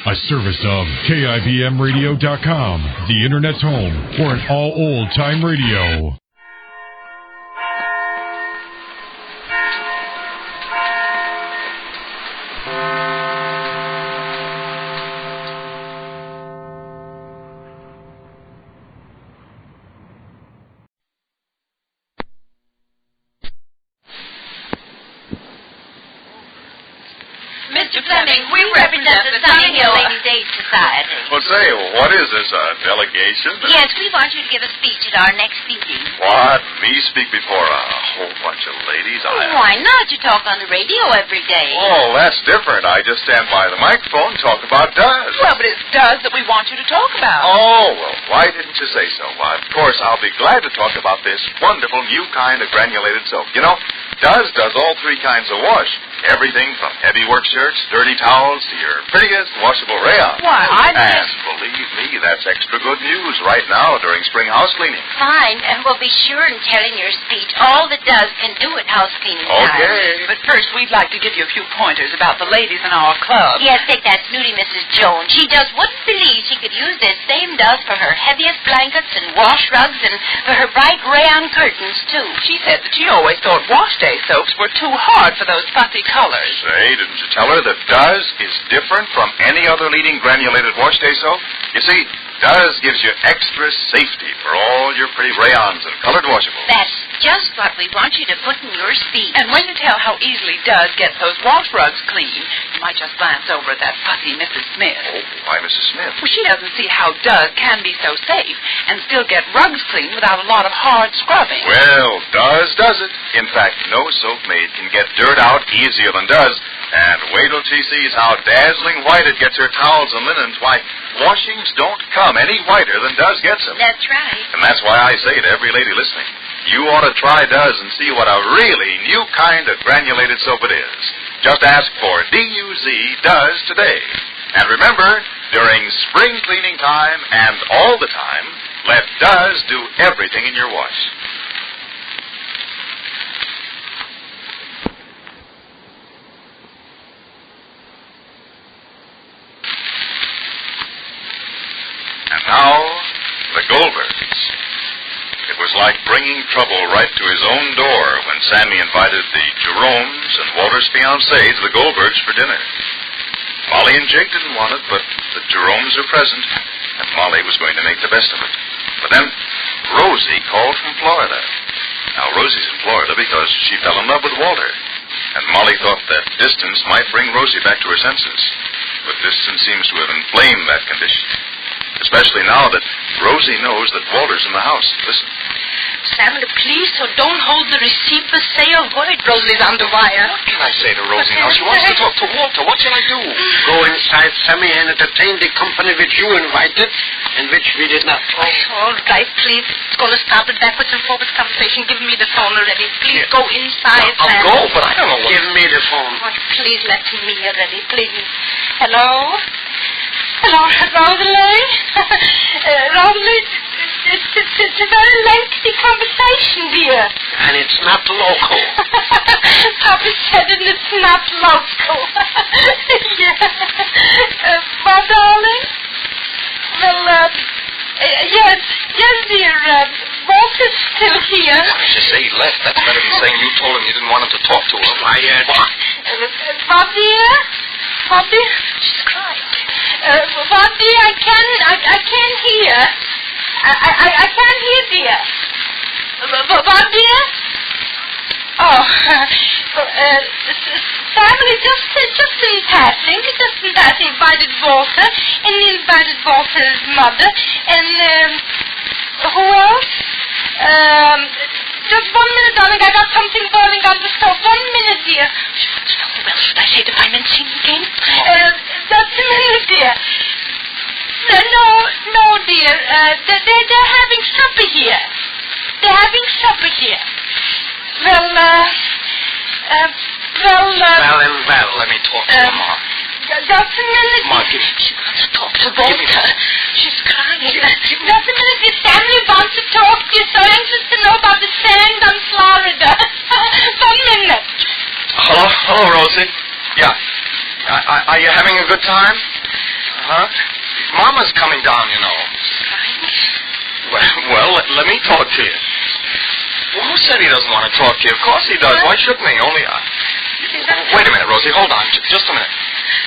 A service of KIBMradio.com, the Internet's home for an all old-time radio. Well, say, what is this, a delegation? Yes, we want you to give a speech at our next meeting. What? Me speak before a whole bunch of ladies? Why not? You talk on the radio every day. Oh, that's different. I just stand by the microphone and talk about Duz. Well, but it's Duz that we want you to talk about. Oh, well, why didn't you say so? Well, of course, I'll be glad to talk about this wonderful new kind of granulated soap. You know, Duz does all three kinds of wash. Everything from heavy work shirts, dirty towels, to your prettiest washable rayon. Why, And believe me, that's extra good news right now during spring house cleaning. Fine, and we'll be sure and tell in your speech all that Duz can do at house cleaning time. Okay. But first, we'd like to give you a few pointers about the ladies in our club. Yes, take that snooty Mrs. Jones. She just wouldn't believe she could use this same Duz for her heaviest blankets and wash rugs and for her bright rayon curtains, too. She said that she always thought wash day soaps were too hard for those fussy colors. Say, didn't you tell her that Duz is different from any other leading granulated wash day soap? You see, Duz gives you extra safety for all your pretty rayons and colored washables. That's just what we want you to put in your speech. And when you tell how easily Duz gets those wash rugs clean, you might just glance over at that fussy Mrs. Smith. Oh, why, Mrs. Smith? Well, she doesn't see how Duz can be so safe and still get rugs clean without a lot of hard scrubbing. Well, Duz does it. In fact, no soap made can get dirt out easier than Duz. And wait till she sees how dazzling white it gets her towels and linens. Why, washings don't come any whiter than Duz gets them. That's right. And that's why I say to every lady listening, you ought to try Duz and see what a really new kind of granulated soap it is. Just ask for DUZ Duz today. And remember, during spring cleaning time and all the time, let Duz do everything in your wash. And now, the Goldbergs. It was like bringing trouble right to his own door when Sammy invited the Jeromes and Walter's fiancée to the Goldbergs for dinner. Molly and Jake didn't want it, but the Jeromes were present, and Molly was going to make the best of it. But then, Rosie called from Florida. Now, Rosie's in Florida because she fell in love with Walter, and Molly thought that distance might bring Rosie back to her senses. But distance seems to have inflamed that condition. Especially now that Rosie knows that Walter's in the house. Listen. Sam, please, so don't hold the receipt for sale. Word, Rosie's on the wire. What can I say to Rosie now? She wants to talk to Walter. What shall I do? Go inside, Sammy, and entertain the company which you invited and which we did not. All right, please. It's going to start the backwards and forwards conversation. Give me the phone already. Please go inside, I'll Sam. go, but I don't know what... Give me the phone. Oh, please let me already, please. Hello? Hello, Rosalie? Rosalie, it's a very lengthy conversation, dear. And it's not local. Papa said it, it's not local. Yeah. Well, darling? Well, yes, dear. Walter's still here. Why did you say he left? That's better than saying you told him you didn't want him to talk to her. Bob, dear? Bob, dear? She's crying. Bob, dear, I can't hear. I can't hear, dear. Bob, dear? Oh, family just in passing. He invited Walter, and he invited Walter's mother, and, who else? Just 1 minute, darling. I got something boiling on the stove. 1 minute, dear. Well, should I say the financing again? Just a minute, dear. No, dear. They're having supper here. They're having supper here. Well, let me talk to her, Ma. Just a minute. Ma, give me... She wants to talk to Walter. She's crying. Just a minute. Your family wants to talk. You're so anxious to know about the sand on Florida. 1 minute. Hello, Rosie. Yeah. Are you having a good time? Huh? Mama's coming down, you know. Well, let me talk to you. Well, who said he doesn't want to talk to you? Of course he does. Why shouldn't he? Only wait a minute, Rosie. Hold on. Just a minute.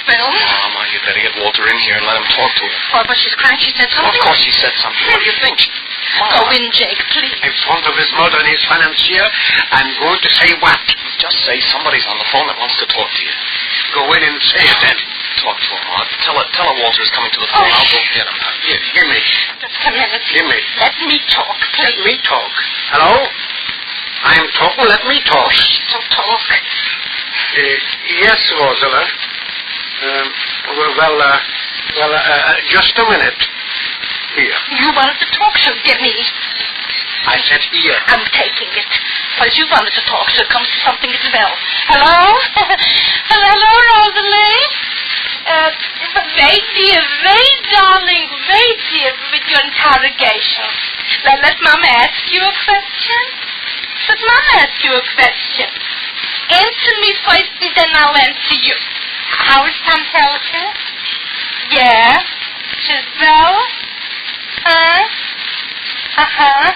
Well? Mama, you better get Walter in here and let him talk to her. Oh, but she's crying. She said something. Well, of course she said something. What do you think? Go in, Jake, please. In front of his mother and his financier, I'm going to say what? Just say somebody's on the phone that wants to talk to you. Go in and say it then. Talk to him, Ma. Tell her Walter's coming to the phone. I'll go get him. Here, give me. Just a minute. Give me. Let me talk, Let please. me talk. Hello? I'm talking. Let me talk. So talk. Yes, Rosala. Just a minute. Here. You wanted to talk, so give me. I said here. I'm taking it. Well, you wanted to talk, so it comes to something as well. Hello? Hello, Rosalie? Wait, dear, wait, darling, wait, dear, with your interrogation. Let Mama ask you a question. Let Mama ask you a question. Answer me first, and then I'll answer you. How is Tom Helter? Yeah? She's well? Huh? Uh-huh.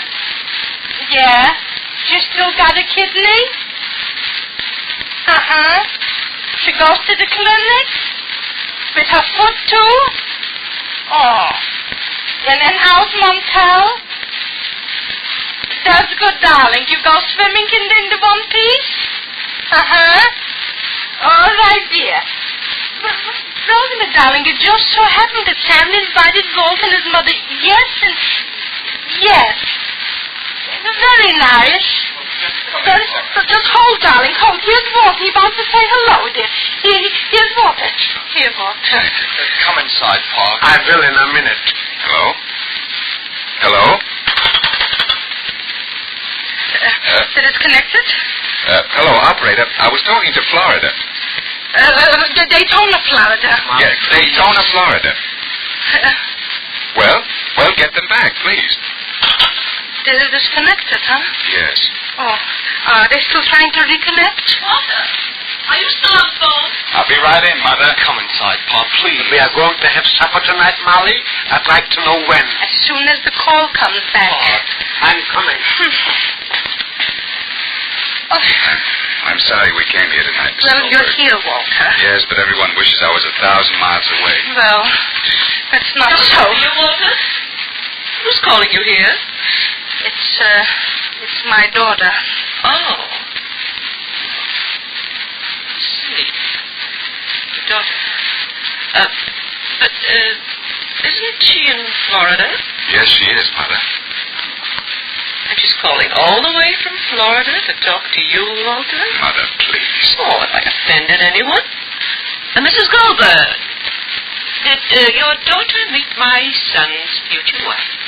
Yeah? You still got a kidney? Uh-huh. She goes to the clinic? With her foot, too? Oh. And how's Montel? That's good, darling. You go swimming in the one piece? Uh-huh. All right, dear. Rosamond, darling, it just so happened that Sam invited Walt and his mother. Yes, and... Yes. Very nice. Just hold, darling, hold. Here's Walter. He wants to say hello, dear. Here's Walter. Here, Walter. Come inside, Pa. I will in a minute. Hello? Hello? Is it connected? Hello, operator. I was talking to Florida. Daytona, Florida. Yes, Daytona, Florida. Well, get them back, please. They're disconnected, huh? Yes. Oh, are they still trying to reconnect? Walter, are you still on the phone? I'll be right in, Mother. Come inside, Pa, please. We are going to have supper tonight, Molly. I'd like to know when. As soon as the call comes back. I'm coming. I'm sorry we came here tonight, Mr. Well, you're Goldberg. here, Walter. Yes, but everyone wishes I was 1,000 miles away. Well, that's not so. You, Walter? Who's calling you here? It's my daughter. Oh. Let's see. Your daughter. But isn't she in Florida? Yes, she is, Mother. And she's calling all the way from Florida to talk to you, Walter? Mother, please. Oh, have I offended anyone? Mrs. Goldberg, did your daughter meet my son's future wife?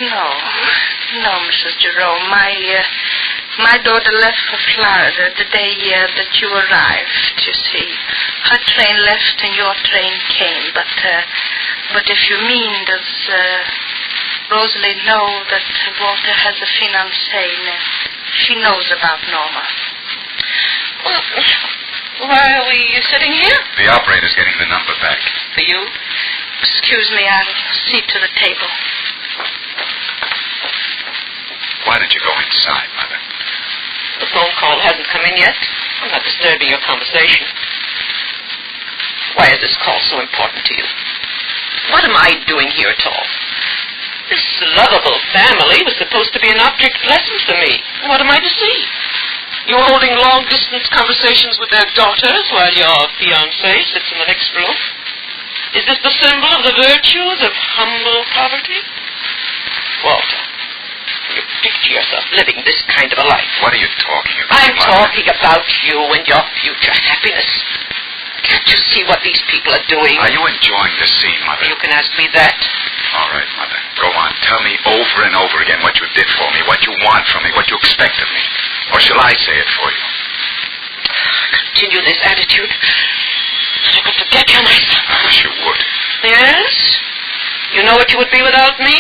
No, Mrs. Jerome. My daughter left for Florida the day that you arrived, you see. Her train left and your train came, but if you mean, does Rosalie know that Walter has a fiancée? She knows about Norma. Well, why are we sitting here? The operator's getting the number back. For you? Excuse me, I'll see to the table. Why don't you go inside, Mother? The phone call hasn't come in yet. I'm not disturbing your conversation. Why is this call so important to you? What am I doing here at all? This lovable family was supposed to be an object lesson for me. What am I to see? You're holding long-distance conversations with their daughters while your fiancé sits in the next room? Is this the symbol of the virtues of humble poverty? Walter, you picture yourself living this kind of a life. What are you talking about, I'm Mother? talking about you and your future happiness. Can't you see what these people are doing? Are you enjoying this scene, Mother? You can ask me that. All right, Mother. Go on. Tell me over and over again what you did for me, what you want from me, what you expect of me. Or shall I say it for you? Continue this attitude, I could forget you myself. I wish you would. Yes? You know what you would be without me?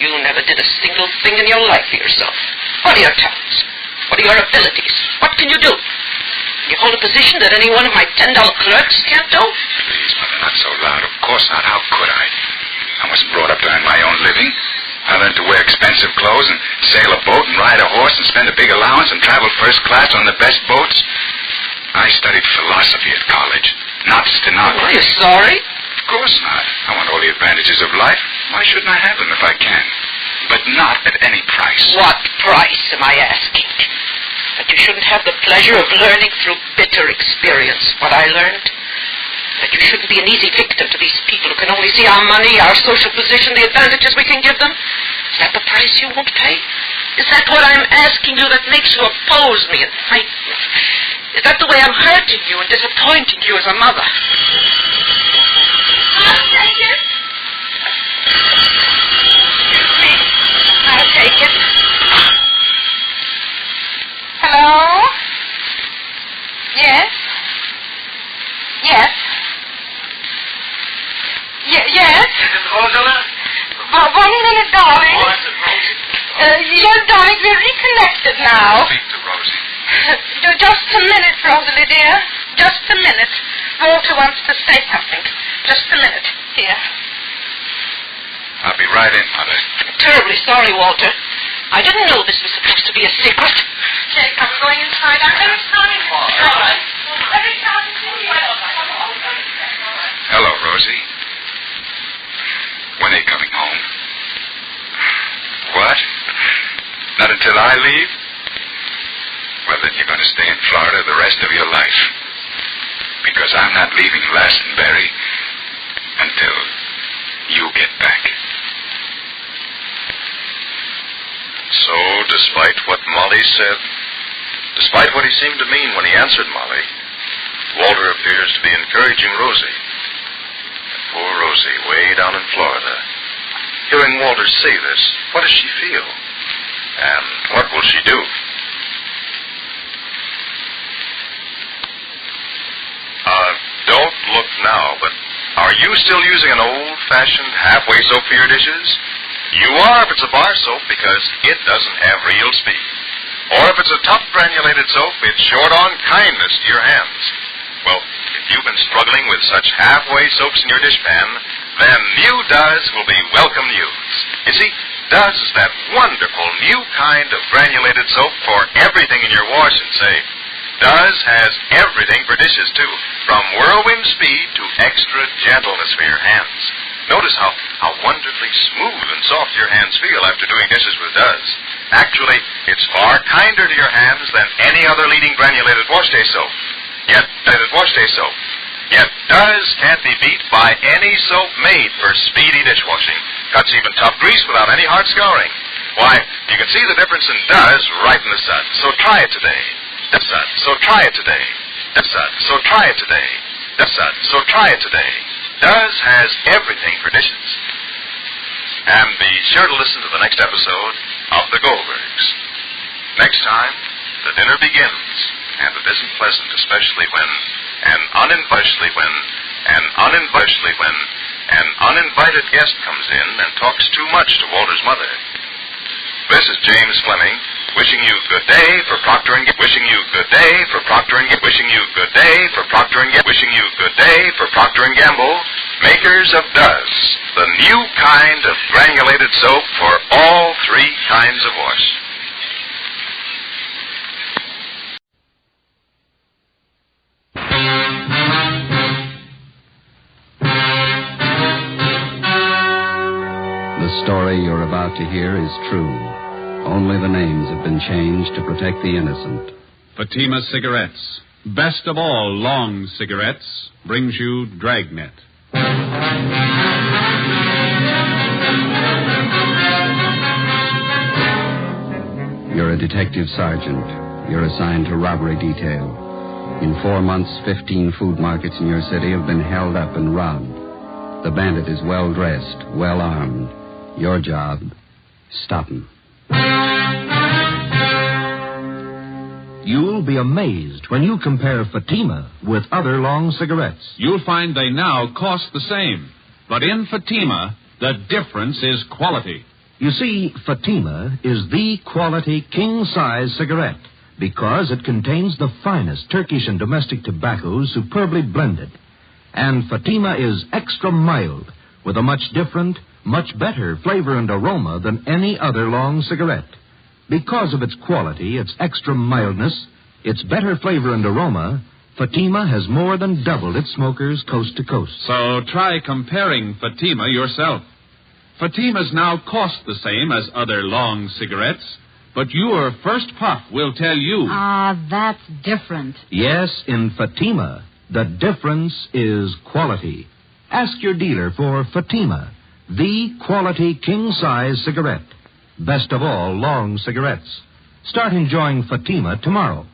You never did a single thing in your life for yourself. What are your talents? What are your abilities? What can you do? You hold a position that any one of my $10 clerks can't do? Please, Mother, not so loud. expensive clothes and sail a boat and ride a horse and spend a big allowance and travel first class on the best boats? I studied philosophy at college, not stenography. Are you sorry? Of course not. I want all the advantages of life. Why shouldn't I have them if I can? But not at any price. What price am I asking? That you shouldn't have the pleasure of learning through bitter experience what I learned? That you shouldn't be an easy victim to these people who can only see our money, our social position, the advantages we can give them? Is that the price you won't pay? Is that what I'm asking you that makes you oppose me and fight me? Is that the way I'm hurting you and disappointing you as a mother? I'll take it. Excuse me. I'll take it. Hello? Yes? Yes? Yes? Rosalind? 1 minute, darling. Oh, is it Rosie? Yes, darling, we're reconnected now. Speak to Rosie. Just a minute, Rosalie, dear. Just a minute. Walter wants to say something. Just a minute. Here. I'll be right in, Mother. I'm terribly sorry, Walter. I didn't know this was supposed to be a secret. Jake, I'm going inside. I'm very sorry. All right. Very sorry. Hello, Rosie. When are you coming home? What? Not until I leave? Well, then you're going to stay in Florida the rest of your life. Because I'm not leaving Glastonbury until you get back. So, despite what Molly said, despite what he seemed to mean when he answered Molly, Walter appears to be encouraging Rosie. And poor Rosie, way down in Florida. Hearing Walter say this, what does she feel? And what will she do? Don't look now, but are you still using an old-fashioned halfway soap for your dishes? You are if it's a bar soap because it doesn't have real speed. Or if it's a tough granulated soap, it's short on kindness to your hands. Well, if you've been struggling with such halfway soaps in your dishpan, then new Does will be welcome news. You see, Does is that wonderful new kind of granulated soap for everything in your wash and save. Does has everything for dishes, too, from whirlwind speed to extra gentleness for your hands. Notice how wonderfully smooth and soft your hands feel after doing dishes with Does. Actually, it's far kinder to your hands than any other leading granulated wash day soap. Yet Does can't be beat by any soap made for speedy dishwashing. Cuts even tough grease without any hard scouring. Why, you can see the difference in Does right in the sun. So try it today. So try it today. So try it today. So try it today. Does has everything for dishes. And be sure to listen to the next episode of The Goldbergs. Next time, the dinner begins, and it isn't pleasant, especially when an uninvited guest comes in and talks too much to Walter's mother. This is James Fleming, wishing you good day for Procter & Gamble. Wishing you good day for Procter & Gamble. Wishing you good day for Procter & Gamble. Wishing you good day for Procter & Gamble, makers of Does, the new kind of granulated soap for all three kinds of wash. The story you're about to hear is true. Only the names have been changed to protect the innocent. Fatima Cigarettes, best of all long cigarettes, brings you Dragnet. You're a detective sergeant. You're assigned to robbery detail. In 4 months, 15 food markets in your city have been held up and robbed. The bandit is well-dressed, well-armed. Your job, stop him. You'll be amazed when you compare Fatima with other long cigarettes. You'll find they now cost the same. But in Fatima, the difference is quality. You see, Fatima is the quality king-size cigarette because it contains the finest Turkish and domestic tobaccos superbly blended. And Fatima is extra mild with a much different, much better flavor and aroma than any other long cigarette. Because of its quality, its extra mildness, its better flavor and aroma, Fatima has more than doubled its smokers coast to coast. So try comparing Fatima yourself. Fatimas now cost the same as other long cigarettes, but your first puff will tell you. Ah, that's different. Yes, in Fatima, the difference is quality. Ask your dealer for Fatima, the quality king-size cigarette. Best of all long cigarettes. Start enjoying Fatima tomorrow.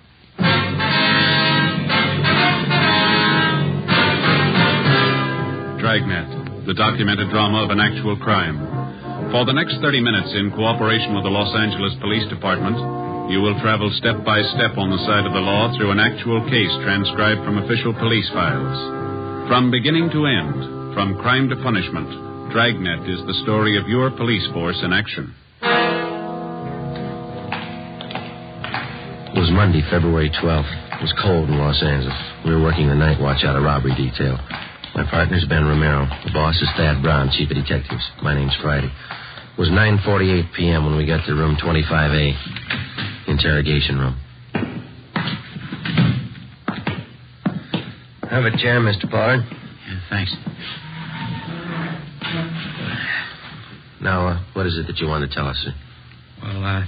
Dragnet, the documented drama of an actual crime. For the next 30 minutes, in cooperation with the Los Angeles Police Department, you will travel step by step on the side of the law through an actual case transcribed from official police files. From beginning to end, from crime to punishment, Dragnet is the story of your police force in action. It was Monday, February 12th. It was cold in Los Angeles. We were working the night watch out of robbery detail. My partner's Ben Romero. The boss is Thad Brown, chief of detectives. My name's Friday. It was 9:48 p.m. when we got to room 25A, interrogation room. Have a chair, Mr. Pollard. Yeah, thanks. Now, what is it that you want to tell us, sir? Well,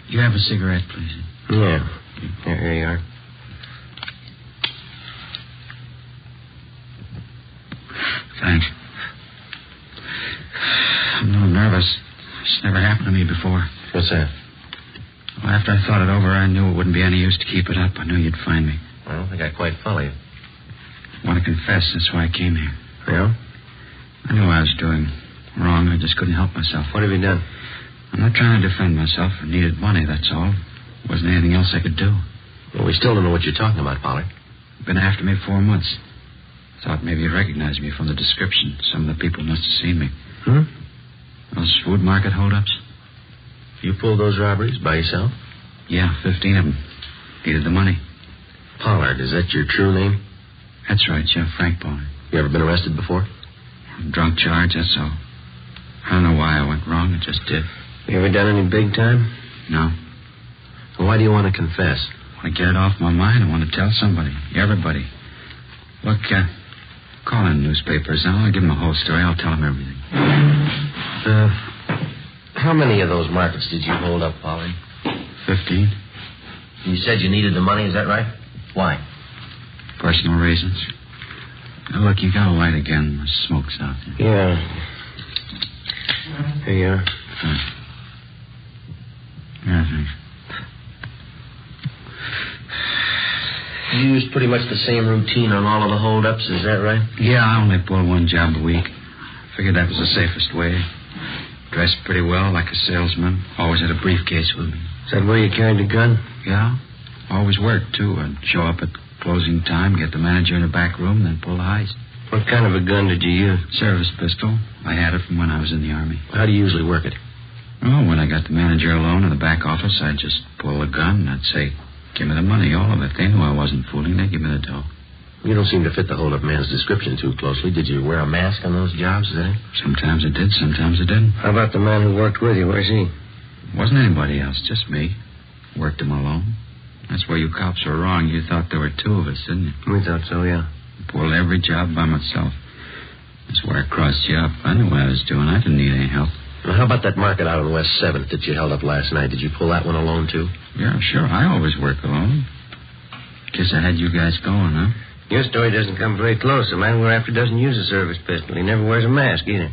you have a cigarette, please? Yeah. Here you are. Thanks. I'm a little nervous. It's never happened to me before. What's that? Well, after I thought it over, I knew it wouldn't be any use to keep it up. I knew you'd find me. Well, I think I quite follow you. I want to confess. That's why I came here. Yeah? I knew I was doing wrong. I just couldn't help myself. What have you done? I'm not trying to defend myself. I needed money, that's all. There wasn't anything else I could do. Well, we still don't know what you're talking about, Pollard. You've been after me 4 months. Thought maybe you'd recognize me from the description. Some of the people must have seen me. Those food market holdups? You pulled those robberies by yourself? Yeah, 15 of them. Needed the money. Pollard, is that your true name? That's right, yeah, Frank Pollard. You ever been arrested before? Drunk charge, that's all. I don't know why I went wrong. It just did. You ever done any big time? No. Well, why do you want to confess? I want to get it off my mind. I want to tell somebody. Everybody. Look, call in newspapers. I'll give them the whole story. I'll tell them everything. How many of those markets did you hold up, Pollard? 15. You said you needed the money, is that right? Why? Personal reasons. Now, look, you got a light again. The smoke's out there. Yeah. Here you are. Yeah, thanks. You used pretty much the same routine on all of the holdups, is that right? Yeah, I only pull one job a week. Figured that was the safest way. Dressed pretty well, like a salesman. Always had a briefcase with me. Is that where you carried the gun? Yeah. Always worked, too. I'd show up at closing time, get the manager in the back room, then pull the heist. What kind of a gun did you use? Service pistol. I had it from when I was in the Army. How do you usually work it? Oh, when I got the manager alone in the back office, I'd just pull a gun and I'd say, give me the money, all of it. They knew I wasn't fooling. They'd give me the dough. You don't seem to fit the hold-up man's description too closely. Did you wear a mask on those jobs, is that it? Sometimes I did, sometimes I didn't. How about the man who worked with you? Where's he? Wasn't anybody else, just me. Worked him alone. That's where you cops were wrong. You thought there were two of us, didn't you? We thought so, yeah. Pulled every job by myself. That's where I crossed you up. I knew what I was doing. I didn't need any help. Well, how about that market out on West 7th that you held up last night? Did you pull that one alone, too? Yeah, sure. I always work alone. Guess I had you guys going, huh? Your story doesn't come very close. The man we're after doesn't use a service pistol. He never wears a mask, either.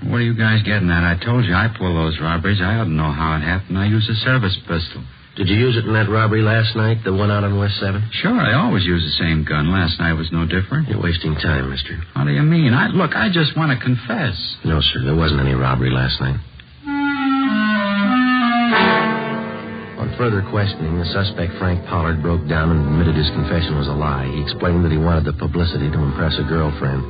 What are you guys getting at? I told you I pull those robberies. I ought to know how it happened. I use a service pistol. Did you use it in that robbery last night, the one out on West 7th? Sure, I always use the same gun. Last night was no different. You're wasting time, mister. How do you mean? Look, I just want to confess. No, sir, there wasn't any robbery last night. On further questioning, the suspect, Frank Pollard, broke down and admitted his confession was a lie. He explained that he wanted the publicity to impress a girlfriend.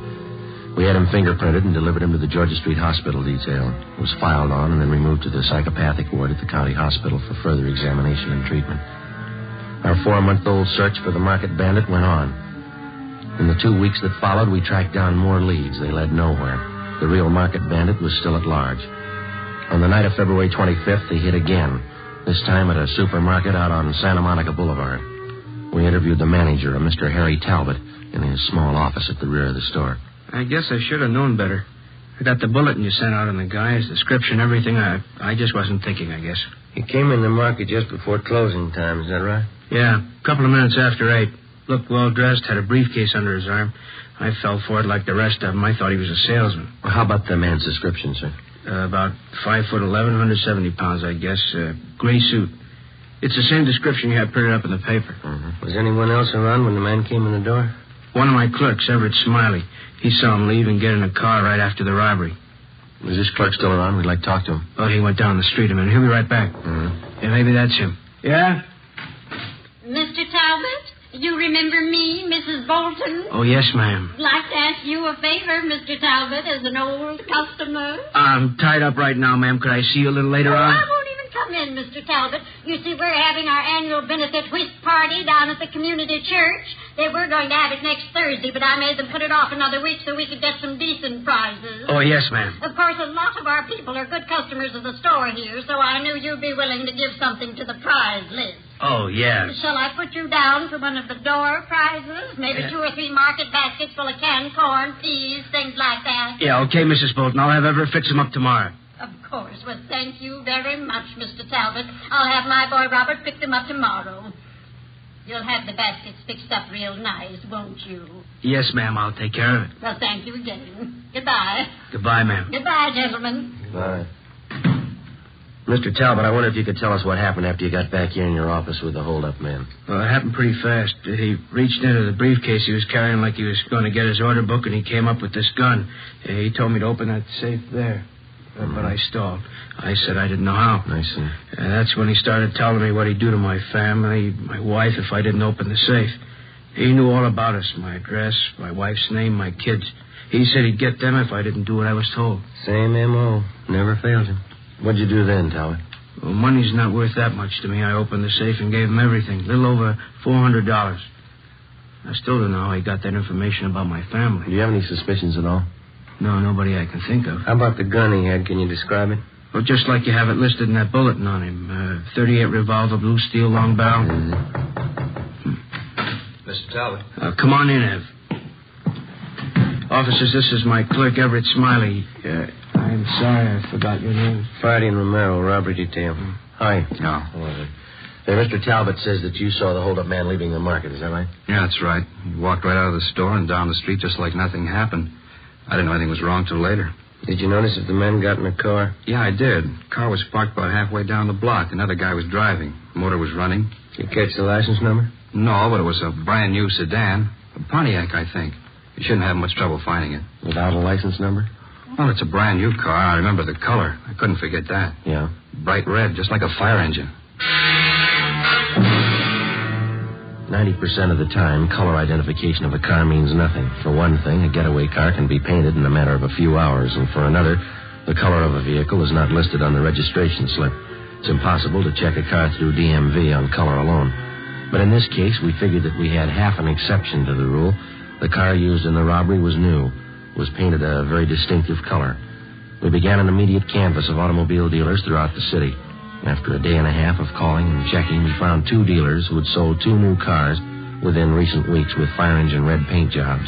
We had him fingerprinted and delivered him to the Georgia Street Hospital detail. It was filed on and then removed to the psychopathic ward at the county hospital for further examination and treatment. Our 4-month-old search for the market bandit went on. In the 2 weeks that followed, we tracked down more leads. They led nowhere. The real market bandit was still at large. On the night of February 25th, they hit again, this time at a supermarket out on Santa Monica Boulevard. We interviewed the manager, a Mr. Harry Talbot, in his small office at the rear of the store. I guess I should have known better. I got the bulletin you sent out on the guy, his description, everything. I just wasn't thinking, I guess. He came in the market just before closing time, is that right? Yeah, a couple of minutes after 8. Looked well-dressed, had a briefcase under his arm. I fell for it like the rest of them. I thought he was a salesman. Well, how about the man's description, sir? About 5'11", 170 pounds, I guess. Gray suit. It's the same description you had printed up in the paper. Was anyone else around when the man came in the door? One of my clerks, Everett Smiley. He saw him leave and get in a car right after the robbery. Is this clerk still around? We'd like to talk to him. Oh, he went down the street a minute. He'll be right back. Yeah, maybe that's him. Yeah? Mr. Talbot, you remember me, Mrs. Bolton? Oh, yes, ma'am. I'd like to ask you a favor, Mr. Talbot, as an old customer. I'm tied up right now, ma'am. Could I see you a little later on? I won't even come in, Mr. Talbot. You see, we're having our annual benefit whist party down at the community church. They were going to have it next Thursday, but I made them put it off another week so we could get some decent prizes. Oh, yes, ma'am. Of course, a lot of our people are good customers of the store here, so I knew you'd be willing to give something to the prize list. Oh, yes. Shall I put you down for one of the door prizes? Maybe 2 or 3 market baskets full of canned corn, peas, things like that? Yeah, okay, Mrs. Bolton. I'll have Everett fix them up tomorrow. Of course. Well, thank you very much, Mr. Talbot. I'll have my boy Robert pick them up tomorrow. You'll have the baskets fixed up real nice, won't you? Yes, ma'am. I'll take care of it. Well, thank you again. Goodbye. Goodbye, ma'am. Goodbye, gentlemen. Goodbye. Mr. Talbot, I wonder if you could tell us what happened after you got back here in your office with the hold-up man. Well, it happened pretty fast. He reached into the briefcase he was carrying like he was going to get his order book, and he came up with this gun. He told me to open that safe there. But I stalled. I said I didn't know how. I see. That's when he started telling me what he'd do to my family, my wife, if I didn't open the safe. He knew all about us, my address, my wife's name, my kids. He said he'd get them if I didn't do what I was told. Same M.O. Never failed him. What'd you do then, Talbot? Well, money's not worth that much to me. I opened the safe and gave him everything. A little over $400. I still don't know how he got that information about my family. Do you have any suspicions at all? No, nobody I can think of. How about the gun he had? Can you describe it? Well, just like you have it listed in that bulletin on him. 38 revolver, blue steel, long barrel. Mr. Talbot. Come on in, Ev. Officers, this is my clerk, Everett Smiley. I'm sorry I forgot your name. Friday and Romero, robbery detail. Hi. No. Hey, Mr. Talbot says that you saw the hold-up man leaving the market. Is that right? Yeah, that's right. He walked right out of the store and down the street just like nothing happened. I didn't know anything was wrong till later. Did you notice if the man got in the car? Yeah, I did. The car was parked about halfway down the block. Another guy was driving. The motor was running. Did you catch the license number? No, but it was a brand new sedan. A Pontiac, I think. You shouldn't have much trouble finding it. Without a license number? Well, it's a brand new car. I remember the color. I couldn't forget that. Yeah. Bright red, just like a fire engine. 90% of the time, color identification of a car means nothing. For one thing, a getaway car can be painted in a matter of a few hours, and for another, the color of a vehicle is not listed on the registration slip. It's impossible to check a car through DMV on color alone. But in this case, we figured that we had half an exception to the rule. The car used in the robbery was new, was painted a very distinctive color. We began an immediate canvass of automobile dealers throughout the city. After a day and a half of calling and checking, we found 2 dealers who had sold 2 new cars within recent weeks with fire engine red paint jobs.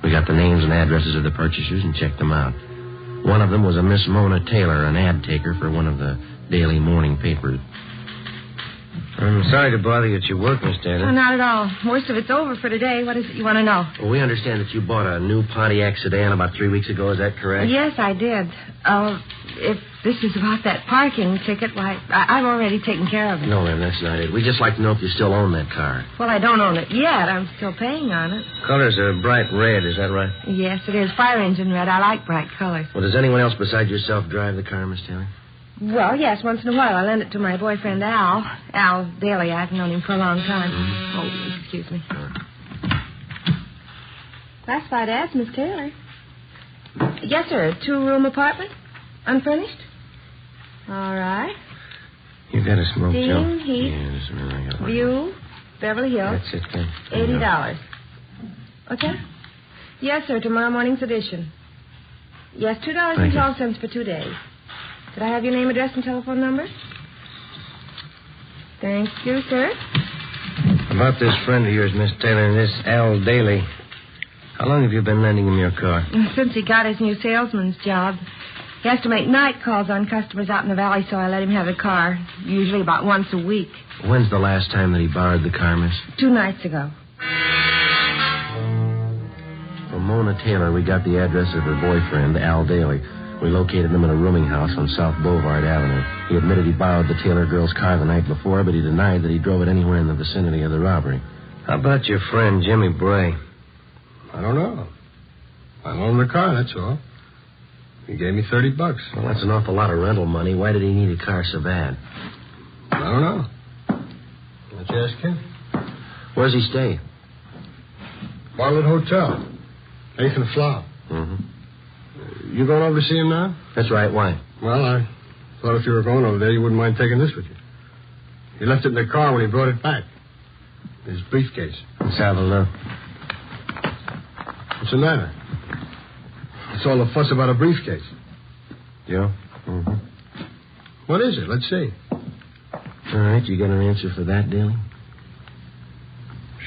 We got the names and addresses of the purchasers and checked them out. One of them was a Miss Mona Taylor, an ad taker for one of the daily morning papers. I'm sorry to bother you at your work, Miss Taylor. Oh, not at all. Most of it's over for today. What is it you want to know? Well, we understand that you bought a new Pontiac sedan about 3 weeks ago. Is that correct? Yes, I did. If this is about that parking ticket, why, I've already taken care of it. No, ma'am, that's not it. We'd just like to know if you still own that car. Well, I don't own it yet. I'm still paying on it. Colors are bright red, is that right? Yes, it is. Fire engine red. I like bright colors. Well, does anyone else besides yourself drive the car, Miss Taylor? Well, yes, once in a while. I lend it to my boyfriend, Al. Al Daly. I've known him for a long time. Oh, excuse me. Classified ads, Miss Taylor. Yes, sir. 2-room apartment? Unfurnished? All right. You got a smoke, Steam, Joe? heat, Yes, I got one. view, Beverly Hills. That's it, then. $80. Okay? Yes, sir. Tomorrow morning's edition. Yes, $2.12 for 2 days. Could I have your name, address, and telephone number? Thank you, sir. About this friend of yours, Miss Taylor, this Al Daly. How long have you been lending him your car? Since he got his new salesman's job. He has to make night calls on customers out in the valley, so I let him have the car, usually about once a week. When's the last time that he borrowed the car, miss? 2 nights ago. From Mona Taylor, we got the address of her boyfriend, Al Daly. We located him in a rooming house on South Boulevard Avenue. He admitted he borrowed the Taylor girl's car the night before, but he denied that he drove it anywhere in the vicinity of the robbery. How about your friend, Jimmy Bray? I don't know. I loaned him the car, that's all. He gave me $30. Well, that's an awful lot of rental money. Why did he need a car so bad? I don't know. Why don't you ask him? Where's he stay? Bartlett Hotel. Nathan Flower. Mm-hmm. You going over to see him now? That's right. Why? Well, I thought if you were going over there, you wouldn't mind taking this with you. He left it in the car when he brought it back. His briefcase. Let's have a look. What's the matter? It's all the fuss about a briefcase. Yeah? Mm-hmm. What is it? Let's see. All right, you got an answer for that, Daly?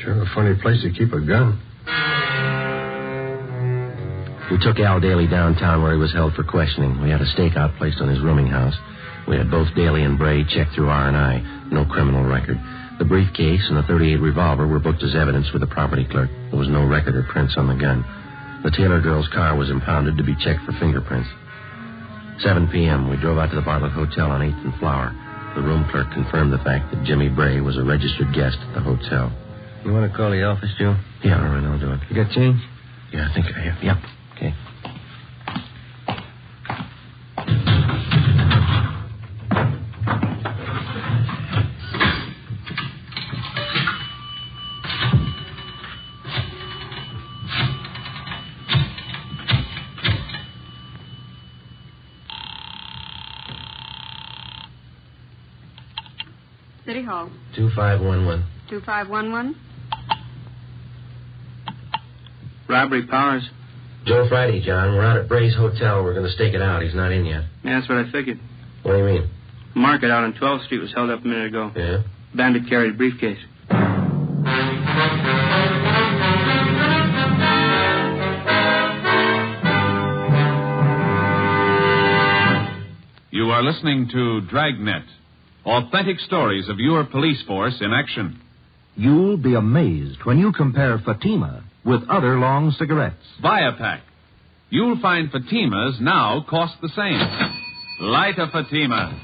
Sure, a funny place to keep a gun. We took Al Daly downtown where he was held for questioning. We had a stakeout placed on his rooming house. We had both Daly and Bray checked through R&I. No criminal record. The briefcase and the .38 revolver were booked as evidence with the property clerk. There was no record or prints on the gun. The Taylor girl's car was impounded to be checked for fingerprints. 7 p.m., we drove out to the Bartlett Hotel on 8th and Flower. The room clerk confirmed the fact that Jimmy Bray was a registered guest at the hotel. You want to call the office, Joe? Yeah, all right, I'll do it. You got change? Yeah, I think I have. Yep. Okay. City Hall. 2511. 2511. Robbery, Powers. Joe Friday, John. We're out at Bray's Hotel. We're going to stake it out. He's not in yet. Yeah, that's what I figured. What do you mean? Market out on 12th Street was held up a minute ago. Yeah? Bandit carried a briefcase. You are listening to Dragnet, authentic stories of your police force in action. You'll be amazed when you compare Fatima with other long cigarettes. Buy a pack. You'll find Fatimas now cost the same. Light a Fatima.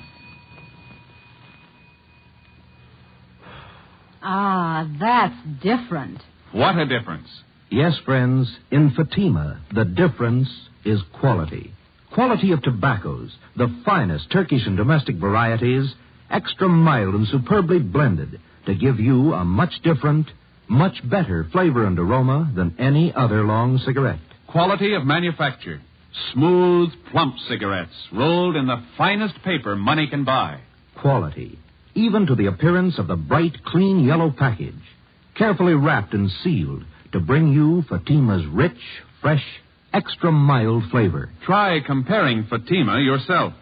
Ah, that's different. What a difference. Yes, friends, in Fatima, the difference is quality. Quality of tobaccos, the finest Turkish and domestic varieties, extra mild and superbly blended to give you a much different, much better flavor and aroma than any other long cigarette. Quality of manufacture. Smooth, plump cigarettes rolled in the finest paper money can buy. Quality, even to the appearance of the bright, clean yellow package, carefully wrapped and sealed to bring you Fatima's rich, fresh, extra mild flavor. Try comparing Fatima yourself.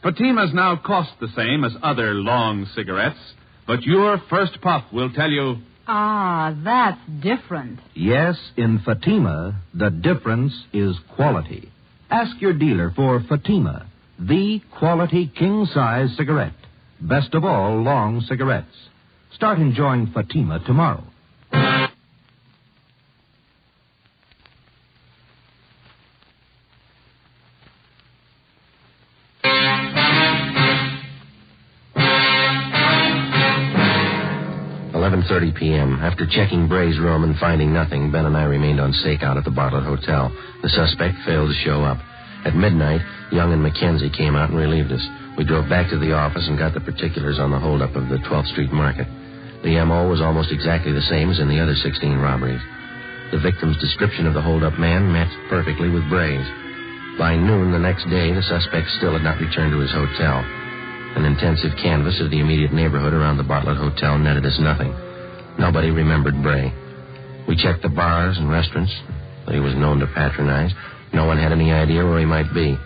Fatimas now cost the same as other long cigarettes, but your first puff will tell you... Ah, that's different. Yes, in Fatima, the difference is quality. Ask your dealer for Fatima, the quality king-size cigarette. Best of all long cigarettes. Start enjoying Fatima tomorrow. .30 p.m. After checking Bray's room and finding nothing, Ben and I remained on stakeout at the Bartlett Hotel. The suspect failed to show up. At midnight, Young and Mackenzie came out and relieved us. We drove back to the office and got the particulars on the holdup of the 12th Street Market. The M.O. was almost exactly the same as in the other 16 robberies. The victim's description of the holdup man matched perfectly with Bray's. By noon the next day, the suspect still had not returned to his hotel. An intensive canvass of the immediate neighborhood around the Bartlett Hotel netted us nothing. Nobody remembered Bray. We checked the bars and restaurants that he was known to patronize. No one had any idea where he might be.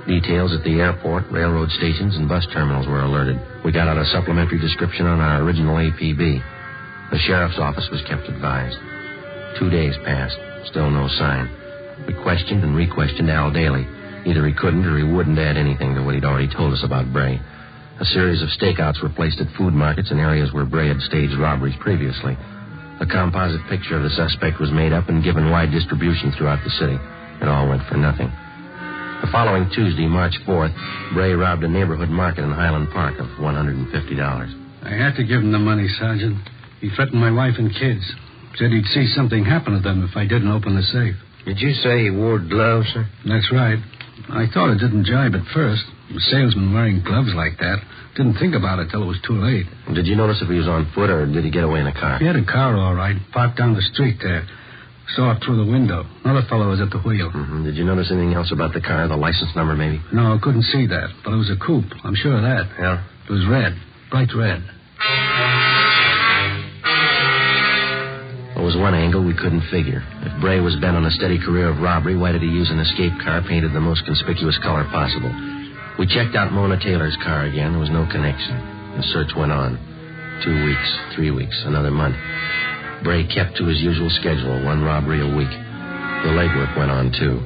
Details at the airport, railroad stations, and bus terminals were alerted. We got out a supplementary description on our original APB. The sheriff's office was kept advised. 2 days passed. Still no sign. We questioned and re-questioned Al daily. Either he couldn't or he wouldn't add anything to what he'd already told us about Bray. A series of stakeouts were placed at food markets in areas where Bray had staged robberies previously. A composite picture of the suspect was made up and given wide distribution throughout the city. It all went for nothing. The following Tuesday, March 4th, Bray robbed a neighborhood market in Highland Park of $150. I had to give him the money, Sergeant. He threatened my wife and kids. Said he'd see something happen to them if I didn't open the safe. Did you say he wore gloves, sir? That's right. I thought it didn't jibe at first. A salesman wearing gloves like that. Didn't think about it till it was too late. Did you notice if he was on foot or did he get away in a car? He had a car, all right, parked down the street there. Saw it through the window. Another fellow was at the wheel. Mm-hmm. Did you notice anything else about the car? The license number, maybe? No, I couldn't see that. But it was a coupe. I'm sure of that. Yeah? It was red. Bright red. There was one angle we couldn't figure. If Bray was bent on a steady career of robbery, why did he use an escape car painted the most conspicuous color possible? We checked out Mona Taylor's car again. There was no connection. The search went on. 2 weeks, 3 weeks, another month. Bray kept to his usual schedule, one robbery a week. The legwork went on, too.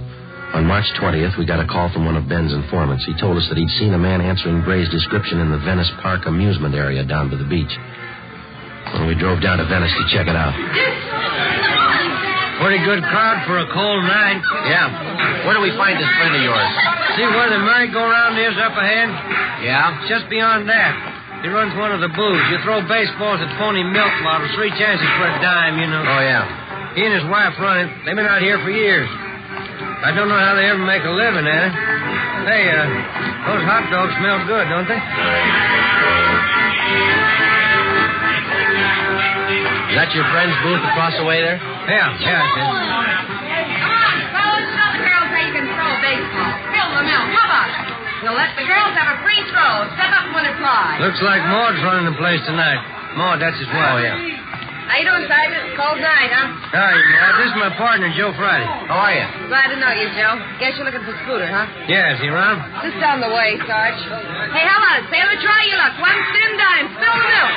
On March 20th, we got a call from one of Ben's informants. He told us that he'd seen a man answering Bray's description in the Venice Park amusement area down by the beach. When we drove down to Venice to check it out. Pretty good crowd for a cold night. Yeah. Where do we find this friend of yours? See where the merry-go-round is up ahead? Yeah? Just beyond that. He runs one of the booths. You throw baseballs at phony milk bottles, 3 chances for a dime, you know. Oh, yeah. He and his wife run it. They've been out here for years. I don't know how they ever make a living at it. Hey, those hot dogs smell good, don't they? Is that your friend's booth across the way there? Yeah, it is. Fellas, show the girls how you can throw a baseball. Fill them out. How about it? You'll let the girls have a free throw. Step up when it's live. Looks like Maud's running the place tonight. Maud, that's his wife. Oh, yeah. How you doing, Sergeant? Cold night, huh? Hi, Maud. This is my partner, Joe Friday. How are you? Glad to know you, Joe. Guess you're looking for Scooter, huh? Yeah, is he around? Just down the way, Sarge. Hey, how about it? Sailor, try your luck. 1 spin dime. Spill the milk.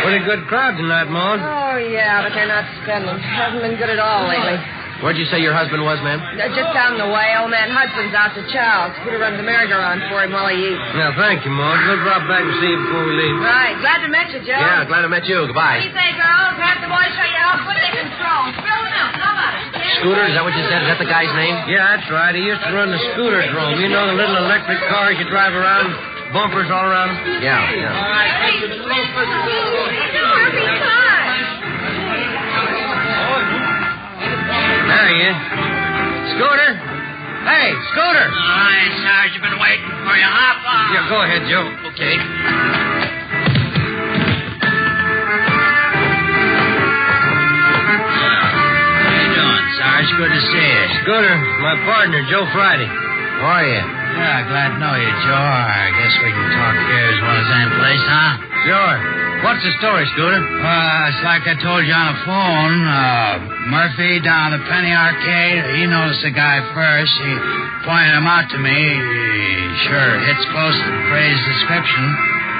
Pretty good crowd tonight, Maud. Oh, yeah, but they're not spending. Hasn't been good at all lately. Where'd you say your husband was, ma'am? Just down the way. Old man Hudson's out to chow. Scooter runs the merry-go-round for him while he eats. Now, thank you, Maud. We'll drop back and see you before we leave. Right. Glad to meet you, Joe. Yeah, glad to meet you. Goodbye. What do you say, girls? Have the boys show you how quick they can throw. Spill the milk. How about it? Scooter, is that what you said? Is that the guy's name? Yeah, that's right. He used to run the scooter drome. You know, the little electric cars you drive around, bumpers all around them? Yeah, yeah. All right. Hey, there he is. Scooter? Hey, Scooter! Hi, Sarge. I've been waiting for you. Hop on. Yeah, go ahead, Joe. Okay. How you doing, Sarge? Good to see you. Scooter, my partner, Joe Friday. How are you? Yeah, glad to know you, Joe. I guess we can talk here as well as any place, huh? Sure. What's the story, Scooter? It's like I told you on the phone. Murphy down at the Penny Arcade, he noticed the guy first. He pointed him out to me. He sure hits close to Bray's description.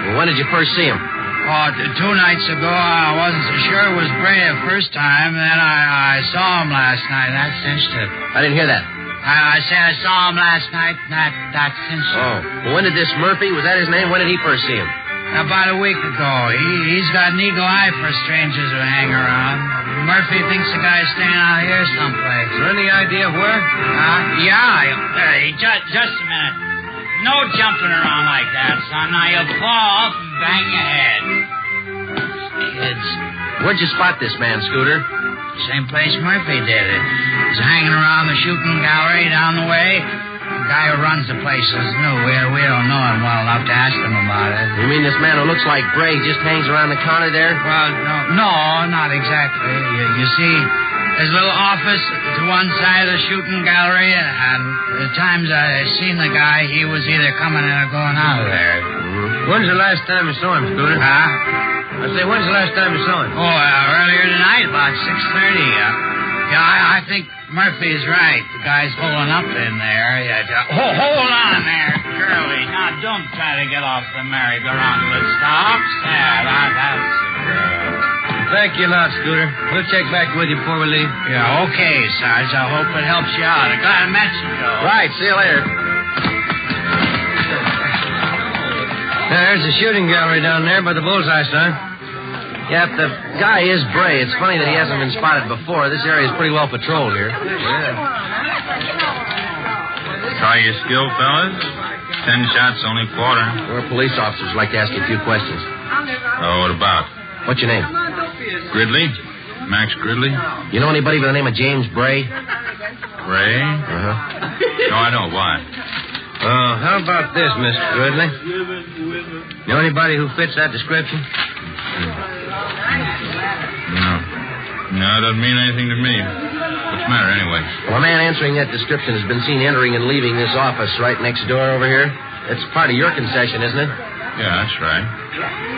Well, when did you first see him? Oh, 2 nights ago, I wasn't so sure it was Bray the first time. Then I saw him last night. That cinched it. I didn't hear that. I said I saw him last night. That cinched it. Oh. Well, when did this Murphy, was that his name? When did he first see him? About a week ago. He's got an eagle eye for strangers who hang around. Murphy thinks the guy's staying out here someplace. Is there any idea of where? Yeah. Just a minute. No jumping around like that, son. Now you'll fall off and bang your head. Kids. Where'd you spot this man, Scooter? Same place Murphy did it. He's hanging around the shooting gallery down the way. The guy who runs the place is new. We don't know him well enough to ask him about it. You mean this man who looks like Bray just hangs around the counter there? Well, no, not exactly. You see, there's a little office to one side of the shooting gallery, and the times I seen the guy, he was either coming in or going out of there. Mm-hmm. When's the last time you saw him, Scooter? Huh? I say, when's the last time you saw him? Oh, earlier tonight, about 6:30. Yeah, I think Murphy's right. The guy's holding up in there. Hold on there, Curly. Now, don't try to get off the merry-go-round till it stops. That's the girl. Thank you a lot, Scooter. We'll check back with you before we leave. Yeah, okay, Sarge. I hope it helps you out. I'm glad I met you, Joe. Right, see you later. There's the shooting gallery down there by the bullseye, son. Yeah, if the guy is Bray, it's funny that he hasn't been spotted before. This area is pretty well patrolled here. Try your skill, fellas. 10 shots, only quarter. We're police officers. Like to ask you a few questions. Oh, what about? What's your name? Gridley. Max Gridley. You know anybody by the name of James Bray? Bray? Uh-huh. No, I don't. Why? How about this, Mr. Gridley? Know anybody who fits that description? No, it doesn't mean anything to me. What's the matter, anyway? Well, a man answering that description has been seen entering and leaving this office right next door over here. It's part of your concession, isn't it? Yeah, that's right.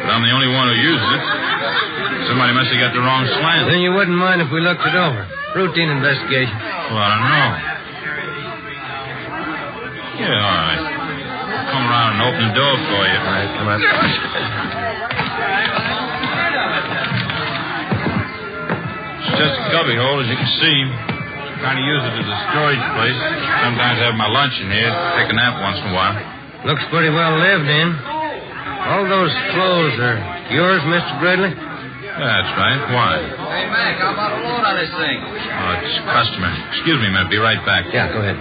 But I'm the only one who uses it. Somebody must have got the wrong slant. Then you wouldn't mind if we looked it over. Routine investigation. Well, I don't know. Yeah, all right. I'll come around and open the door for you. All right, come on. It's just a cubby hole, as you can see. Kind of use it as a storage place. Sometimes I have my lunch in here. Take a nap once in a while. Looks pretty well lived in. All those clothes are yours, Mr. Gridley? Yeah, that's right. Why? Hey, Mac, how about a load on this thing? Oh, it's a customer. Excuse me, man. Be right back. Yeah, go ahead.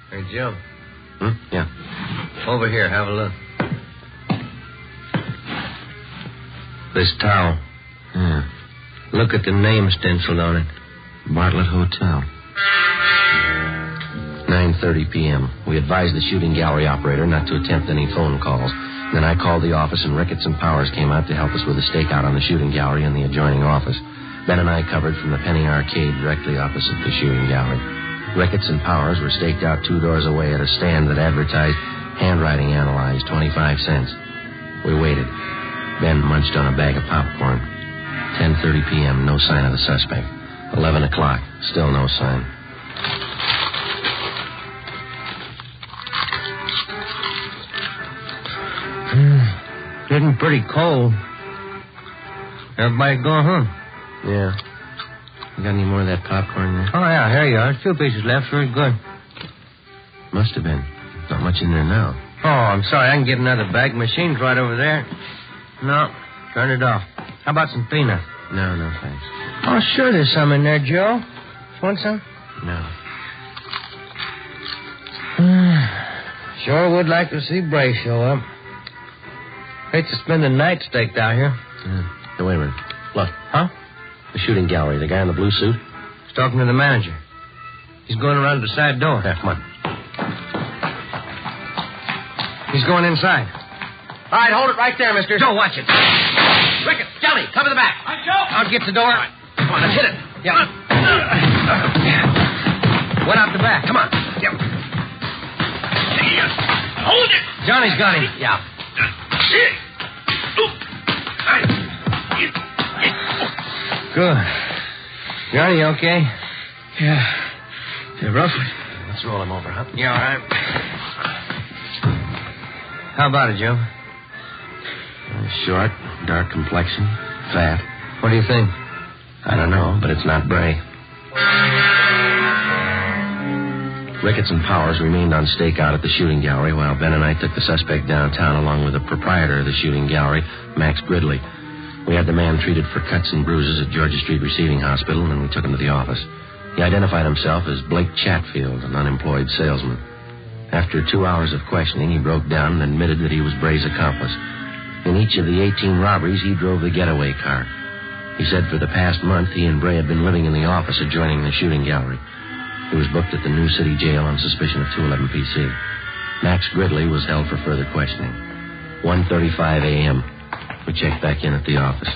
Hey, Joe. Yeah. Over here, have a look. This towel. Yeah. Look at the name stenciled on it. Bartlett Hotel. 9:30 p.m. We advised the shooting gallery operator not to attempt any phone calls. Then I called the office, and Ricketts and Powers came out to help us with a stakeout on the shooting gallery and the adjoining office. Ben and I covered from the Penny Arcade directly opposite the shooting gallery. Ricketts and Powers were staked out 2 doors away at a stand that advertised handwriting analyzed, 25 cents. We waited. Ben munched on a bag of popcorn. 10:30 p.m., no sign of the suspect. 11 o'clock, still no sign. Getting pretty cold. Everybody going home? Yeah. You got any more of that popcorn there? Oh, yeah, here you are. 2 pieces left. Very good. Must have been. Not much in there now. Oh, I'm sorry. I can get another bag. Machine's right over there. No, turn it off. How about some peanuts? No, thanks. Oh, sure there's some in there, Joe. Want some? No. Sure would like to see Bray show up. Hate to spend the night staked out here. Yeah. Hey, wait a minute. Look. Huh? The shooting gallery. The guy in the blue suit. He's talking to the manager. He's going around the side door. Yeah, come on. He's going inside. All right, hold it right there, mister. Joe, watch it. Ricketts, Johnny, come to the back. I'll get the door. Right. Come on, let's hit it. Yeah. What out the back? Come on. Yep. Hold it. Johnny's got him. Yeah. Good. Johnny, you okay? Yeah. They're rough. Let's roll him over, huh? Yeah, all right. How about it, Joe? Short, dark complexion, fat. What do you think? I don't know, but it's not Bray. Ricketts and Powers remained on stakeout at the shooting gallery while Ben and I took the suspect downtown along with the proprietor of the shooting gallery, Max Gridley. We had the man treated for cuts and bruises at Georgia Street Receiving Hospital, and we took him to the office. He identified himself as Blake Chatfield, an unemployed salesman. After 2 hours of questioning, he broke down and admitted that he was Bray's accomplice. In each of the 18 robberies, he drove the getaway car. He said for the past month, he and Bray had been living in the office adjoining the shooting gallery. He was booked at the New City Jail on suspicion of 211 PC. Max Gridley was held for further questioning. 1:35 a.m. We checked back in at the office.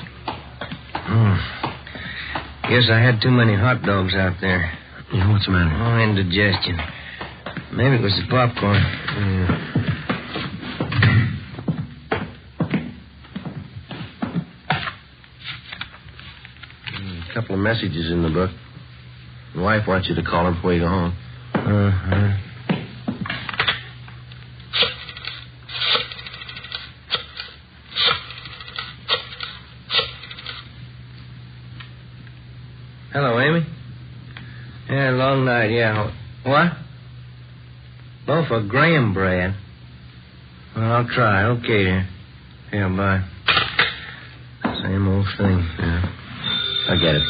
Guess I had too many hot dogs out there. Yeah, what's the matter? Oh, indigestion. Maybe it was the popcorn. couple of messages in the book. My wife wants you to call her before you go home. Uh-huh. Hello, Amy. Yeah, long night, yeah. What? Loaf of graham bread. Well, I'll try. Okay, dear. Yeah, bye. Same old thing. Yeah. I get it.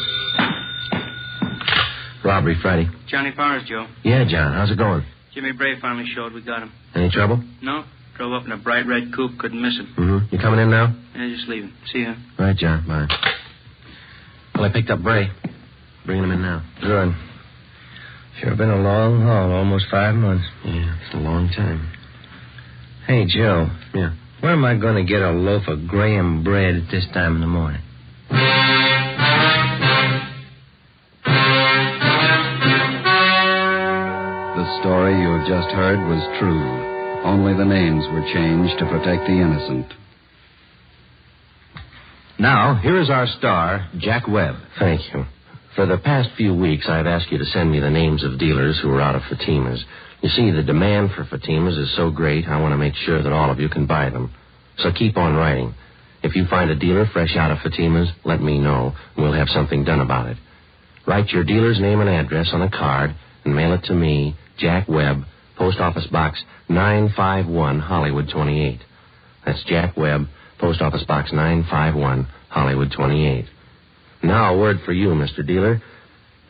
Robbery Friday. Johnny Powers, Joe. Yeah, John. How's it going? Jimmy Bray finally showed. We got him. Any trouble? No. Drove up in a bright red coupe. Couldn't miss him. Mm-hmm. You coming in now? Yeah, just leaving. See ya. Right, John. Bye. Well, I picked up Bray. Bringing him in now. Good. Sure been a long haul. Almost 5 months. Yeah, it's a long time. Hey, Joe. Yeah? Where am I going to get a loaf of graham bread at this time in the morning? The story you have just heard was true. Only the names were changed to protect the innocent. Now, here is our star, Jack Webb. Thank you. For the past few weeks, I've asked you to send me the names of dealers who are out of Fatimas. You see, the demand for Fatimas is so great, I want to make sure that all of you can buy them. So keep on writing. If you find a dealer fresh out of Fatimas, let me know. We'll have something done about it. Write your dealer's name and address on a card and mail it to me, Jack Webb, Post Office Box 951, Hollywood 28. That's Jack Webb, Post Office Box 951, Hollywood 28. Now, a word for you, Mr. Dealer.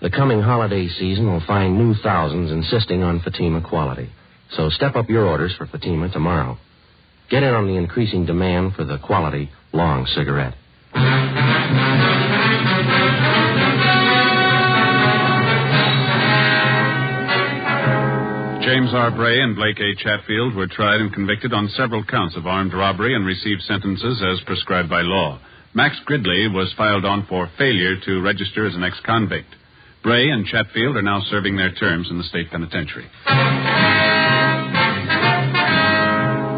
The coming holiday season will find new thousands insisting on Fatima quality. So step up your orders for Fatima tomorrow. Get in on the increasing demand for the quality long cigarette. James R. Bray and Blake A. Chatfield were tried and convicted on several counts of armed robbery and received sentences as prescribed by law. Max Gridley was filed on for failure to register as an ex-convict. Bray and Chatfield are now serving their terms in the state penitentiary.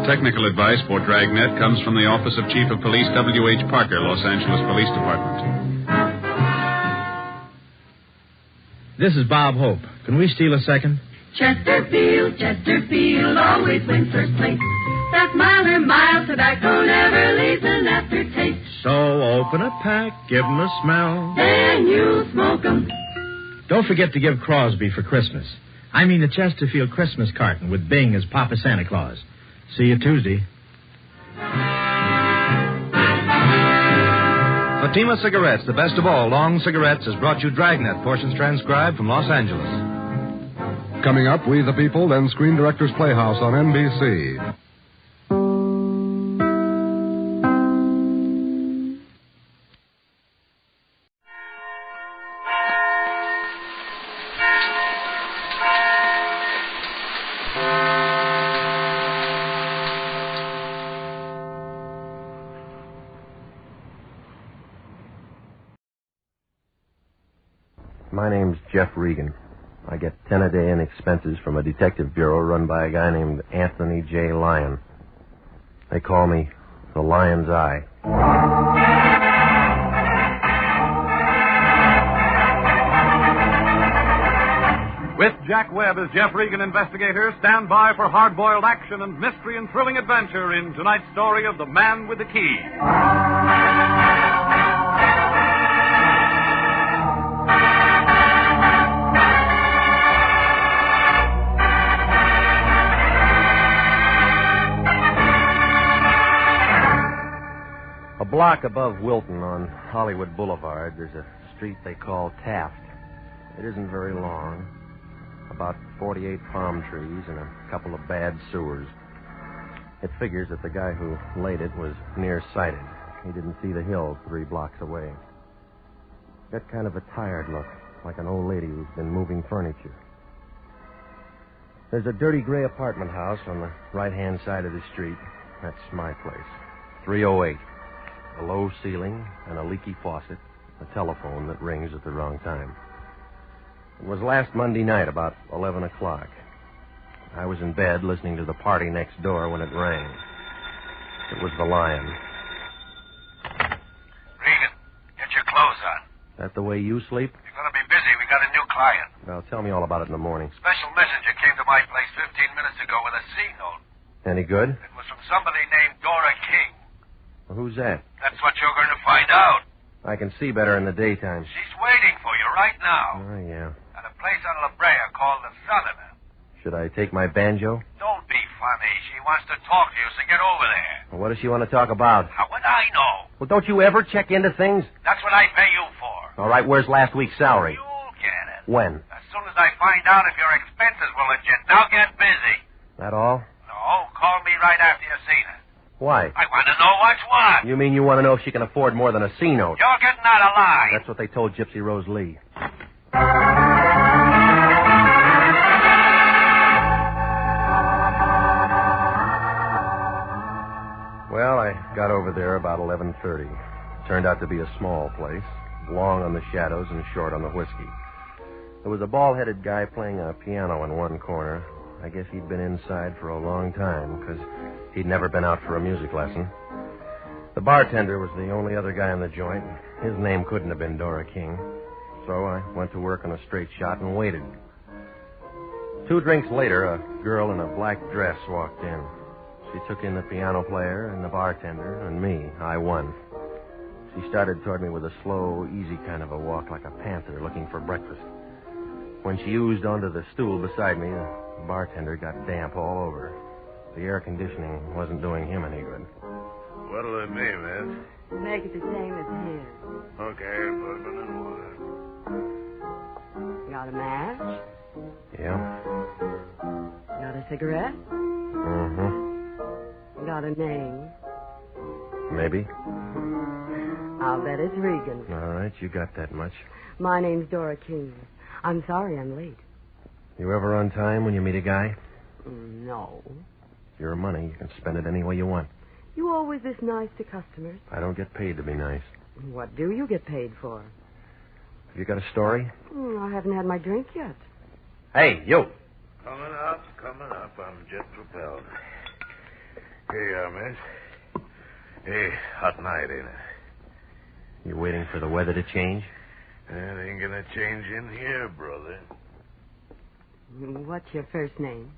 Technical advice for Dragnet comes from the Office of Chief of Police W.H. Parker, Los Angeles Police Department. This is Bob Hope. Can we steal a second? Chesterfield always wins first place. That Miler mild tobacco never leaves an aftertaste. So open a pack, give 'em a smell. Then you smoke 'em. Don't forget to give Crosby for Christmas. I mean the Chesterfield Christmas carton with Bing as Papa Santa Claus. See you Tuesday. Fatima Cigarettes, the best of all long cigarettes, has brought you Dragnet, portions transcribed from Los Angeles. Coming up, We the People, then Screen Directors Playhouse on NBC. My name's Jeff Regan. I get 10 a day in expenses from a detective bureau run by a guy named Anthony J. Lyon. They call me the Lion's Eye. With Jack Webb as Jeff Regan, investigator, stand by for hard-boiled action and mystery and thrilling adventure in tonight's story of The Man with the Key. A block above Wilton on Hollywood Boulevard, there's a street they call Taft. It isn't very long. About 48 palm trees and a couple of bad sewers. It figures that the guy who laid it was nearsighted. He didn't see the hill 3 blocks away. Got kind of a tired look, like an old lady who's been moving furniture. There's a dirty gray apartment house on the right-hand side of the street. That's my place. 308. A low ceiling and a leaky faucet. A telephone that rings at the wrong time. It was last Monday night, about 11 o'clock. I was in bed listening to the party next door when it rang. It was the Lion. Regan, get your clothes on. That the way you sleep? You're going to be busy. We got a new client. Well, tell me all about it in the morning. Special messenger came to my place 15 minutes ago with a C note. Any good? It was from somebody named Dora King. Well, who's that? That's what you're going to find out. I can see better in the daytime. She's waiting for you right now. Oh, yeah. At a place on La Brea called the Southerner. Should I take my banjo? Don't be funny. She wants to talk to you, so get over there. Well, what does she want to talk about? How would I know? Well, don't you ever check into things? That's what I pay you for. All right, where's last week's salary? You'll get it. When? As soon as I find out if your expenses were legit. Now get busy. That all? No, call me right after you've seen her. Why? I want to know what's what. You mean you want to know if she can afford more than a C note? You're getting out of line. That's what they told Gypsy Rose Lee. Well, I got over there about 11:30. Turned out to be a small place, long on the shadows and short on the whiskey. There was a bald-headed guy playing a piano in one corner. I guess he'd been inside for a long time, because he'd never been out for a music lesson. The bartender was the only other guy in the joint. His name couldn't have been Dora King. So I went to work on a straight shot and waited. 2 drinks later, a girl in a black dress walked in. She took in the piano player and the bartender and me. I won. She started toward me with a slow, easy kind of a walk, like a panther looking for breakfast. When she oozed onto the stool beside me, the bartender got damp all over. The air conditioning wasn't doing him any good. What'll it be, miss? Make it the same as his. Okay, bourbon and water. Got a match? Yeah? Got a cigarette? Mm-hmm. Got a name? Maybe. I'll bet it's Regan. All right, you got that much. My name's Dora King. I'm sorry I'm late. You ever on time when you meet a guy? No. Your money, you can spend it any way you want. You always this nice to customers? I don't get paid to be nice. What do you get paid for? Have you got a story? I haven't had my drink yet. Hey, you. Coming up. I'm jet propelled. Here you are, miss. Hey, hot night, ain't it? You waiting for the weather to change? It ain't gonna change in here, brother. What's your first name?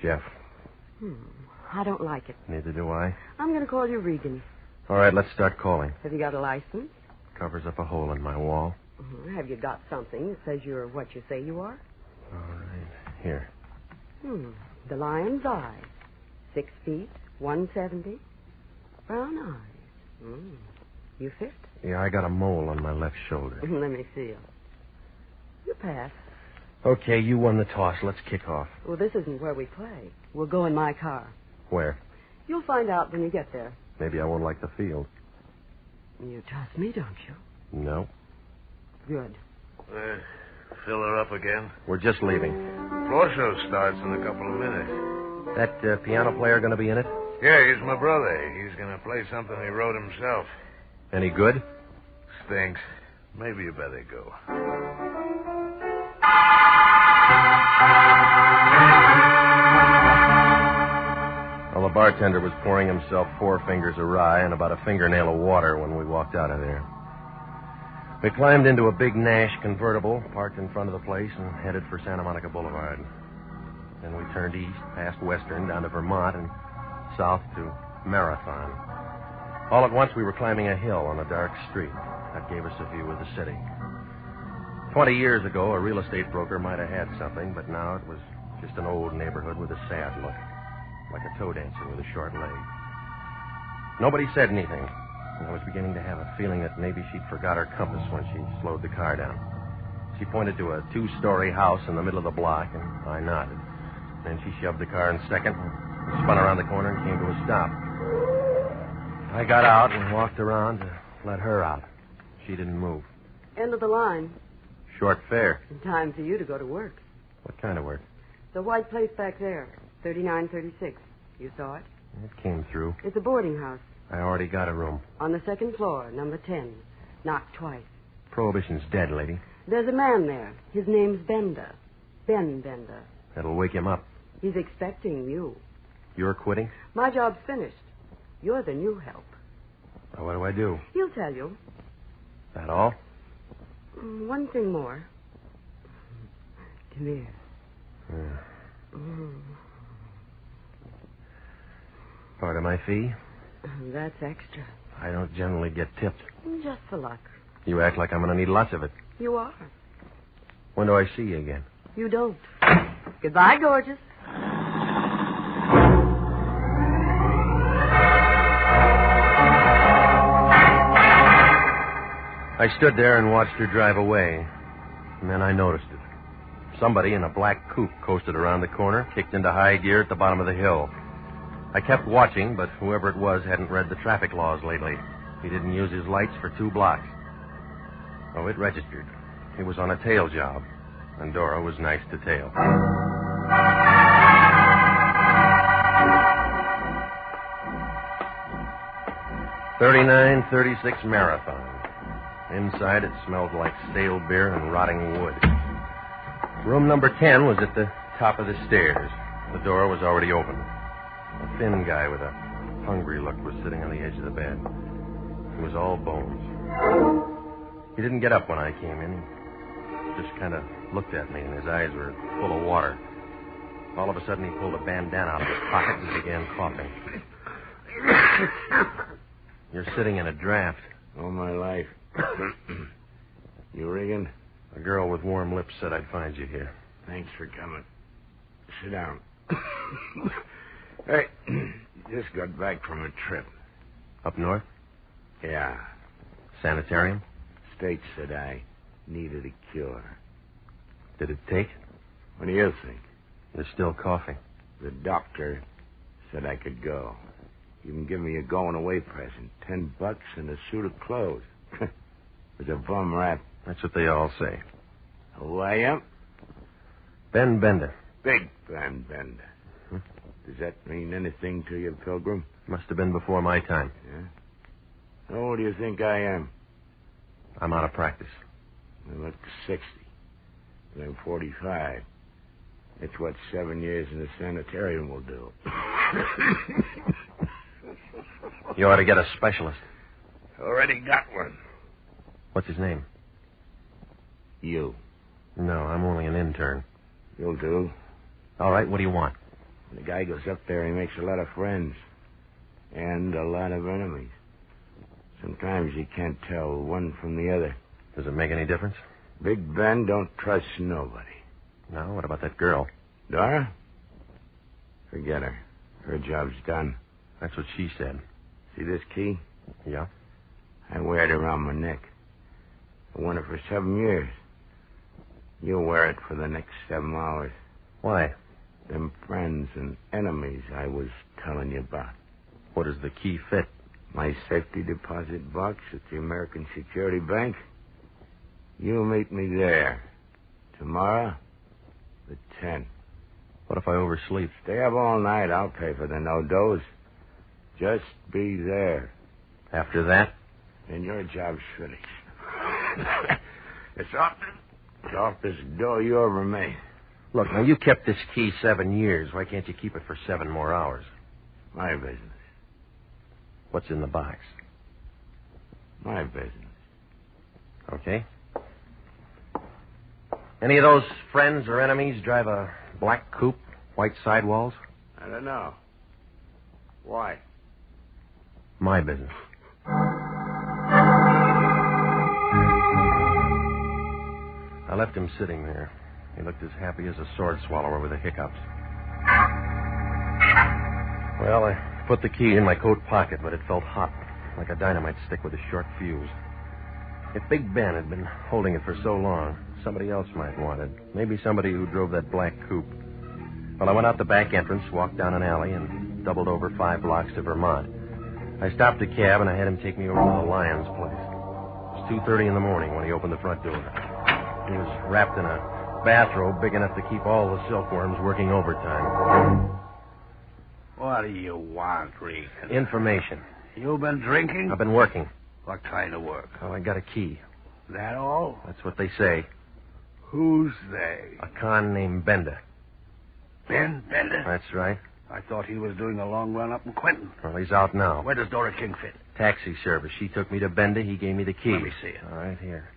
Jeff. I don't like it. Neither do I. I'm going to call you Regan. All right, let's start calling. Have you got a license? Covers up a hole in my wall. Have you got something that says you're what you say you are? All right. Here. The lion's eye. 6 feet, 170. Brown eyes. You fit? Yeah, I got a mole on my left shoulder. Let me feel. You pass. Okay, you won the toss. Let's kick off. Well, this isn't where we play. We'll go in my car. Where? You'll find out when you get there. Maybe I won't like the field. You trust me, don't you? No. Good. Fill her up again? We're just leaving. Floor show starts in a couple of minutes. That piano player going to be in it? Yeah, he's my brother. He's going to play something he wrote himself. Any good? Stinks. Maybe you better go. Well, the bartender was pouring himself 4 fingers of rye and about a fingernail of water when we walked out of there. We climbed into a big Nash convertible, parked in front of the place, and headed for Santa Monica Boulevard. Then we turned east, past Western, down to Vermont, and south to Marathon. All at once, we were climbing a hill on a dark street. That gave us a view of the city. 20 years ago, a real estate broker might have had something, but now it was just an old neighborhood with a sad look, like a toe dancer with a short leg. Nobody said anything, and I was beginning to have a feeling that maybe she'd forgot her compass when she slowed the car down. She pointed to a 2-story house in the middle of the block, and I nodded. Then she shoved the car in second and spun around the corner and came to a stop. I got out and walked around to let her out. She didn't move. End of the line. Short fare. Time for you to go to work. What kind of work? The white place back there, 3936. You saw it? It came through. It's a boarding house. I already got a room. On the 2nd floor, number 10. Knocked twice. Prohibition's dead, lady. There's a man there. His name's Bender. Ben Bender. That'll wake him up. He's expecting you. You're quitting? My job's finished. You're the new help. Well, what do I do? He'll tell you. That all? One thing more. Come here. Part of my fee? That's extra. I don't generally get tipped. Just for luck. You act like I'm going to need lots of it. You are. When do I see you again? You don't. Goodbye, gorgeous. I stood there and watched her drive away, and then I noticed it. Somebody in a black coupe coasted around the corner, kicked into high gear at the bottom of the hill. I kept watching, but whoever it was hadn't read the traffic laws lately. He didn't use his lights for 2 blocks. Oh, it registered. He was on a tail job, and Dora was nice to tail. .39:36 marathon. Inside, it smelled like stale beer and rotting wood. Room number 10 was at the top of the stairs. The door was already open. A thin guy with a hungry look was sitting on the edge of the bed. He was all bones. He didn't get up when I came in. He just kind of looked at me, and his eyes were full of water. All of a sudden, he pulled a bandana out of his pocket and began coughing. You're sitting in a draft. All my life. You Regan? A girl with warm lips said I'd find you here. Thanks for coming. Sit down. Hey, just got back from a trip. Up north? Yeah. Sanitarium? State said I needed a cure. Did it take? What do you think? You're still coughing. The doctor said I could go. You can give me a going-away present. $10 and a suit of clothes. It's a bum rap. That's what they all say. Who I am? Ben Bender. Big Ben Bender. Does that mean anything to you, Pilgrim? Must have been before my time. Yeah? How old do you think I am? I'm out of practice. I look 60. And I'm 45. That's what 7 years in the sanitarium will do. You ought to get a specialist. Already got one. What's his name? You. No, I'm only an intern. You'll do. All right, what do you want? When the guy goes up there, he makes a lot of friends. And a lot of enemies. Sometimes you can't tell one from the other. Does it make any difference? Big Ben don't trust nobody. No, what about that girl? Dora? Forget her. Her job's done. That's what she said. See this key? Yeah. I wear it around my neck. I worn it for 7 years. You'll wear it for the next 7 hours. Why? Them friends and enemies I was telling you about. What does the key fit? My safety deposit box at the American Security Bank. You meet me there. Tomorrow, the 10th. What if I oversleep? Stay up all night. I'll pay for the no-dose. Just be there. After that? Then your job's finished. It's off this door you ever made. Look, now, you kept this key 7 years. Why can't you keep it for 7 more hours? My business. What's in the box? My business. Okay. Any of those friends or enemies drive a black coupe, white sidewalls? I don't know. Why? My business. I left him sitting there. He looked as happy as a sword swallower with the hiccups. Well, I put the key in my coat pocket, but it felt hot, like a dynamite stick with a short fuse. If Big Ben had been holding it for so long, somebody else might want it. Maybe somebody who drove that black coupe. Well, I went out the back entrance, walked down an alley, and doubled over 5 blocks to Vermont. I stopped a cab, and I had him take me over to the Lyons place. It was 2:30 in the morning when he opened the front door. He was wrapped in a bathrobe big enough to keep all the silkworms working overtime. What do you want, Regan? Information. You been drinking? I've been working. What kind of work? Oh, I got a key. That all? That's what they say. Who's they? A con named Bender. Ben Bender? That's right. I thought he was doing a long run up in Quentin. Well, he's out now. Where does Dora King fit? Taxi service. She took me to Bender. He gave me the key. Let me see it. All right, here.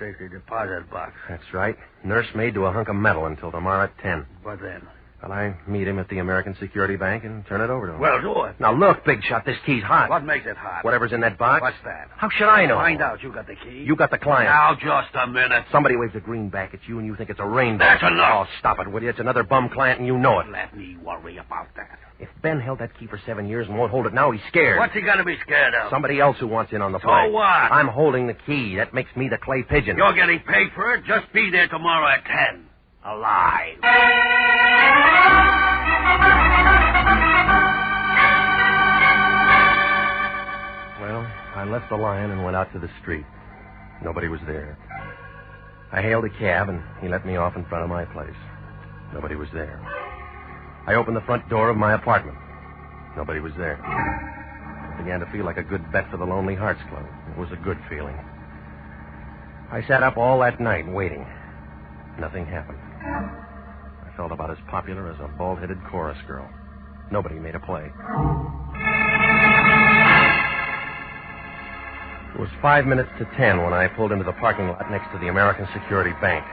Safety deposit box. That's right. Nurse made to a hunk of metal until tomorrow at 10. What then? Well, I meet him at the American Security Bank and turn it over to him. Well, do it. Now, look, Big Shot, this key's hot. What makes it hot? Whatever's in that box. What's that? How should I know? Find out. You got the key. You got the client. Now, just a minute. Somebody waves a greenback at you and you think it's a rainbow. That's enough. Oh, stop it, will you? It's another bum client and you know it. Let me worry about that. If Ben held that key for 7 years and won't hold it now, he's scared. What's he got to be scared of? Somebody else who wants in on the So play. what? I'm holding the key. That makes me the clay pigeon. You're getting paid for it. Just be there tomorrow at 10. Alive. Well, I left the Lion and went out to the street. Nobody was there. I hailed a cab, and he let me off in front of my place. Nobody was there. I opened the front door of my apartment. Nobody was there. It began to feel like a good bet for the Lonely Hearts Club. It was a good feeling. I sat up all that night waiting. Nothing happened. I felt about as popular as a bald-headed chorus girl. Nobody made a play. It was 5 minutes to 10 when I pulled into the parking lot next to the American Security Bank.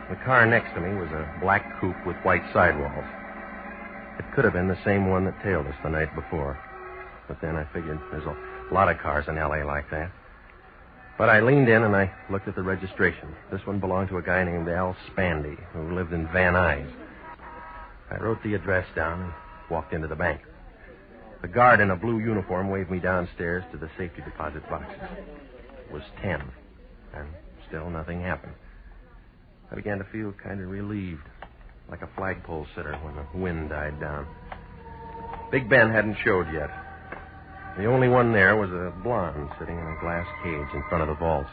The car next to me was a black coupe with white sidewalls. It could have been the same one that tailed us the night before. But then I figured there's a lot of cars in L.A. like that. But I leaned in and I looked at the registration. This one belonged to a guy named Al Spandy, who lived in Van Nuys. I wrote the address down and walked into the bank. The guard in a blue uniform waved me downstairs to the safety deposit boxes. It was 10, and still nothing happened. I began to feel kind of relieved, like a flagpole sitter when the wind died down. Big Ben hadn't showed yet. The only one there was a blonde sitting in a glass cage in front of the vaults.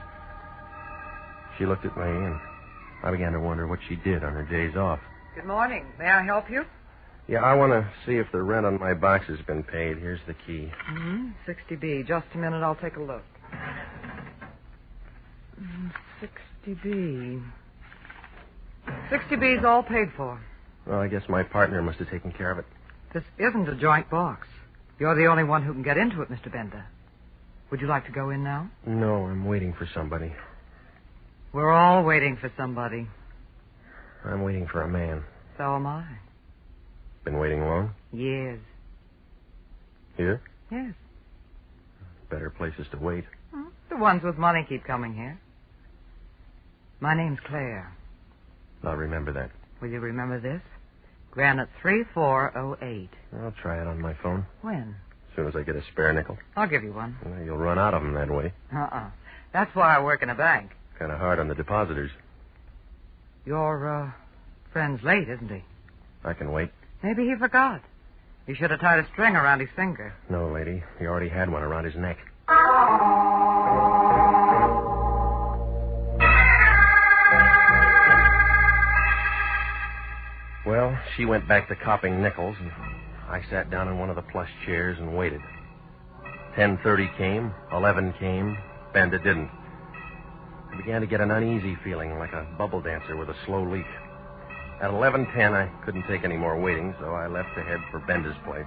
She looked at me, and I began to wonder what she did on her days off. Good morning. May I help you? Yeah, I want to see if the rent on my box has been paid. Here's the key. 60B. Just a minute. I'll take a look. 60B. 60B's all paid for. Well, I guess my partner must have taken care of it. This isn't a joint box. You're the only one who can get into it, Mr. Bender. Would you like to go in now? No, I'm waiting for somebody. We're all waiting for somebody. I'm waiting for a man. So am I. Been waiting long? Years. Here? Yes. Better places to wait. The ones with money keep coming here. My name's Claire. I'll remember that. Will you remember this? Granite 3408. I'll try it on my phone. When? As soon as I get a spare nickel. I'll give you one. Well, you'll run out of them that way. That's why I work in a bank. Kind of hard on the depositors. Your, friend's late, isn't he? I can wait. Maybe he forgot. He should have tied a string around his finger. No, lady. He already had one around his neck. Well, she went back to copying nickels, and I sat down in one of the plush chairs and waited. 10:30 came, 11 came, Benda didn't. I began to get an uneasy feeling, like a bubble dancer with a slow leak. At 11:10, I couldn't take any more waiting, so I left to head for Benda's place.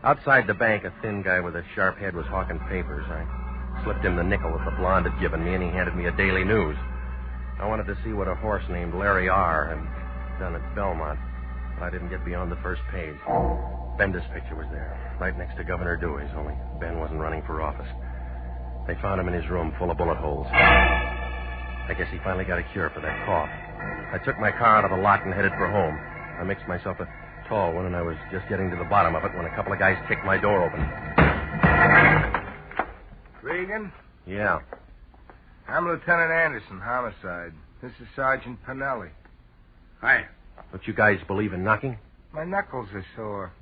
Outside the bank, a thin guy with a sharp head was hawking papers. I slipped him the nickel that the blonde had given me, and he handed me a Daily News. I wanted to see what a horse named Larry R. had done at Belmont, but I didn't get beyond the first page. Benda's picture was there, right next to Governor Dewey's, only Ben wasn't running for office. They found him in his room full of bullet holes. I guess he finally got a cure for that cough. I took my car out of the lot and headed for home. I mixed myself a tall one, and I was just getting to the bottom of it when a couple of guys kicked my door open. Regan? Yeah. I'm Lieutenant Anderson, homicide. This is Sergeant Pinelli. Hi. Don't you guys believe in knocking? My knuckles are sore.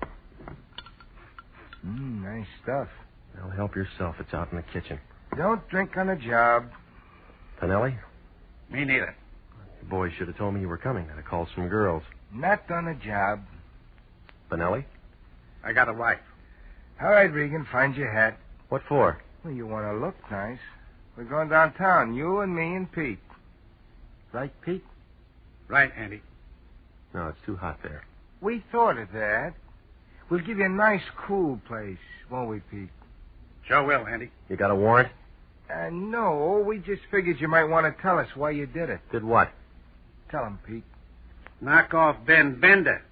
Nice stuff. Well, help yourself. It's out in the kitchen. Don't drink on the job. Pinelli? Me neither. You boys should have told me you were coming. I'd have called some girls. Not on the job. Pinelli? I got a wife. All right, Regan, find your hat. What for? Well, you want to look nice. We're going downtown, you and me and Pete. Right, Pete? Right, Andy. No, it's too hot there. We thought of that. We'll give you a nice, cool place, won't we, Pete? Sure will, Andy. You got a warrant? No, we just figured you might want to tell us why you did it. Did what? Tell him, Pete. Knock off Ben Bender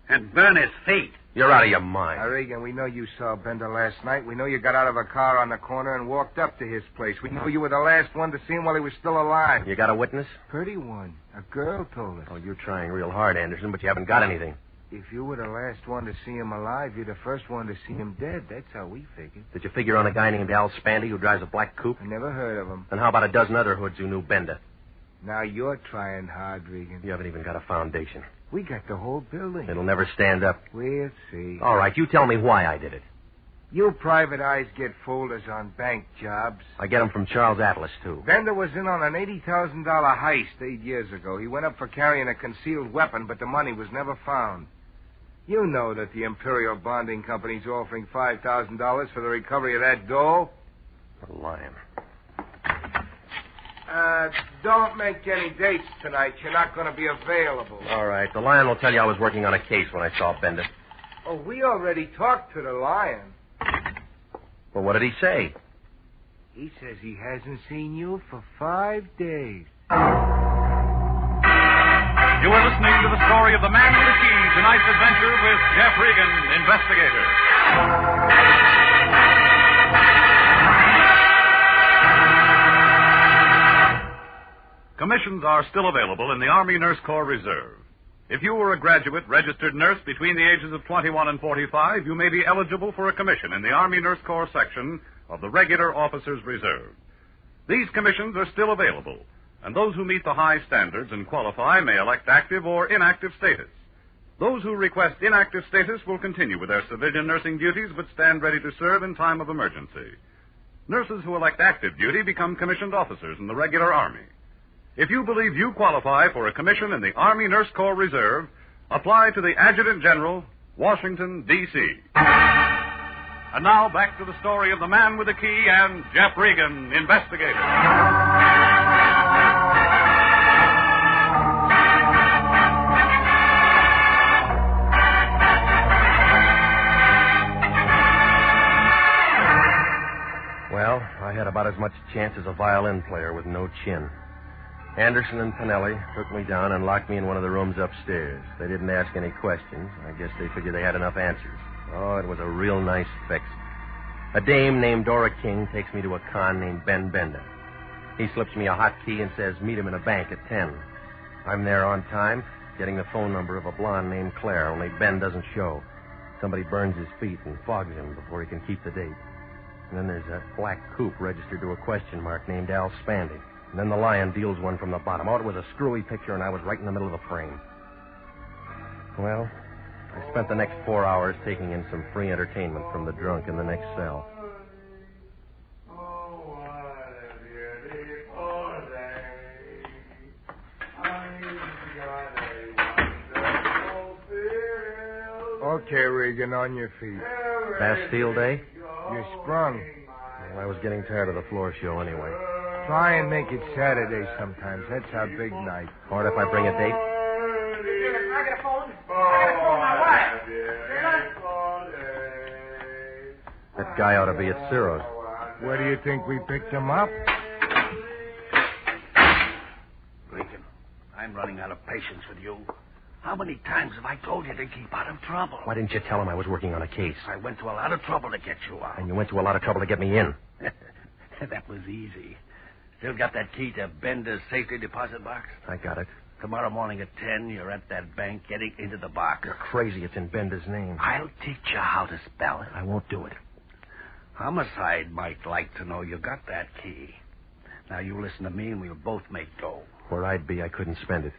and burn his feet. You're out of your mind. Regan, we know you saw Bender last night. We know you got out of a car on the corner and walked up to his place. We know you were the last one to see him while he was still alive. You got a witness? Pretty one. A girl told us. Oh, you're trying real hard, Anderson, but you haven't got anything. If you were the last one to see him alive, you're the first one to see him dead. That's how we figured. Did you figure on a guy named Al Spandy who drives a black coupe? I never heard of him. And how about a dozen other hoods who knew Bender? Now you're trying hard, Regan. You haven't even got a foundation. We got the whole building. It'll never stand up. We'll see. All right, you tell me why I did it. You private eyes get folders on bank jobs. I get them from Charles Atlas, too. Bender was in on an $80,000 heist 8 years ago. He went up for carrying a concealed weapon, but the money was never found. You know that the Imperial Bonding Company's offering $5,000 for the recovery of that dough. A lion. Don't make any dates tonight. You're not going to be available. All right. The lion will tell you I was working on a case when I saw Bender. Oh, we already talked to the lion. Well, what did he say? He says he hasn't seen you for 5 days. You are listening to the story of the man with the key, tonight's adventure with Jeff Regan, Investigator. Commissions are still available in the Army Nurse Corps Reserve. If you were a graduate registered nurse between the ages of 21 and 45, you may be eligible for a commission in the Army Nurse Corps section of the Regular Officers Reserve. These commissions are still available, and those who meet the high standards and qualify may elect active or inactive status. Those who request inactive status will continue with their civilian nursing duties but stand ready to serve in time of emergency. Nurses who elect active duty become commissioned officers in the regular Army. If you believe you qualify for a commission in the Army Nurse Corps Reserve, apply to the Adjutant General, Washington, D.C. And now back to the story of the man with the key and Jeff Regan, Investigator. Well, I had about as much chance as a violin player with no chin. Anderson and Pinelli took me down and locked me in one of the rooms upstairs. They didn't ask any questions. I guess they figured they had enough answers. Oh, it was a real nice fix. A dame named Dora King takes me to a con named Ben Bender. He slips me a hot key and says meet him in a bank at 10. I'm there on time, getting the phone number of a blonde named Claire, only Ben doesn't show. Somebody burns his feet and fogs him before he can keep the date. And then there's that black coupe registered to a question mark named Al Spandy. And then the lion deals one from the bottom. Oh, it was a screwy picture, and I was right in the middle of the frame. Well, I spent the next 4 hours taking in some free entertainment from the drunk in the next cell. Okay, Regan, on your feet. Bastille Day? You're sprung. Well, I was getting tired of the floor show anyway. Try and make it Saturday sometimes. That's our big night. Or if I bring a date? I got a phone. My wife. That guy ought to be at Ciro's. Where do you think we picked him up? Regan, I'm running out of patience with you. How many times have I told you to keep out of trouble? Why didn't you tell him I was working on a case? I went to a lot of trouble to get you out. And you went to a lot of trouble to get me in. That was easy. Still got that key to Bender's safety deposit box? I got it. Tomorrow morning at 10, you're at that bank getting into the box. You're crazy. It's in Bender's name. I'll teach you how to spell it. I won't do it. Homicide might like to know you got that key. Now, you listen to me and we'll both make dough. Where I'd be, I couldn't spend it.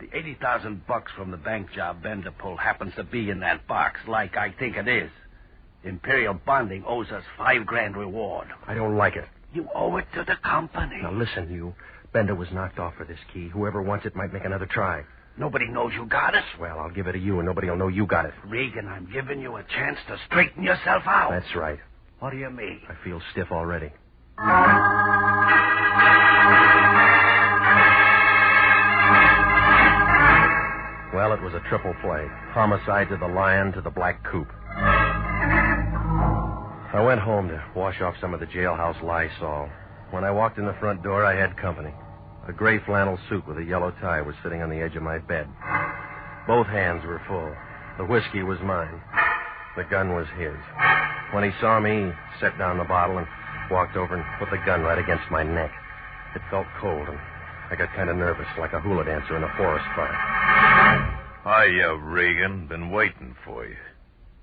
The $80,000 from the bank job Bender pulled happens to be in that box, like I think it is. Imperial Bonding owes us $5,000 reward. I don't like it. You owe it to the company. Now, listen, you. Bender was knocked off for this key. Whoever wants it might make another try. Nobody knows you got it. Well, I'll give it to you, and nobody will know you got it. Regan, I'm giving you a chance to straighten yourself out. That's right. What do you mean? I feel stiff already. Well, it was a triple play. Homicide to the lion to the black coupe. I went home to wash off some of the jailhouse Lysol. When I walked in the front door, I had company. A gray flannel suit with a yellow tie was sitting on the edge of my bed. Both hands were full. The whiskey was mine. The gun was his. When he saw me, he set down the bottle and walked over and put the gun right against my neck. It felt cold, and I got kind of nervous, like a hula dancer in a forest fire. Hiya, Regan. Been waiting for you.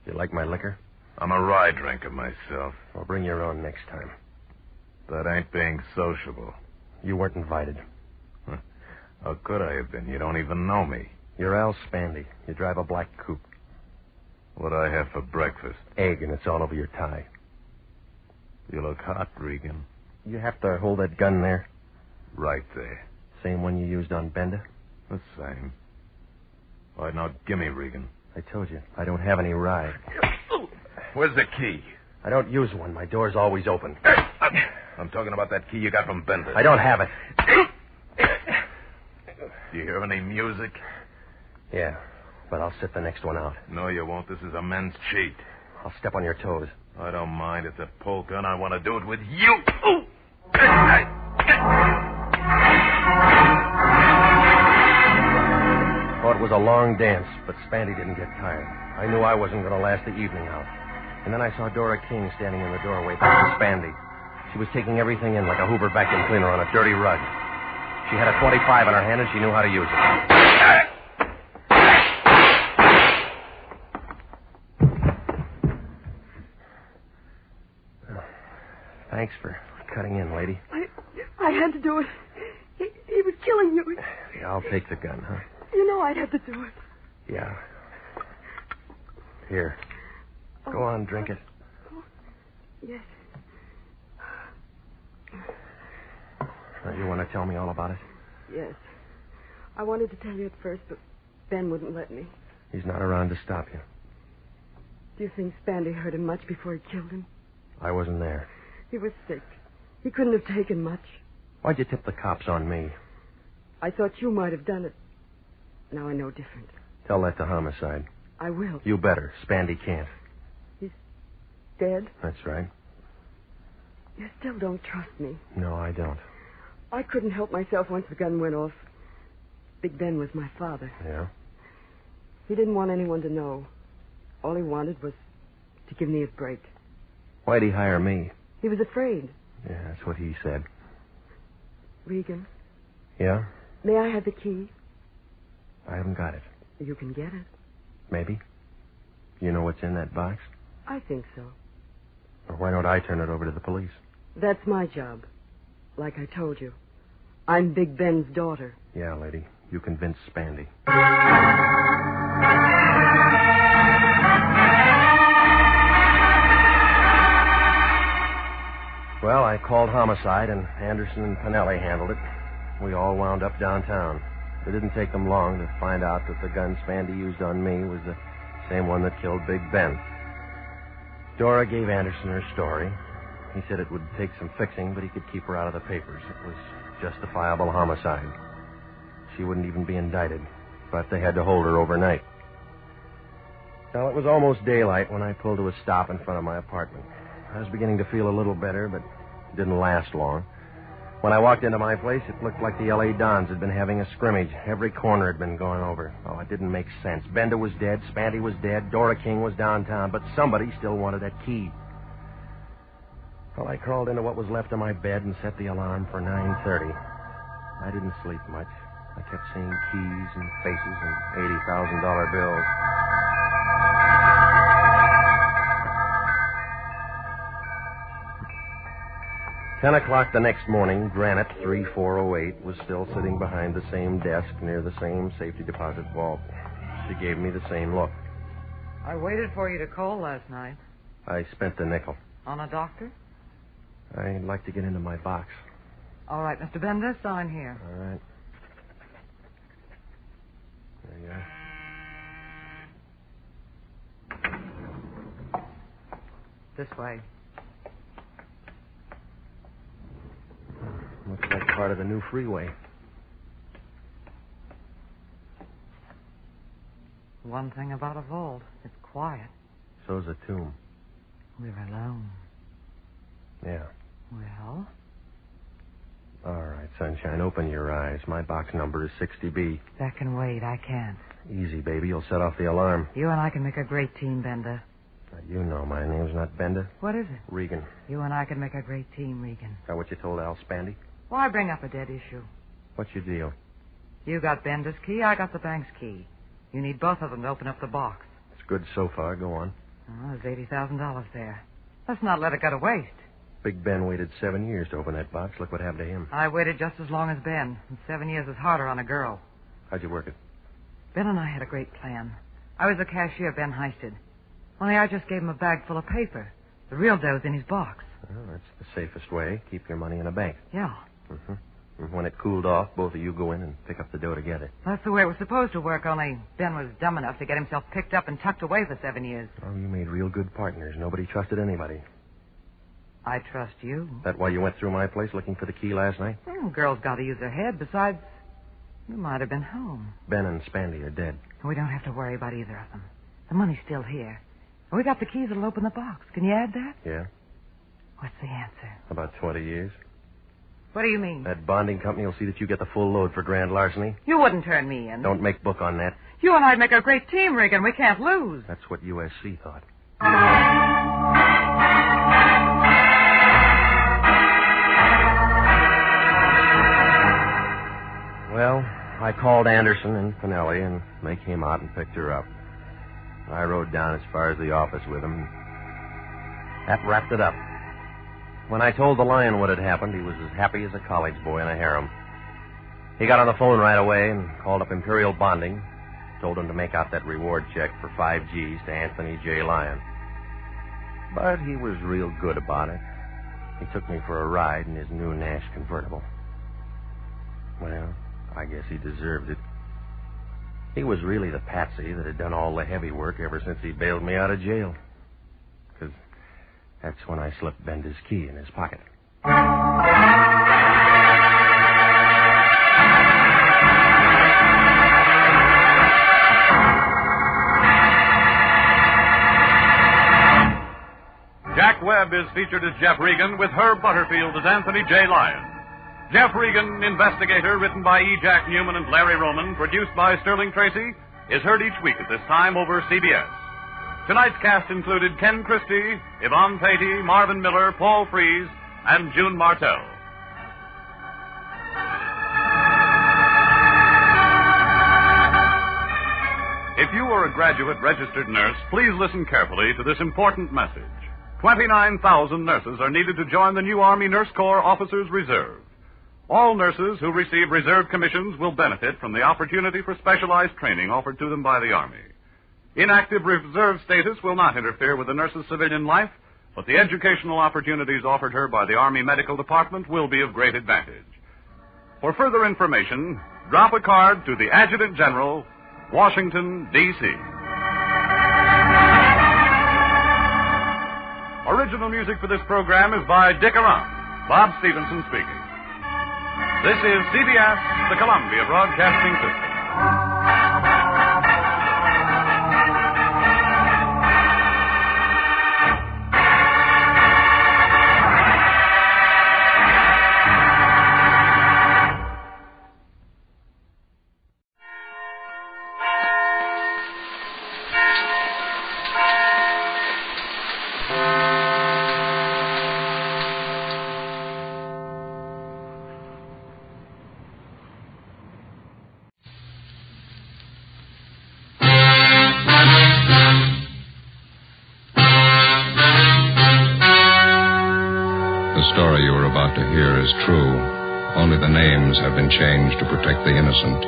You like my liquor? I'm a rye drinker myself. Well, bring your own next time. That ain't being sociable. You weren't invited. How could I have been? You don't even know me. You're Al Spandy. You drive a black coupe. What'd I have for breakfast? Egg, and it's all over your tie. You look hot, Regan. You have to hold that gun there. Right there. Same one you used on Benda? The same. All right, now, gimme, Regan. I told you, I don't have any rye. Where's the key? I don't use one. My door's always open. I'm talking about that key you got from Benda. I don't have it. Do you hear any music? Yeah, but I'll sit the next one out. No, you won't. This is a men's cheat. I'll step on your toes. I don't mind. It's a polka, and I want to do it with you. Oh, it was a long dance, but Spandy didn't get tired. I knew I wasn't going to last the evening out. And then I saw Dora King standing in the doorway back to Spandy. She was taking everything in like a Hoover vacuum cleaner on a dirty rug. She had a .25 in her hand, and she knew how to use it. Thanks for cutting in, lady. I had to do it. He was killing you. Yeah, I'll take the gun, huh? You know I'd have to do it. Yeah. Here. Go on, drink it. Yes. Now, you want to tell me all about it? Yes. I wanted to tell you at first, but Ben wouldn't let me. He's not around to stop you. Do you think Spandy hurt him much before he killed him? I wasn't there. He was sick. He couldn't have taken much. Why'd you tip the cops on me? I thought you might have done it. Now I know different. Tell that to homicide. I will. You better. Spandy can't. He's dead? That's right. You still don't trust me. No, I don't. I couldn't help myself once the gun went off. Big Ben was my father. Yeah? He didn't want anyone to know. All he wanted was to give me a break. Why'd he hire me? He was afraid. Yeah, that's what he said. Regan? Yeah? May I have the key? I haven't got it. You can get it. Maybe. You know what's in that box? I think so. Or why don't I turn it over to the police? That's my job. Like I told you. I'm Big Ben's daughter. Yeah, lady. You convinced Spandy. Well, I called homicide, and Anderson and Pinelli handled it. We all wound up downtown. It didn't take them long to find out that the gun Spandy used on me was the same one that killed Big Ben. Dora gave Anderson her story. He said it would take some fixing, but he could keep her out of the papers. It was justifiable homicide. She wouldn't even be indicted, but they had to hold her overnight. Well, it was almost daylight when I pulled to a stop in front of my apartment. I was beginning to feel a little better, but it didn't last long. When I walked into my place, it looked like the L.A. Dons had been having a scrimmage. Every corner had been gone over. Oh, it didn't make sense. Benda was dead, Spandy was dead, Dora King was downtown, but somebody still wanted that key. Well, I crawled into what was left of my bed and set the alarm for 9:30. I didn't sleep much. I kept seeing keys and faces and $80,000 bills. Ten o'clock the next morning, Dragnet 3408 was still sitting behind the same desk near the same safety deposit vault. She gave me the same look. I waited for you to call last night. I spent the nickel. On a doctor? I'd like to get into my box. All right, Mr. Bender, sign here. All right. There you are. This way. Looks like part of the new freeway. One thing about a vault, it's quiet. So's a tomb. We're alone. Yeah. Well, All right, Sunshine, open your eyes. My box number is 60B. That can wait. I can't. Easy, baby. You'll set off the alarm. You and I can make a great team, Bender. Now, you know my name's not Bender. What is it? Regan. You and I can make a great team, Regan. That what you told Al Spandy? Why bring up a dead issue? What's your deal? You got Bender's key, I got the bank's key. You need both of them to open up the box. It's good so far. Go on. Oh, there's $80,000 there. Let's not let it go to waste. Big Ben waited 7 years to open that box. Look what happened to him. I waited just as long as Ben. And 7 years is harder on a girl. How'd you work it? Ben and I had a great plan. I was the cashier Ben heisted. Only I just gave him a bag full of paper. The real dough's in his box. Well, that's the safest way. Keep your money in a bank. Yeah. Mm-hmm. And when it cooled off, both of you go in and pick up the dough together. That's the way it was supposed to work, only Ben was dumb enough to get himself picked up and tucked away for 7 years. Oh, you made real good partners. Nobody trusted anybody. I trust you. That why you went through my place looking for the key last night? Girls got to use their head. Besides, you might have been home. Ben and Spandy are dead. We don't have to worry about either of them. The money's still here. We got the keys that'll open the box. Can you add that? Yeah? What's the answer? About 20 years. What do you mean? That bonding company will see that you get the full load for grand larceny. You wouldn't turn me in. Don't make book on that. You and I'd make a great team, Regan. We can't lose. That's what USC thought. Well, I called Anderson and Pinelli, and they came out and picked her up. I rode down as far as the office with them. That wrapped it up. When I told the Lion what had happened, he was as happy as a college boy in a harem. He got on the phone right away and called up Imperial Bonding, told him to make out that reward check for 5 G's to Anthony J. Lyon. But he was real good about it. He took me for a ride in his new Nash convertible. Well, I guess he deserved it. He was really the patsy that had done all the heavy work ever since he bailed me out of jail. 'Cause that's when I slipped Bender's key in his pocket. Jack Webb is featured as Jeff Regan with Herb Butterfield as Anthony J. Lyon. Jeff Regan, Investigator, written by E. Jack Newman and Larry Roman, produced by Sterling Tracy, is heard each week at this time over CBS. Tonight's cast included Ken Christie, Yvonne Patey, Marvin Miller, Paul Frees, and June Martell. If you are a graduate registered nurse, please listen carefully to this important message. 29,000 nurses are needed to join the new Army Nurse Corps Officers Reserve. All nurses who receive reserve commissions will benefit from the opportunity for specialized training offered to them by the Army. Inactive reserve status will not interfere with the nurse's civilian life, but the educational opportunities offered her by the Army Medical Department will be of great advantage. For further information, drop a card to the Adjutant General, Washington, D.C. Original music for this program is by Dick Arant. Bob Stevenson speaking. This is CBS, the Columbia Broadcasting System. Only the names have been changed to protect the innocent.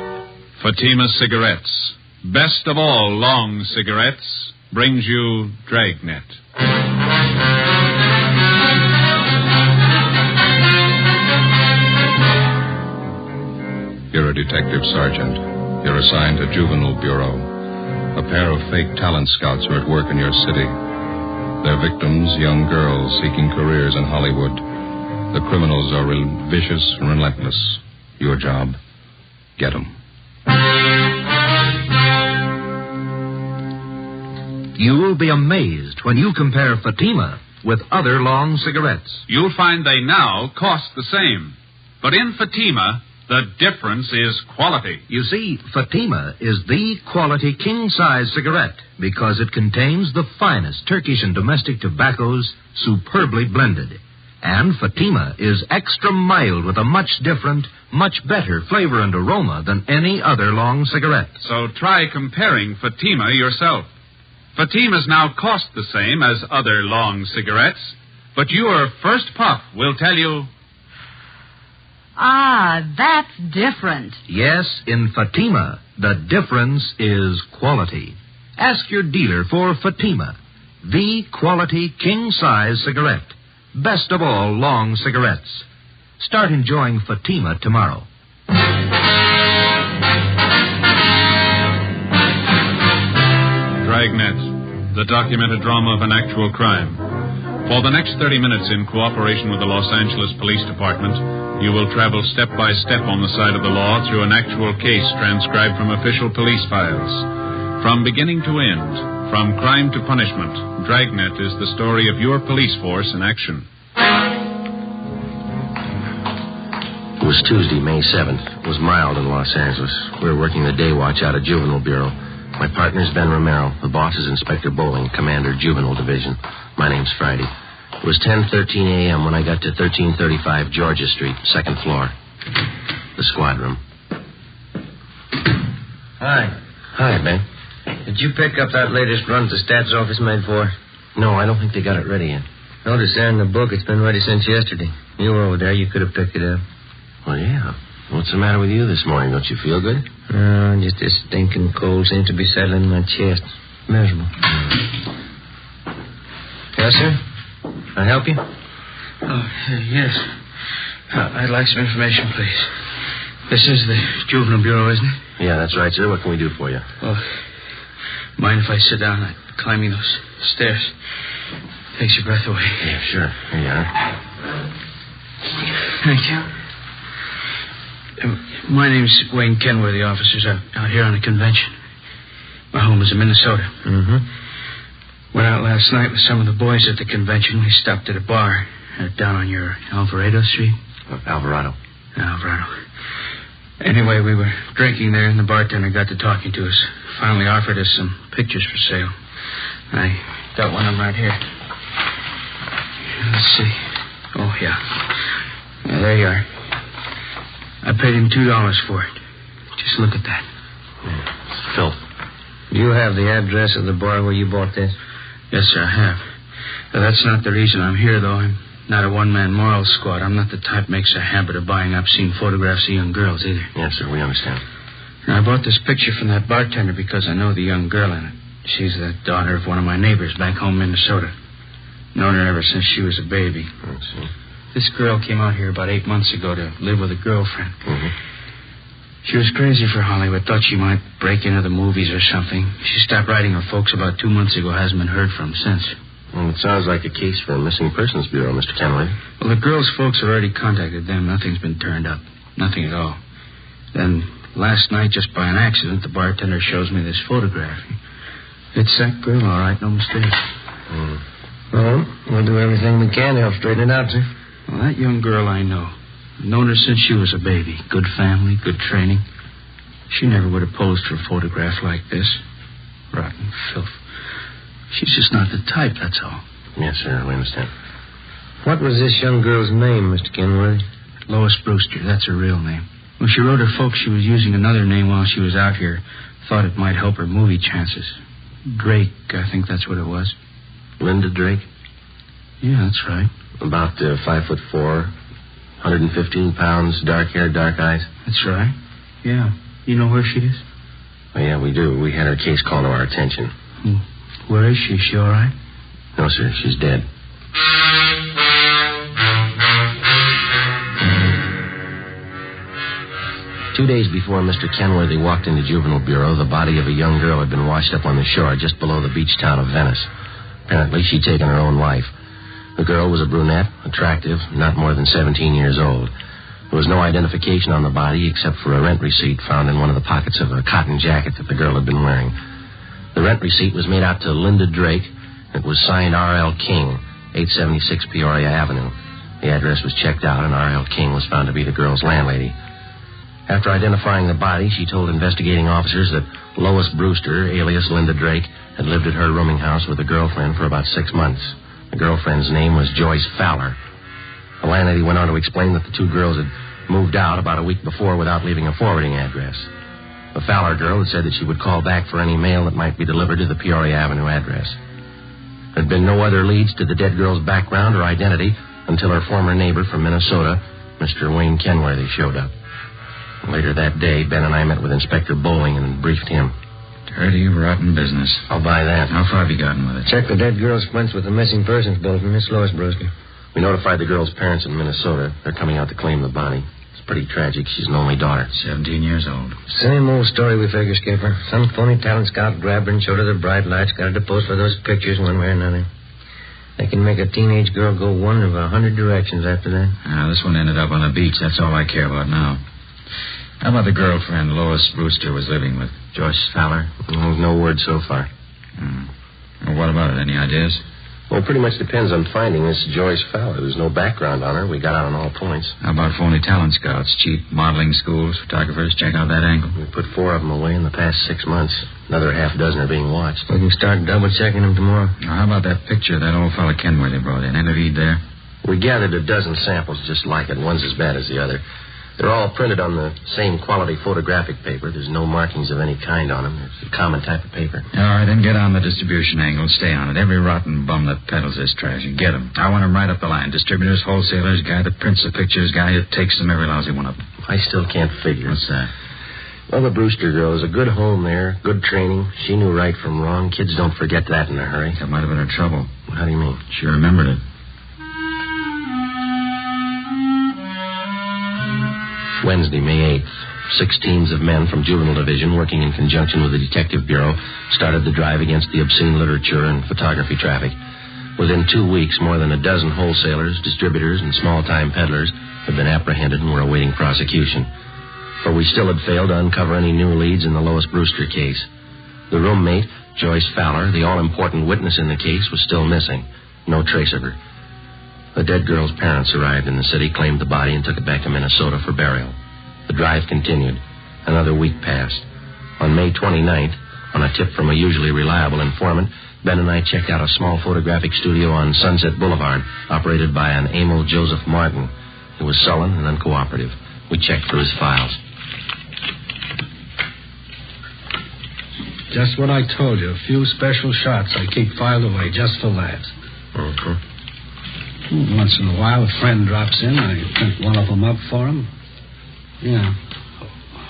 Fatima Cigarettes, best of all long cigarettes, brings you Dragnet. You're a detective sergeant. You're assigned to Juvenile Bureau. A pair of fake talent scouts are at work in your city. Their victims, young girls seeking careers in Hollywood. The criminals are vicious and relentless. Your job, get them. You'll be amazed when you compare Fatima with other long cigarettes. You'll find they now cost the same. But in Fatima, the difference is quality. You see, Fatima is the quality king-size cigarette because it contains the finest Turkish and domestic tobaccos superbly blended. And Fatima is extra mild with a much different, much better flavor and aroma than any other long cigarette. So try comparing Fatima yourself. Fatimas now cost the same as other long cigarettes, but your first puff will tell you... Ah, that's different. Yes, in Fatima, the difference is quality. Ask your dealer for Fatima, the quality king-size cigarette. Best of all long cigarettes. Start enjoying Fatima tomorrow. Dragnet, the documented drama of an actual crime. For the next 30 minutes, in cooperation with the Los Angeles Police Department, you will travel step by step on the side of the law through an actual case transcribed from official police files. From beginning to end, from crime to punishment, Dragnet is the story of your police force in action. It was Tuesday, May 7th. It was mild in Los Angeles. We were working the day watch out of Juvenile Bureau. My partner's Ben Romero. The boss is Inspector Bowling, Commander, Juvenile Division. My name's Friday. It was 10:13 a.m. when I got to 1335 Georgia Street, second floor. The squad room. Hi. Hi, Ben. Did you pick up that latest run the stats office made for? No, I don't think they got it ready yet. Notice there in the book it's been ready since yesterday. You were over there. You could have picked it up. Well, yeah. What's the matter with you this morning? Don't you feel good? Just this stinking cold seems to be settling in my chest. Miserable. Yes, sir? Can I help you? Oh, yes. I'd like some information, please. This is the Juvenile Bureau, isn't it? Yeah, that's right, sir. What can we do for you? Oh, mind if I sit down? I'm climbing those stairs. Takes your breath away. Yeah, sure. Here you are. Thank you. My name's Wayne Kenworthy, officers. I'm out here on a convention. My home is in Minnesota. Mm-hmm. Went out last night with some of the boys at the convention. We stopped at a bar down on your Alvarado Street. Alvarado. Anyway, we were drinking there, and the bartender got to talking to us. Finally offered us some pictures for sale. I got one of them right here. Let's see. Oh, yeah, there you are. I paid him $2 for it. Just look at that. Yeah, it's filth. You have the address of the bar where you bought this? Yes, sir, I have. That's not the reason I'm here, though. I'm not a one-man moral squad. I'm not the type makes a habit of buying obscene photographs of young girls, either. Yes, sir, we understand. Now, I bought this picture from that bartender because I know the young girl in it. She's the daughter of one of my neighbors back home in Minnesota. Known her ever since she was a baby. I see. This girl came out here about 8 months ago to live with a girlfriend. Mm-hmm. She was crazy for Hollywood. Thought she might break into the movies or something. She stopped writing her folks about 2 months ago. Hasn't been heard from since. Well, it sounds like a case for a missing persons bureau, Mr. Kenworthy. Well, the girl's folks have already contacted them. Nothing's been turned up. Nothing at all. Then last night, just by an accident, the bartender shows me this photograph. It's that girl, all right. No mistake. Well, we'll do everything we can to help straighten it out, sir. Well, that young girl I know. I've known her since she was a baby. Good family, good training. She never would have posed for a photograph like this. Rotten filth. She's just not the type, that's all. Yes, sir, we understand. What was this young girl's name, Mr. Kenworthy? Lois Brewster, that's her real name. When she wrote her folks, she was using another name while she was out here. Thought it might help her movie chances. Drake, I think that's what it was. Linda Drake? Yeah, that's right. About 5'4", 115 pounds, dark hair, dark eyes. That's right. Yeah. You know where she is? Oh, yeah, we do. We had her case called to our attention. Where is she? Is she all right? No, sir. She's dead. 2 days before Mr. Kenworthy walked into Juvenile Bureau, the body of a young girl had been washed up on the shore just below the beach town of Venice. Apparently, she'd taken her own life. The girl was a brunette, attractive, not more than 17 years old. There was no identification on the body except for a rent receipt found in one of the pockets of a cotton jacket that the girl had been wearing. The rent receipt was made out to Linda Drake. It was signed R.L. King, 876 Peoria Avenue. The address was checked out, and R.L. King was found to be the girl's landlady. After identifying the body, she told investigating officers that Lois Brewster, alias Linda Drake, had lived at her rooming house with a girlfriend for about 6 months. The girlfriend's name was Joyce Fowler. The landlady went on to explain that the two girls had moved out about a week before without leaving a forwarding address. The Fowler girl had said that she would call back for any mail that might be delivered to the Peoria Avenue address. There had been no other leads to the dead girl's background or identity until her former neighbor from Minnesota, Mr. Wayne Kenworthy, showed up. Later that day, Ben and I met with Inspector Bowling and briefed him. Dirty, rotten business. I'll buy that. How far have you gotten with it? Check the dead girl's prints with the missing persons bulletin, Miss Lois Brewster. We notified the girl's parents in Minnesota. They're coming out to claim the body. It's pretty tragic. She's an only daughter. 17 years old. Same old story, we figure, Skipper. Some phony talent scout grabbed her and showed her the bright lights, got her to pose for those pictures one way or another. They can make a teenage girl go one of 100 directions after that. This one ended up on the beach. That's all I care about now. How about the girlfriend Lois Brewster was living with? Joyce Fowler? No word so far. Well, what about it? Any ideas? Well, it pretty much depends on finding this Joyce Fowler. There's no background on her. We got out on all points. How about phony talent scouts? Cheap modeling schools, photographers? Check out that angle. We put 4 of them away in the past 6 months. Another half dozen are being watched. We can start double-checking them tomorrow. Now, how about that picture that old fella Kenworthy brought in? Any lead there? We gathered a dozen samples just like it. One's as bad as the other. They're all printed on the same quality photographic paper. There's no markings of any kind on them. It's a common type of paper. All right, then get on the distribution angle. Stay on it. Every rotten bum that peddles this trash, you get them. I want them right up the line. Distributors, wholesalers, guy that prints the pictures, guy that takes them, every lousy one of them. I still can't figure. What's that? Well, the Brewster girl is a good home there, good training. She knew right from wrong. Kids don't forget that in a hurry. That might have been her trouble. How do you mean? She remembered it. Wednesday, May 8th. 6 teams of men from Juvenile Division, working in conjunction with the Detective Bureau, started the drive against the obscene literature and photography traffic. Within 2 weeks, more than a dozen wholesalers, distributors, and small-time peddlers had been apprehended and were awaiting prosecution. For we still had failed to uncover any new leads in the Lois Brewster case. The roommate, Joyce Fowler, the all-important witness in the case, was still missing. No trace of her. The dead girl's parents arrived in the city, claimed the body, and took it back to Minnesota for burial. The drive continued. Another week passed. On May 29th, on a tip from a usually reliable informant, Ben and I checked out a small photographic studio on Sunset Boulevard, operated by an Emil Joseph Martin. He was sullen and uncooperative. We checked through his files. Just what I told you. A few special shots I keep filed away just for laughs. Once in a while, a friend drops in. I print one of them up for him. Yeah.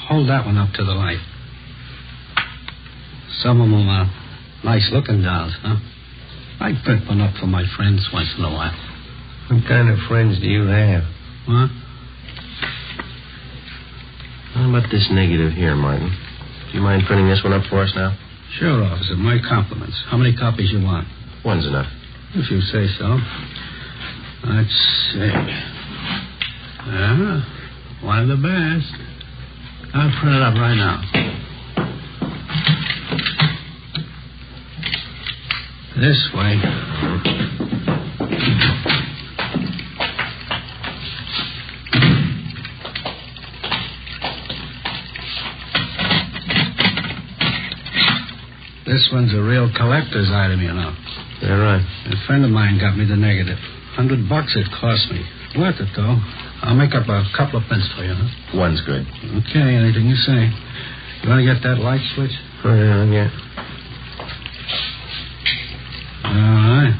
Hold that one up to the light. Some of them are nice-looking dolls, huh? I print one up for my friends once in a while. What kind of friends do you have? What? How about this negative here, Martin? Do you mind printing this one up for us now? Sure, officer. My compliments. How many copies you want? One's enough. If you say so. Let's see. One of the best. I'll print it up right now. This way. This one's a real collector's item, you know. Yeah, right. A friend of mine got me the negative. $100 it cost me. Worth it, though. I'll make up a couple of prints for you, huh? One's good. Okay, anything you say. You want to get that light switch? Oh, yeah. All right.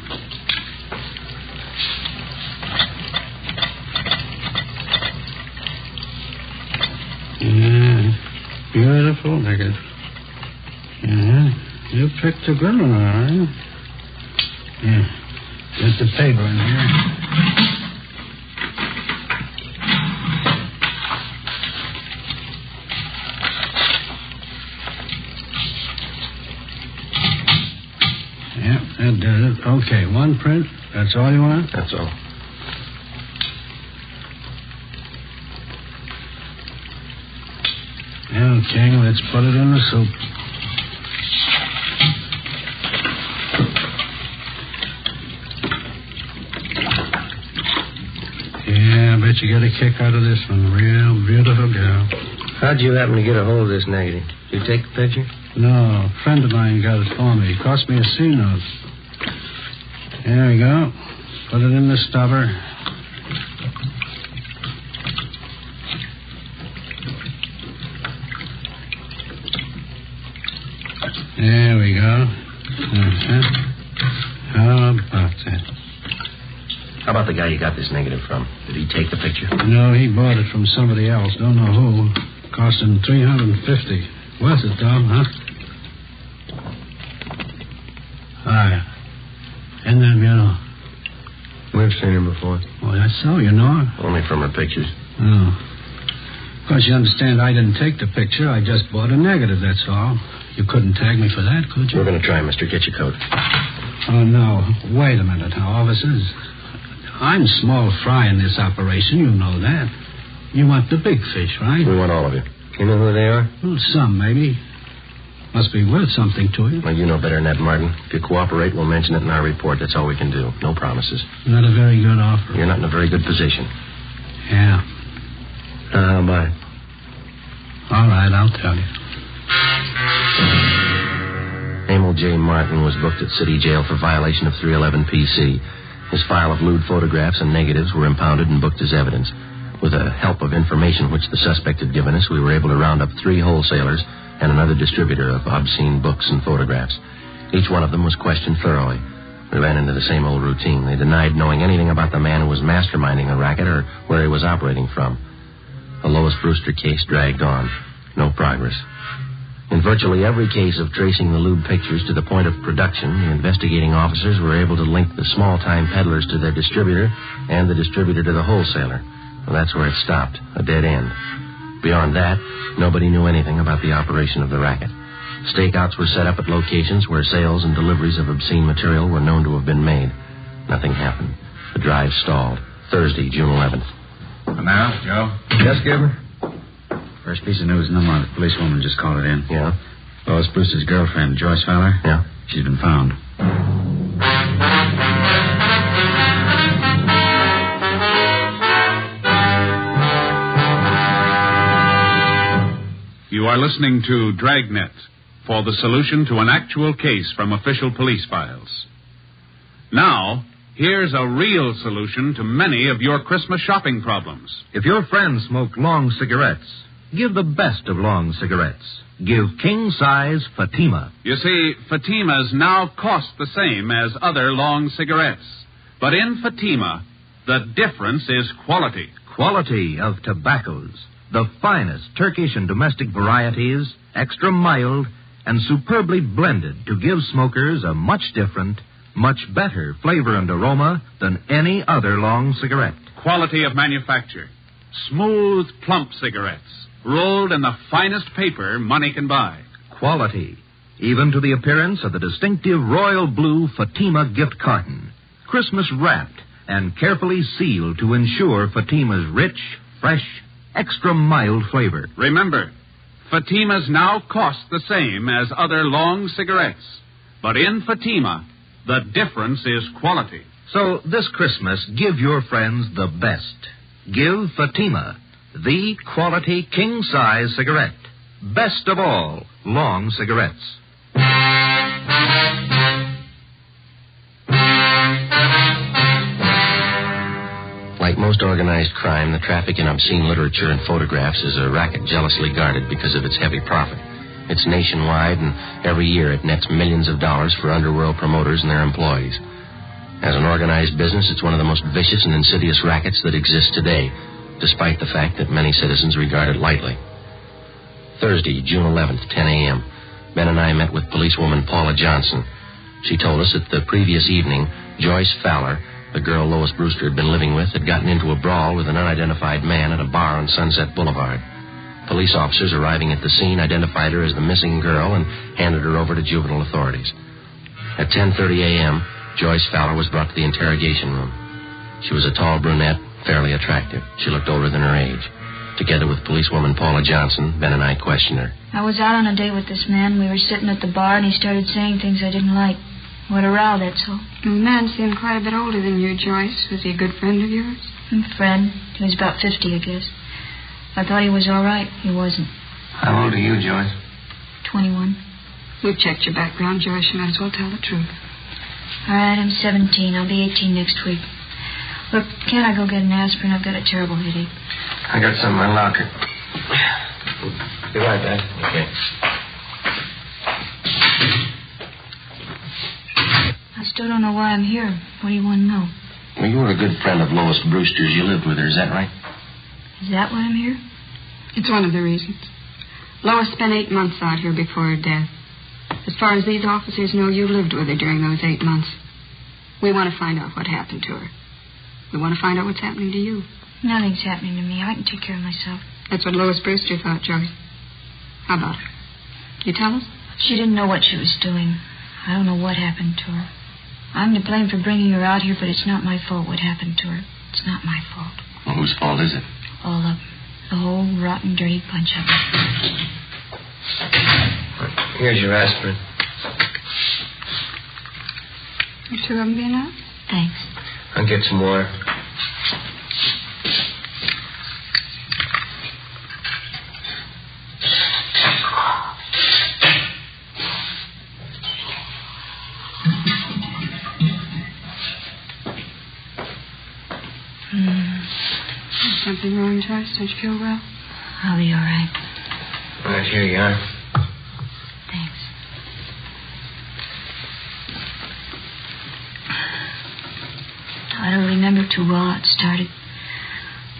Yeah. Beautiful negative. Yeah. You picked a good one, all right. Yeah. Get the paper in here. Yeah, that does it. Okay, one print. That's all you want? That's all. Okay, let's put it in the soup. bet you get a kick out of this one. Real beautiful girl. How'd you happen to get a hold of this negative? Did you take the picture? No, a friend of mine got it for me. It cost me a C-note. There we go. Put it in the stubber. There we go. How about that? How about the guy you got this negative from? Did he take the picture? No, he bought it from somebody else. Don't know who. Cost him $350. Worth it, Tom, huh? Hi. Isn't that beautiful? We've seen her before. Oh, that's so. You know her? Only from her pictures. Oh. Of course, you understand I didn't take the picture. I just bought a negative, that's all. You couldn't tag me for that, could you? We're going to try, mister. Get your coat. Oh, no. Wait a minute now, officers. I'm small fry in this operation. You know that. You want the big fish, right? We want all of you. You know who they are? Well, some, maybe. Must be worth something to you. Well, you know better than that, Martin. If you cooperate, we'll mention it in our report. That's all we can do. No promises. Not a very good offer. You're not in a very good position. Yeah. How about it? All right, I'll tell you. Emil J. Martin was booked at city jail for violation of 311 PC. His file of lewd photographs and negatives were impounded and booked as evidence. With the help of information which the suspect had given us, we were able to round up 3 wholesalers and another distributor of obscene books and photographs. Each one of them was questioned thoroughly. We ran into the same old routine. They denied knowing anything about the man who was masterminding the racket or where he was operating from. The Lois Brewster case dragged on. No progress. In virtually every case of tracing the lewd pictures to the point of production, the investigating officers were able to link the small-time peddlers to their distributor and the distributor to the wholesaler. Well, that's where it stopped, a dead end. Beyond that, nobody knew anything about the operation of the racket. Stakeouts were set up at locations where sales and deliveries of obscene material were known to have been made. Nothing happened. The drive stalled. Thursday, June 11th. And now, Joe? Yes, Gilbert? First piece of news in the morning. The policewoman just called it in. Yeah? Lois Brewster's girlfriend, Joyce Fowler? Yeah? She's been found. You are listening to Dragnet for the solution to an actual case from official police files. Now, here's a real solution to many of your Christmas shopping problems. If your friends smoke long cigarettes, give the best of long cigarettes. Give king-size Fatima. You see, Fatimas now cost the same as other long cigarettes. But in Fatima, the difference is quality. Quality of tobaccos. The finest Turkish and domestic varieties, extra mild, and superbly blended to give smokers a much different, much better flavor and aroma than any other long cigarette. Quality of manufacture. Smooth, plump cigarettes, rolled in the finest paper money can buy. Quality, even to the appearance of the distinctive royal blue Fatima gift carton. Christmas wrapped and carefully sealed to ensure Fatima's rich, fresh, extra mild flavor. Remember, Fatimas now cost the same as other long cigarettes. But in Fatima, the difference is quality. So this Christmas, give your friends the best. Give Fatima, the quality king-size cigarette. Best of all, long cigarettes. Like most organized crime, the traffic in obscene literature and photographs is a racket jealously guarded because of its heavy profit. It's nationwide, and every year it nets millions of dollars for underworld promoters and their employees. As an organized business, it's one of the most vicious and insidious rackets that exist today, despite the fact that many citizens regard it lightly. Thursday, June 11th, 10 a.m., Ben and I met with policewoman Paula Johnson. She told us that the previous evening, Joyce Fowler, the girl Lois Brewster had been living with, had gotten into a brawl with an unidentified man at a bar on Sunset Boulevard. Police officers arriving at the scene identified her as the missing girl and handed her over to juvenile authorities. At 10:30 a.m., Joyce Fowler was brought to the interrogation room. She was a tall brunette, fairly attractive. She looked older than her age. Together with policewoman Paula Johnson, Ben and I questioned her. I was out on a date with this man. We were sitting at the bar, and he started saying things I didn't like. What a row, that's all. The man seemed quite a bit older than you, Joyce. Was he a good friend of yours? Fred. He was about 50, I guess. I thought he was all right. He wasn't. How old are you, Joyce? 21. We've checked your background, Joyce. You might as well tell the truth. All right, I'm 17. I'll be 18 next week. Look, can't I go get an aspirin? I've got a terrible headache. I got some in my locker. Be right back. Okay. I still don't know why I'm here. What do you want to know? Well, you were a good friend of Lois Brewster's. You lived with her, is that right? Is that why I'm here? It's one of the reasons. Lois spent 8 months out here before her death. As far as these officers know, you lived with her during those 8 months. We want to find out what happened to her. We want to find out what's happening to you. Nothing's happening to me. I can take care of myself. That's what Lois Brewster thought, Joyce. How about her? You tell us? She didn't know what she was doing. I don't know what happened to her. I'm to blame for bringing her out here, but it's not my fault what happened to her. It's not my fault. Well, whose fault is it? All of them. The whole rotten, dirty bunch of them. Here's your aspirin. You 2 of them being out? Thanks. I'll get some water. Something wrong, Joyce? Don't you feel well? I'll be all right. Right, here you are. Thanks. I don't remember too well how it started.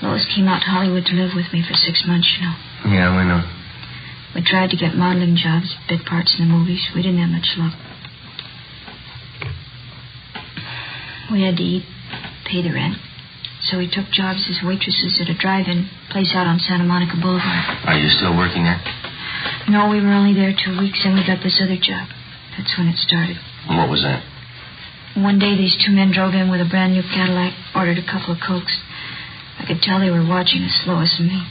Lois came out to Hollywood to live with me for 6 months, you know. Yeah, we know. We tried to get modeling jobs, bit parts in the movies. We didn't have much luck. We had to eat, pay the rent. So we took jobs as waitresses at a drive-in place out on Santa Monica Boulevard. Are you still working there? No, we were only there 2 weeks, and we got this other job. That's when it started. And what was that? One day, these 2 men drove in with a brand-new Cadillac, ordered a couple of Cokes. I could tell they were watching us, Lois and me.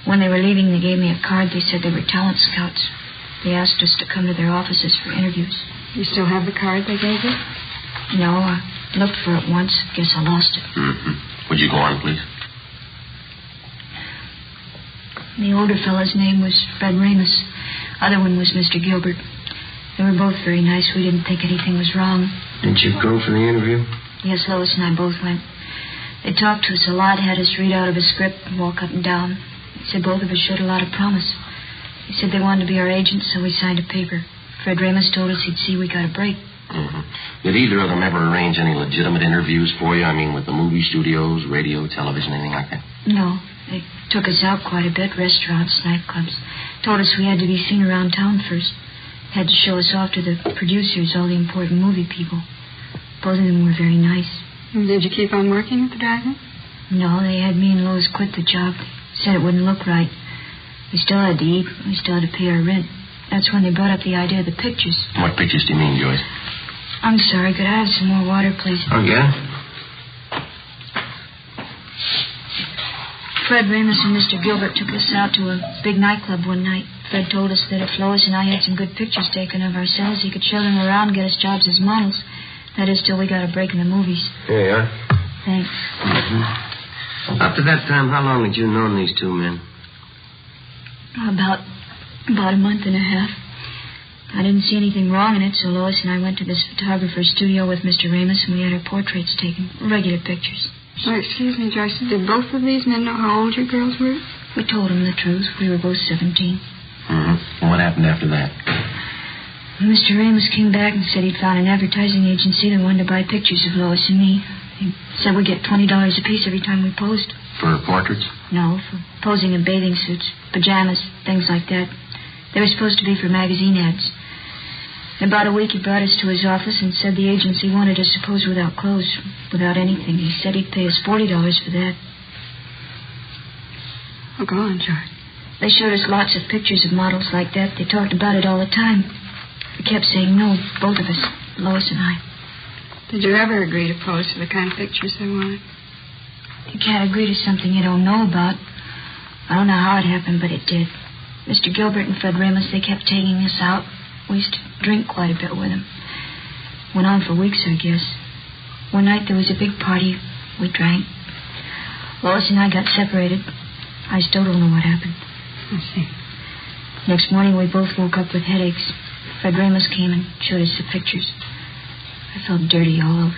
When they were leaving, they gave me a card. They said they were talent scouts. They asked us to come to their offices for interviews. You still have the card they gave you? No, I looked for it once. Guess I lost it. Mm-hmm. Would you go on, please? The older fellow's name was Fred Ramus. Other one was Mr. Gilbert. They were both very nice. We didn't think anything was wrong. Didn't you go for the interview? Yes, Lois and I both went. They talked to us a lot, had us read out of a script and walk up and down. They said both of us showed a lot of promise. They said they wanted to be our agents, so we signed a paper. Fred Ramus told us he'd see we got a break. Mm-hmm. Did either of them ever arrange any legitimate interviews for you? I mean, with the movie studios, radio, television, anything like that? No. They took us out quite a bit, restaurants, nightclubs. Told us we had to be seen around town first. Had to show us off to the producers, all the important movie people. Both of them were very nice. Did you keep on working at the Dragnet? No, they had me and Lois quit the job. They said it wouldn't look right. We still had to eat. We still had to pay our rent. That's when they brought up the idea of the pictures. What pictures do you mean, Joyce? I'm sorry. Could I have some more water, please? Oh, yeah? Fred Ramus and Mr. Gilbert took us out to a big nightclub one night. Fred told us that if Lois and I had some good pictures taken of ourselves, he could show them around and get us jobs as models. That is, till we got a break in the movies. Here you are. Thanks. Mm-hmm. Up to that time, how long had you known these 2 men? About a month and a half. I didn't see anything wrong in it, so Lois and I went to this photographer's studio with Mr. Ramus, and we had our portraits taken. Regular pictures. Oh, excuse me, Joyce. Did both of these men know how old your girls were? We told them the truth. We were both 17. Mm-hmm. And what happened after that? Mr. Ramus came back and said he'd found an advertising agency that wanted to buy pictures of Lois and me. He said we'd get $20 apiece every time we posed. For portraits? No, for posing in bathing suits, pajamas, things like that. They were supposed to be for magazine ads. In about a week, he brought us to his office and said the agency wanted us to pose without clothes, without anything. He said he'd pay us $40 for that. Oh, go on, George. They showed us lots of pictures of models like that. They talked about it all the time. We kept saying no, both of us, Lois and I. Did you ever agree to pose for the kind of pictures they wanted? You can't agree to something you don't know about. I don't know how it happened, but it did. Mr. Gilbert and Fred Ramus, they kept taking us out. We used to drink quite a bit with them. Went on for weeks, I guess. One night there was a big party. We drank. Lois and I got separated. I still don't know what happened. I see. Next morning, we both woke up with headaches. Fred Ramos came and showed us the pictures. I felt dirty all over.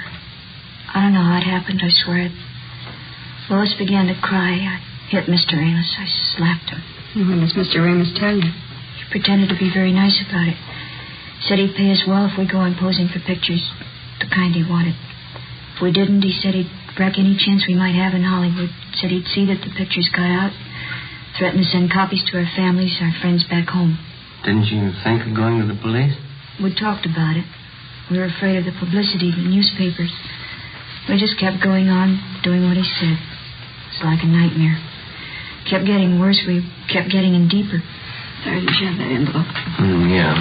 I don't know how it happened, I swear it. Lois began to cry. I hit Mr. Ramos. I slapped him. What does Mr. Ramos tell you? He pretended to be very nice about it. Said he'd pay us well if we go on posing for pictures, the kind he wanted. If we didn't, he said he'd wreck any chance we might have in Hollywood. Said he'd see that the pictures got out. Threatened to send copies to our families, our friends back home. Didn't you think of going to the police? We talked about it. We were afraid of the publicity, the newspapers. We just kept going on, doing what he said. It's like a nightmare. Kept getting worse. We kept getting in deeper. Sorry, did you have that envelope? Yeah.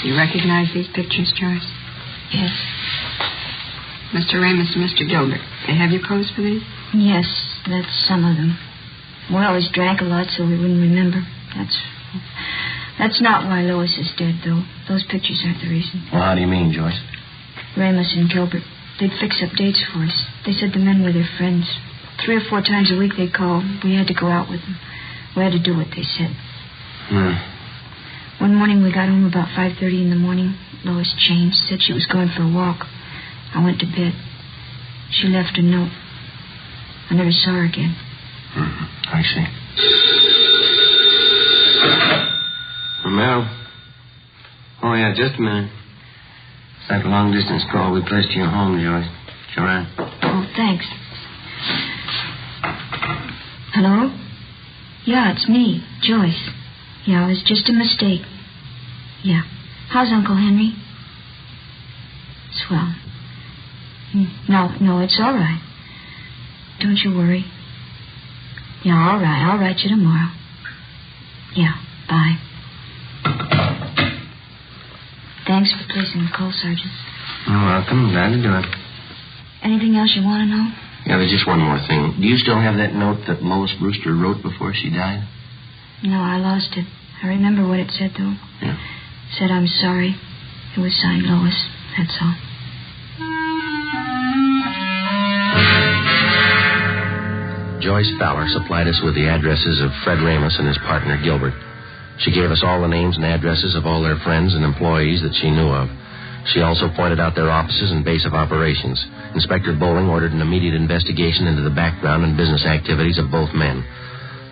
You recognize these pictures, Joyce? Yes. Mr. Ramos and Mr. Gilbert. They have your clothes for these? Yes, that's some of them. We always drank a lot, so we wouldn't remember. That's not why Lois is dead, though. Those pictures aren't the reason. Well, how do you mean, Joyce? Ramos and Gilbert, they'd fix up dates for us. They said the men were their friends. 3 or 4 times a week they'd call. We had to go out with them. We had to do what they said. One morning we got home about 5:30 in the morning. Lois changed, said she was going for a walk. I went to bed. She left a note. I never saw her again. I see. Mel? Oh, yeah, just a minute. It's that long-distance call we placed to your home, Joyce. Sure. Oh, thanks. Hello? Yeah, it's me, Joyce. Yeah, it was just a mistake. Yeah. How's Uncle Henry? Swell. No, it's all right. Don't you worry. Yeah, all right. I'll write you tomorrow. Yeah, bye. Thanks for placing the call, Sergeant. You're welcome. Glad to do it. Anything else you want to know? Yeah, there's just one more thing. Do you still have that note that Lois Brewster wrote before she died? No, I lost it. I remember what it said, though. Yeah. It said, I'm sorry. It was signed Lois. That's all. Joyce Fowler supplied us with the addresses of Fred Ramos and his partner, Gilbert. She gave us all the names and addresses of all their friends and employees that she knew of. She also pointed out their offices and base of operations. Inspector Bowling ordered an immediate investigation into the background and business activities of both men.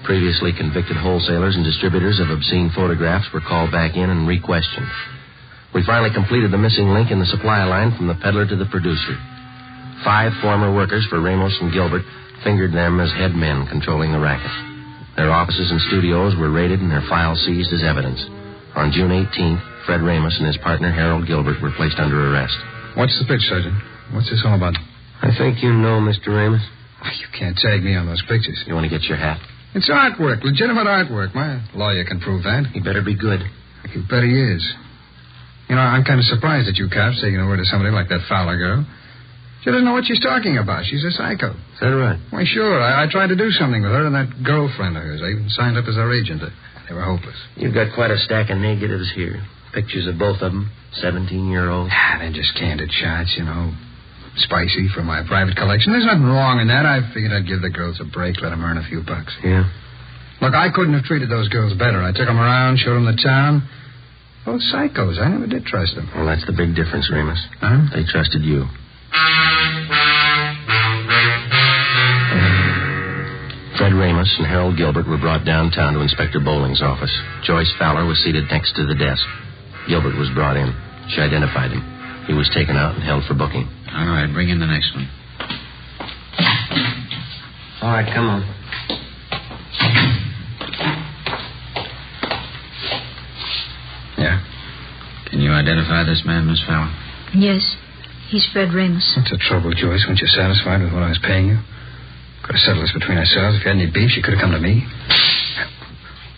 Previously convicted wholesalers and distributors of obscene photographs were called back in and re-questioned. We finally completed the missing link in the supply line from the peddler to the producer. 5 former workers for Ramos and Gilbert fingered them as head men controlling the racket. Their offices and studios were raided and their files seized as evidence. On June 18th, Fred Ramos and his partner, Harold Gilbert, were placed under arrest. What's the pitch, Sergeant? What's this all about? I think you know, Mr. Ramos. You can't tag me on those pictures. You want to get your hat? It's artwork, legitimate artwork. My lawyer can prove that. He better be good. You bet he is. You know, I'm kind of surprised at you cops taking the word of somebody like that Fowler girl. She doesn't know what she's talking about. She's a psycho. Is that right? Why, sure. I tried to do something with her and that girlfriend of hers. I even signed up as her agent. They were hopeless. You've got quite a stack of negatives here. Pictures of both of them. 17-year-olds. They're just candid shots, you know. Spicy for my private collection. There's nothing wrong in that. I figured I'd give the girls a break, let them earn a few bucks. Yeah? Look, I couldn't have treated those girls better. I took them around, showed them the town. Both psychos. I never did trust them. Well, that's the big difference, Ramos. Huh? They trusted you. Fred Ramos and Harold Gilbert were brought downtown to Inspector Bowling's office. Joyce Fowler was seated next to the desk. Gilbert was brought in. She identified him. He was taken out and held for booking. All right, bring in the next one. All right, come on. Yeah. Can you identify this man, Miss Fowler? Yes. He's Fred Ramos. What's the trouble, Joyce? Weren't you satisfied with what I was paying you? Could have settled this between ourselves. If you had any beef, you could have come to me.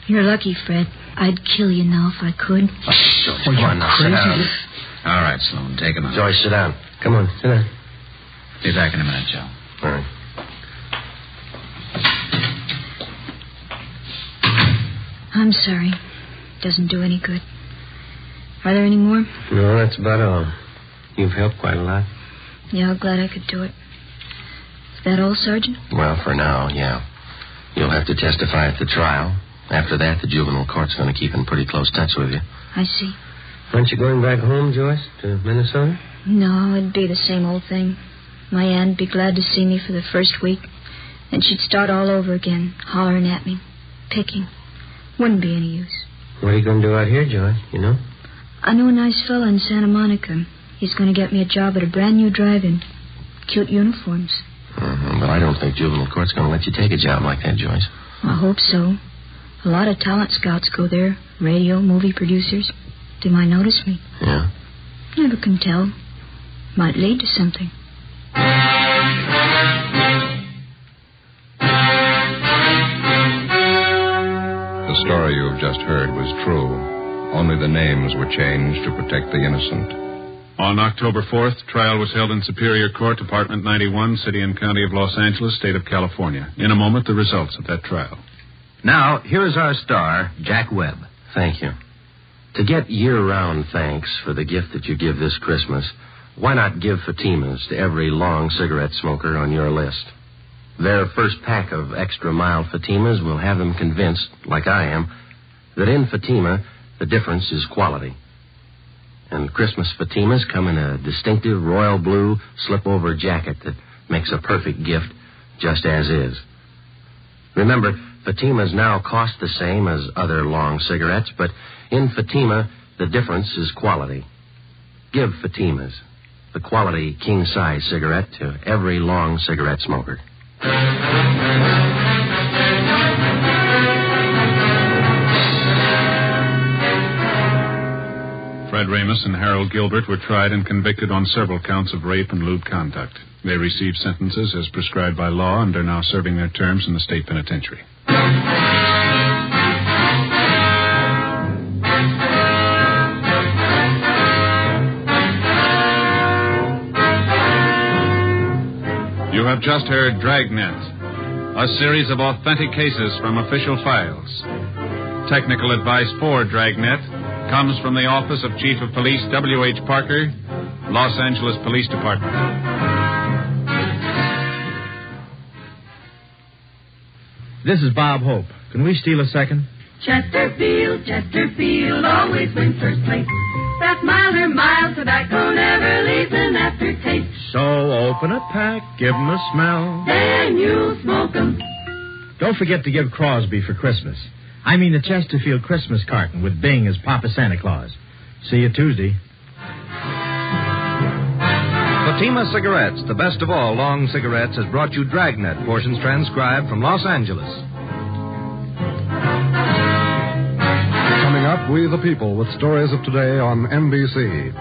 You're lucky, Fred. I'd kill you now if I could. Oh, Joyce, come on now. Sit down. All right, Sloan, take him out. Joyce, sit down. Come on, sit down. Be back in a minute, Joe. All right. I'm sorry. Doesn't do any good. Are there any more? No, that's about all. You've helped quite a lot. Yeah, I'm glad I could do it. Is that all, Sergeant? Well, for now, yeah. You'll have to testify at the trial. After that, the juvenile court's going to keep in pretty close touch with you. I see. Aren't you going back home, Joyce, to Minnesota? No, it'd be the same old thing. My aunt'd be glad to see me for the first week. Then she'd start all over again, hollering at me, picking. Wouldn't be any use. What are you going to do out here, Joyce, you know? I know a nice fella in Santa Monica. He's going to get me a job at a brand new drive-in. Cute uniforms. But I don't think juvenile court's going to let you take a job like that, Joyce. I hope so. A lot of talent scouts go there. Radio, movie producers. They might notice me. Yeah? Never can tell. Might lead to something. The story you have just heard was true. Only the names were changed to protect the innocent. On October 4th, trial was held in Superior Court, Department 91, City and County of Los Angeles, State of California. In a moment, the results of that trial. Now, here's our star, Jack Webb. Thank you. To get year-round thanks for the gift that you give this Christmas, why not give Fatimas to every long cigarette smoker on your list? Their first pack of extra mild Fatimas will have them convinced, like I am, that in Fatima, the difference is quality. And Christmas Fatimas come in a distinctive royal blue slip-over jacket that makes a perfect gift just as is. Remember, Fatimas now cost the same as other long cigarettes, but in Fatima, the difference is quality. Give Fatimas, the quality king-size cigarette, to every long cigarette smoker. Fred Ramus and Harold Gilbert were tried and convicted on several counts of rape and lewd conduct. They received sentences as prescribed by law and are now serving their terms in the state penitentiary. You have just heard Dragnet, a series of authentic cases from official files. Technical advice for Dragnet comes from the Office of Chief of Police W.H. Parker, Los Angeles Police Department. This is Bob Hope. Can we steal a second? Chesterfield always wins first place. That milder mild tobacco never leaves an aftertaste. So open a pack, give 'em a smell. Then you'll smoke 'em. Don't forget to give Crosby for Christmas. I mean the Chesterfield Christmas carton with Bing as Papa Santa Claus. See you Tuesday. Fatima Cigarettes, the best of all long cigarettes, has brought you Dragnet, portions transcribed from Los Angeles. Coming up, We the People, with stories of today on NBC.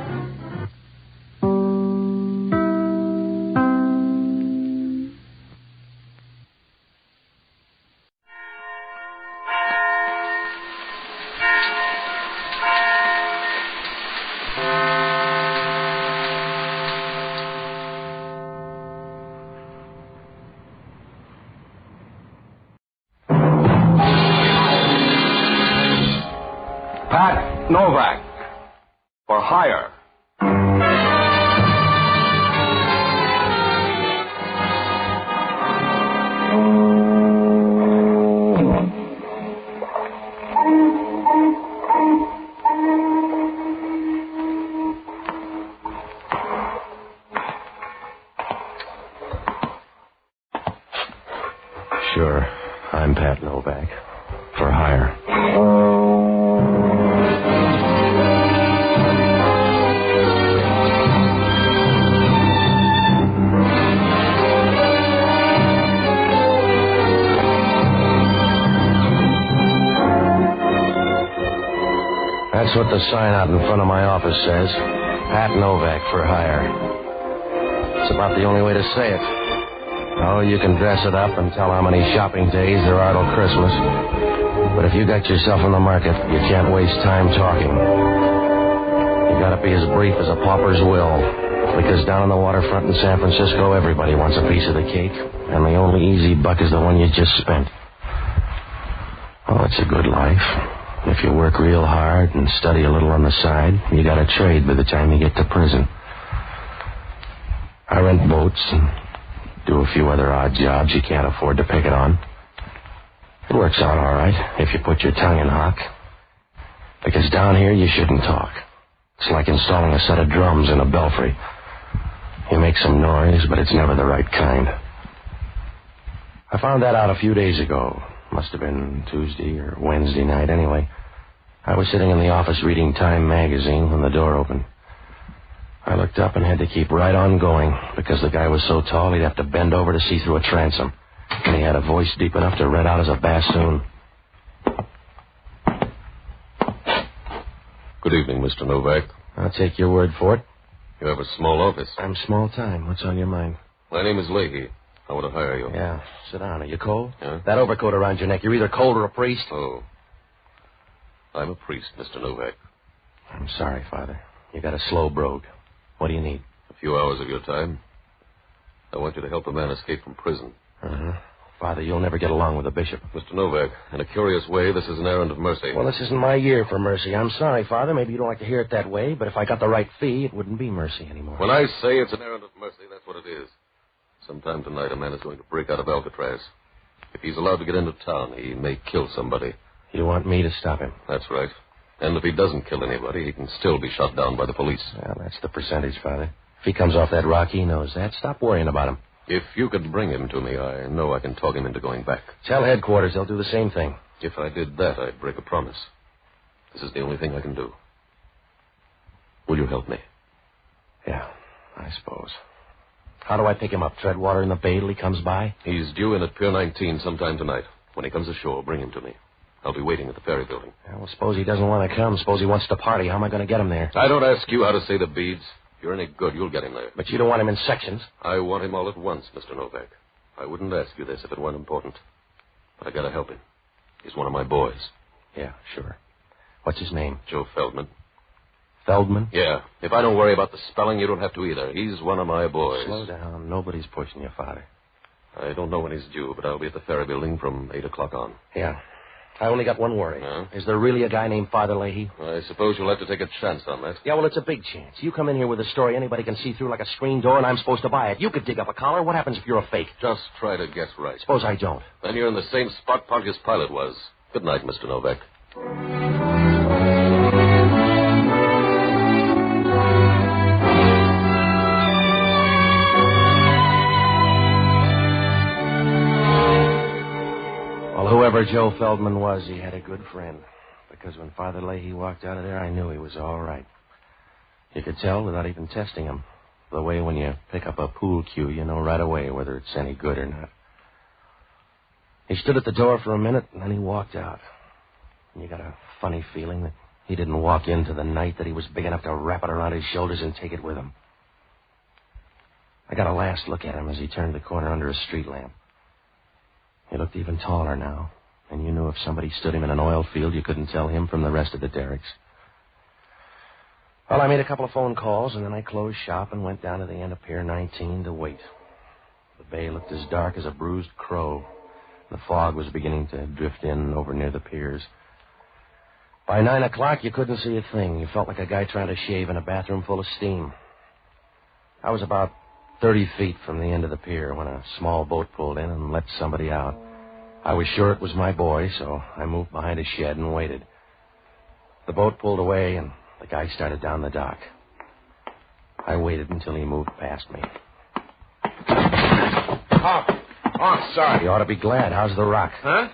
Novak For Hire. Sure, I'm Pat Novak. For hire. That's what the sign out in front of my office says. Pat Novak for hire. It's about the only way to say it. Oh, you can dress it up and tell how many shopping days there are till Christmas. But if you got yourself in the market, you can't waste time talking. You gotta be as brief as a pauper's will. Because down on the waterfront in San Francisco, everybody wants a piece of the cake. And the only easy buck is the one you just spent. Oh, it's a good life. If you work real hard and study a little on the side, you got a trade by the time you get to prison. I rent boats and do a few other odd jobs you can't afford to pick it on. It works out all right if you put your tongue in hock. Because down here you shouldn't talk. It's like installing a set of drums in a belfry. You make some noise, but it's never the right kind. I found that out a few days ago. Must have been Tuesday or Wednesday night anyway. I was sitting in the office reading Time magazine when the door opened. I looked up and had to keep right on going because the guy was so tall he'd have to bend over to see through a transom. And he had a voice deep enough to red out as a bassoon. Good evening, Mr. Novak. I'll take your word for it. You have a small office. I'm small time. What's on your mind? My name is Lahey. I want to hire you. Yeah. Sit down. Are you cold? Yeah? That overcoat around your neck. You're either cold or a priest. Oh. I'm a priest, Mr. Novak. I'm sorry, Father. You got a slow brogue. What do you need? A few hours of your time. I want you to help a man escape from prison. Uh-huh. Father, you'll never get along with the bishop. Mr. Novak, in a curious way, this is an errand of mercy. Well, this isn't my year for mercy. I'm sorry, Father. Maybe you don't like to hear it that way, but if I got the right fee, it wouldn't be mercy anymore. When I say it's an errand of mercy, that's what it is. Sometime tonight, a man is going to break out of Alcatraz. If he's allowed to get into town, he may kill somebody. You want me to stop him? That's right. And if he doesn't kill anybody, he can still be shot down by the police. Well, that's the percentage, Father. If he comes off that rock, he knows that. Stop worrying about him. If you could bring him to me, I know I can talk him into going back. Tell headquarters they'll do the same thing. If I did that, I'd break a promise. This is the only thing I can do. Will you help me? Yeah, I suppose. How do I pick him up? Tread water in the bay till he comes by? He's due in at Pier 19 sometime tonight. When he comes ashore, bring him to me. I'll be waiting at the ferry building. Yeah, well, suppose he doesn't want to come. Suppose he wants to party. How am I going to get him there? I don't ask you how to say the beads. If you're any good, you'll get him there. But you don't want him in sections. I want him all at once, Mr. Novak. I wouldn't ask you this if it weren't important. But I gotta help him. He's one of my boys. Yeah, sure. What's his name? Joe Feldman. Feldman? Yeah. If I don't worry about the spelling, you don't have to either. He's one of my boys. Slow down. Nobody's pushing you, Father. I don't know when he's due, but I'll be at the ferry building from 8 o'clock on. Yeah. I only got one worry. Is there really a guy named Father Lahey? I suppose you'll have to take a chance on that. Yeah, well, it's a big chance. You come in here with a story anybody can see through like a screen door, and I'm supposed to buy it. You could dig up a collar. What happens if you're a fake? Just try to guess right. Suppose I don't. Then you're in the same spot Pontius Pilate was. Good night, Mr. Novak. Whoever Joe Feldman was, he had a good friend. Because when Father Lahey walked out of there, I knew he was all right. You could tell without even testing him. The way when you pick up a pool cue, you know right away whether it's any good or not. He stood at the door for a minute, and then he walked out. And you got a funny feeling that he didn't walk into the night, that he was big enough to wrap it around his shoulders and take it with him. I got a last look at him as he turned the corner under a street lamp. He looked even taller now, and you knew if somebody stood him in an oil field, you couldn't tell him from the rest of the derricks. Well, I made a couple of phone calls, and then I closed shop and went down to the end of Pier 19 to wait. The bay looked as dark as a bruised crow. The fog was beginning to drift in over near the piers. By 9 o'clock, you couldn't see a thing. You felt like a guy trying to shave in a bathroom full of steam. I was about 30 feet from the end of the pier when a small boat pulled in and let somebody out. I was sure it was my boy, so I moved behind a shed and waited. The boat pulled away, and the guy started down the dock. I waited until he moved past me. Oh, I'm sorry. You ought to be glad. How's the rock? Huh?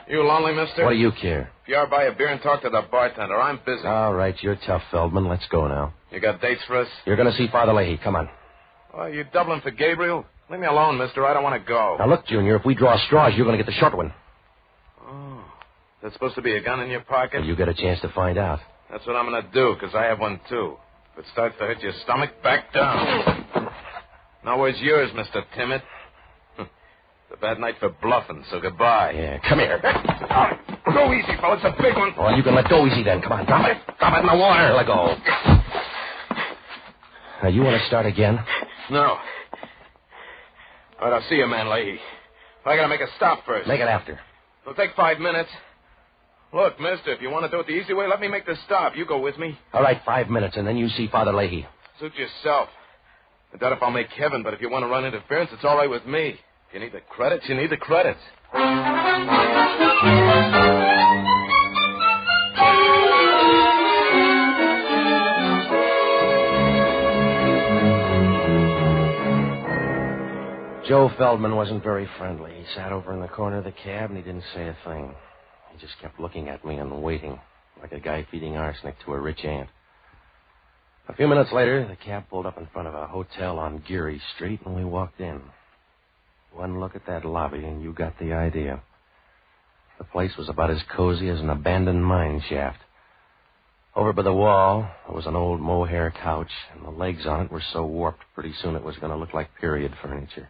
You lonely, mister? What do you care? If you are buy a beer and talk to the bartender, I'm busy. All right, you're tough, Feldman. Let's go now. You got dates for us? You're going to see Father Lahey. Come on. Oh, you doubling for Gabriel? Leave me alone, mister. I don't want to go. Now, look, Junior, if we draw straws, you're going to get the short one. Oh. That's supposed to be a gun in your pocket? Well, you get a chance to find out. That's what I'm going to do, because I have one, too. If it starts to hit your stomach, back down. Now, where's yours, Mr. Timid? It's a bad night for bluffing, so goodbye. Yeah, come here. Go easy, fella. It's a big one. Oh, you can let go easy then. Come on, drop it. Drop it in the water. Let go. Now, you want to start again? No. All right, I'll see you, man, Lahey. I got to make a stop first. Make it after. It'll take 5 minutes. Look, mister, if you want to do it the easy way, let me make the stop. You go with me. All right, 5 minutes, and then you see Father Lahey. Suit yourself. I doubt if I'll make heaven, but if you want to run interference, it's all right with me. If you need the credits, you need the credits. Joe Feldman wasn't very friendly. He sat over in the corner of the cab, and he didn't say a thing. He just kept looking at me and waiting, like a guy feeding arsenic to a rich ant. A few minutes later, the cab pulled up in front of a hotel on Geary Street, and we walked in. One look at that lobby, and you got the idea. The place was about as cozy as an abandoned mine shaft. Over by the wall, there was an old mohair couch, and the legs on it were so warped pretty soon it was going to look like period furniture.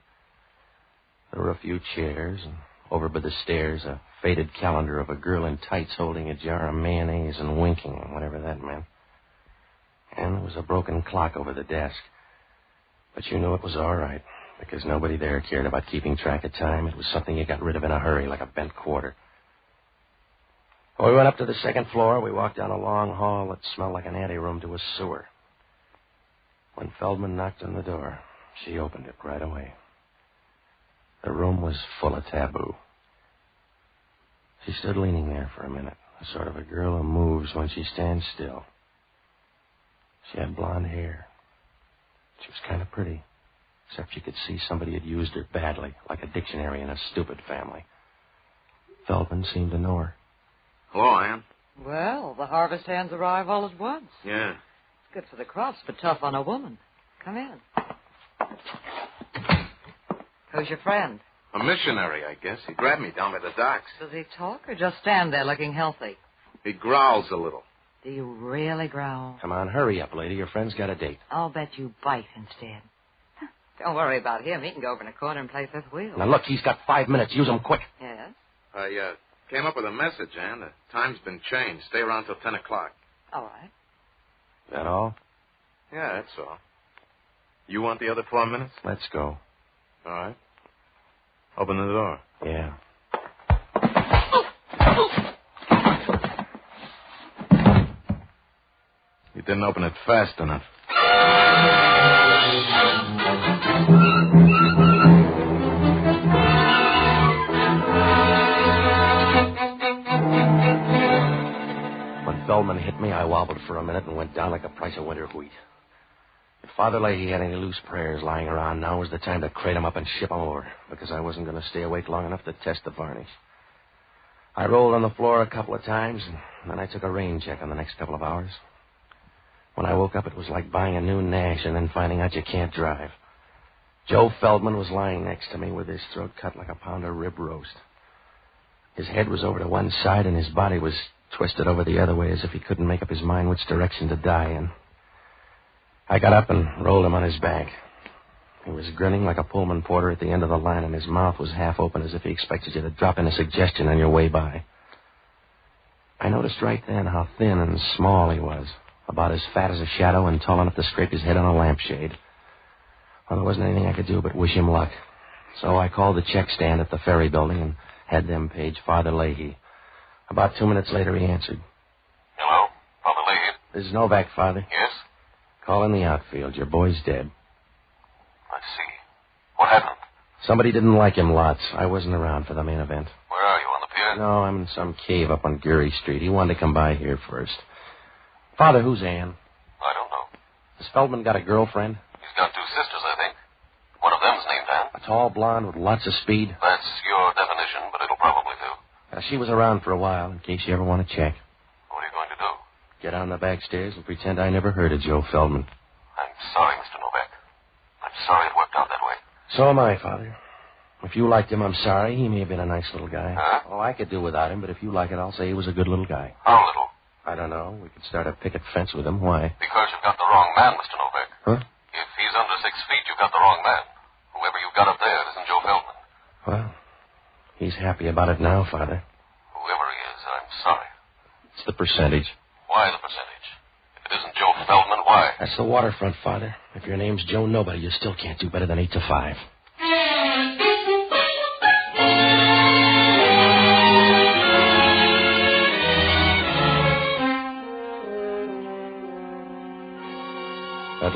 There were a few chairs, and over by the stairs, a faded calendar of a girl in tights holding a jar of mayonnaise and winking, whatever that meant. And there was a broken clock over the desk. But you knew it was all right, because nobody there cared about keeping track of time. It was something you got rid of in a hurry, like a bent quarter. When we went up to the second floor, we walked down a long hall that smelled like an anteroom to a sewer. When Feldman knocked on the door, she opened it right away. The room was full of taboo. She stood leaning there for a minute, the sort of a girl who moves when she stands still. She had blonde hair. She was kind of pretty, except you could see somebody had used her badly, like a dictionary in a stupid family. Feldman seemed to know her. Hello, Ann. Well, the harvest hands arrive all at once. Yeah. It's good for the crops, but tough on a woman. Come in. Who's your friend? A missionary, I guess. He grabbed me down by the docks. Does he talk or just stand there looking healthy? He growls a little. Do you really growl? Come on, hurry up, lady. Your friend's got a date. I'll bet you bite instead. Don't worry about him. He can go over in a corner and play fifth wheel. Now, look, he's got 5 minutes. Use him quick. Yes? I came up with a message, Ann. The time's been changed. Stay around till 10 o'clock. All right. That all? Yeah, that's all. You want the other 4 minutes? Let's go. All right. Open the door. Yeah. You didn't open it fast enough. When Feldman hit me, I wobbled for a minute and went down like the price of winter wheat. If Father Lahey had any loose prayers lying around, now was the time to crate them up and ship them over, because I wasn't going to stay awake long enough to test the varnish. I rolled on the floor a couple of times, and then I took a rain check on the next couple of hours. When I woke up, it was like buying a new Nash and then finding out you can't drive. Joe Feldman was lying next to me with his throat cut like a pound of rib roast. His head was over to one side, and his body was twisted over the other way as if he couldn't make up his mind which direction to die in. I got up and rolled him on his back. He was grinning like a Pullman porter at the end of the line, and his mouth was half open as if he expected you to drop in a suggestion on your way by. I noticed right then how thin and small he was, about as fat as a shadow and tall enough to scrape his head on a lampshade. Well, there wasn't anything I could do but wish him luck. So I called the check stand at the ferry building and had them page Father Lahey. About 2 minutes later, he answered. Hello, Father Lahey. This is Novak, Father. Yes? Call in the outfield. Your boy's dead. I see. What happened? Somebody didn't like him lots. I wasn't around for the main event. Where are you, on the pier? No, I'm in some cave up on Geary Street. He wanted to come by here first. Father, who's Ann? I don't know. Has Feldman got a girlfriend? He's got 2 sisters, I think. One of them's named Ann. A tall blonde with lots of speed? That's your definition, but it'll probably do. She was around for a while, in case you ever want to check. What are you going to do? Get on the back stairs and pretend I never heard of Joe Feldman. I'm sorry, Mr. Novak. I'm sorry it worked out that way. So am I, Father. If you liked him, I'm sorry. He may have been a nice little guy. Huh? Oh, I could do without him, but if you like it, I'll say he was a good little guy. How little? I don't know. We could start a picket fence with him. Why? Because you've got the wrong man, Mr. Novak. Huh? If he's under 6 feet, you've got the wrong man. Whoever you've got up there isn't Joe Feldman. Well, he's happy about it now, Father. Whoever he is, I'm sorry. It's the percentage. Why the percentage? If it isn't Joe Feldman, why? That's the waterfront, Father. If your name's Joe Nobody, you still can't do better than 8 to 5.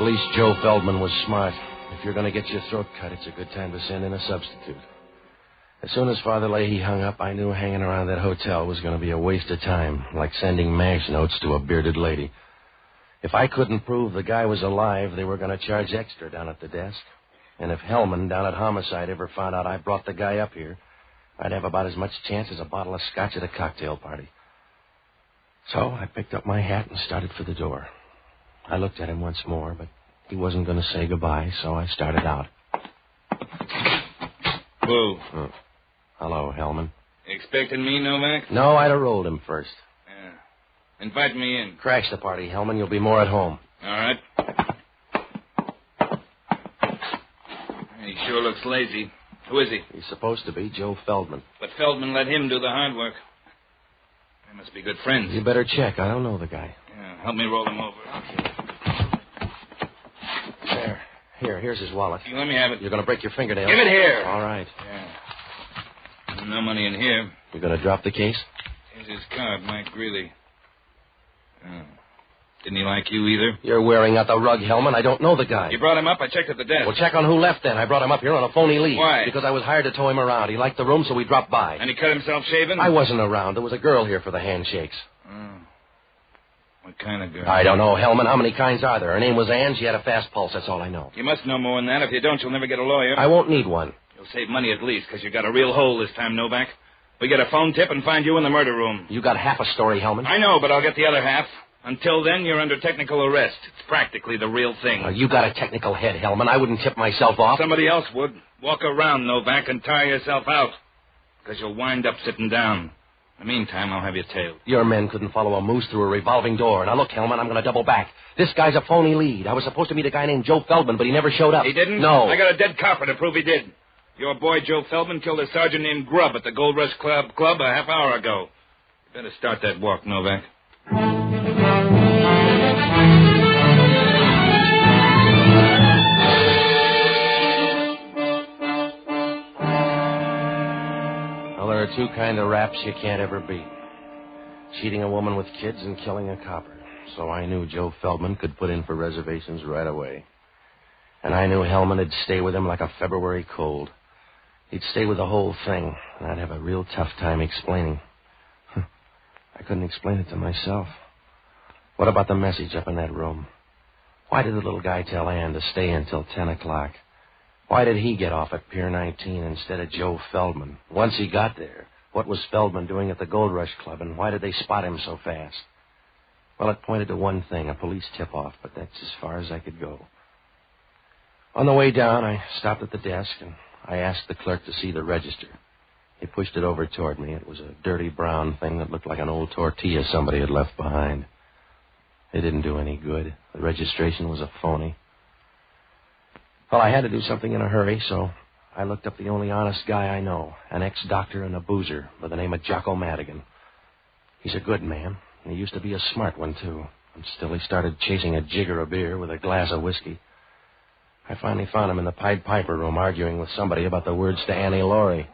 At least Joe Feldman was smart. If you're going to get your throat cut, it's a good time to send in a substitute. As soon as Father Lahey hung up, I knew hanging around that hotel was going to be a waste of time, like sending MASH notes to a bearded lady. If I couldn't prove the guy was alive, they were going to charge extra down at the desk. And if Hellman down at Homicide ever found out I brought the guy up here, I'd have about as much chance as a bottle of scotch at a cocktail party. So I picked up my hat and started for the door. I looked at him once more, but he wasn't going to say goodbye, so I started out. Who? Oh. Hello, Hellman. Expecting me, Novak? No, I'd have rolled him first. Yeah. Invite me in. Crash the party, Hellman. You'll be more at home. All right. He sure looks lazy. Who is he? He's supposed to be Joe Feldman. But Feldman let him do the hard work. They must be good friends. You better check. I don't know the guy. Yeah, help me roll him over. There. Here's his wallet. Let me have it. You're going to break your fingernails. Give it here. All right. Yeah. No money in here. You going to drop the case? Here's his card, Mike Greeley. Oh. Didn't he like you either? You're wearing out the rug, Hellman. I don't know the guy. You brought him up? I checked at the desk. Well, check on who left then. I brought him up here on a phony lead. Why? Because I was hired to tow him around. He liked the room, so we dropped by. And he cut himself shaving? I wasn't around. There was a girl here for the handshakes. Oh. What kind of girl? I don't know, Hellman. How many kinds are there? Her name was Ann. She had a fast pulse. That's all I know. You must know more than that. If you don't, you'll never get a lawyer. I won't need one. You'll save money at least, because you got a real hole this time, Novak. We get a phone tip and find you in the murder room. You got half a story, Hellman. I know, but I'll get the other half. Until then, you're under technical arrest. It's practically the real thing. You got a technical head, Hellman. I wouldn't tip myself off. Somebody else would. Walk around, Novak, and tire yourself out. Because you'll wind up sitting down. In the meantime, I'll have you tailed. Your men couldn't follow a moose through a revolving door. Now, look, Hellman, I'm going to double back. This guy's a phony lead. I was supposed to meet a guy named Joe Feldman, but he never showed up. He didn't? No. I got a dead copper to prove he did. Your boy, Joe Feldman, killed a sergeant named Grubb at the Gold Rush Club a half hour ago. You better start that walk, Novak. Well, there are two kind of raps you can't ever beat. Cheating a woman with kids and killing a copper. So I knew Joe Feldman could put in for reservations right away. And I knew Hellman would stay with him like a February cold. He'd stay with the whole thing, and I'd have a real tough time explaining. I couldn't explain it to myself. What about the message up in that room? Why did the little guy tell Ann to stay until 10 o'clock? Why did he get off at Pier 19 instead of Joe Feldman? Once he got there, what was Feldman doing at the Gold Rush Club, and why did they spot him so fast? Well, it pointed to one thing, a police tip-off, but that's as far as I could go. On the way down, I stopped at the desk, and I asked the clerk to see the register. He pushed it over toward me. It was a dirty brown thing that looked like an old tortilla somebody had left behind. It didn't do any good. The registration was a phony. Well, I had to do something in a hurry, so I looked up the only honest guy I know, an ex-doctor and a boozer by the name of Jocko Madigan. He's a good man, and he used to be a smart one, too. And still he started chasing a jigger of beer with a glass of whiskey. I finally found him in the Pied Piper room arguing with somebody about the words to Annie Laurie.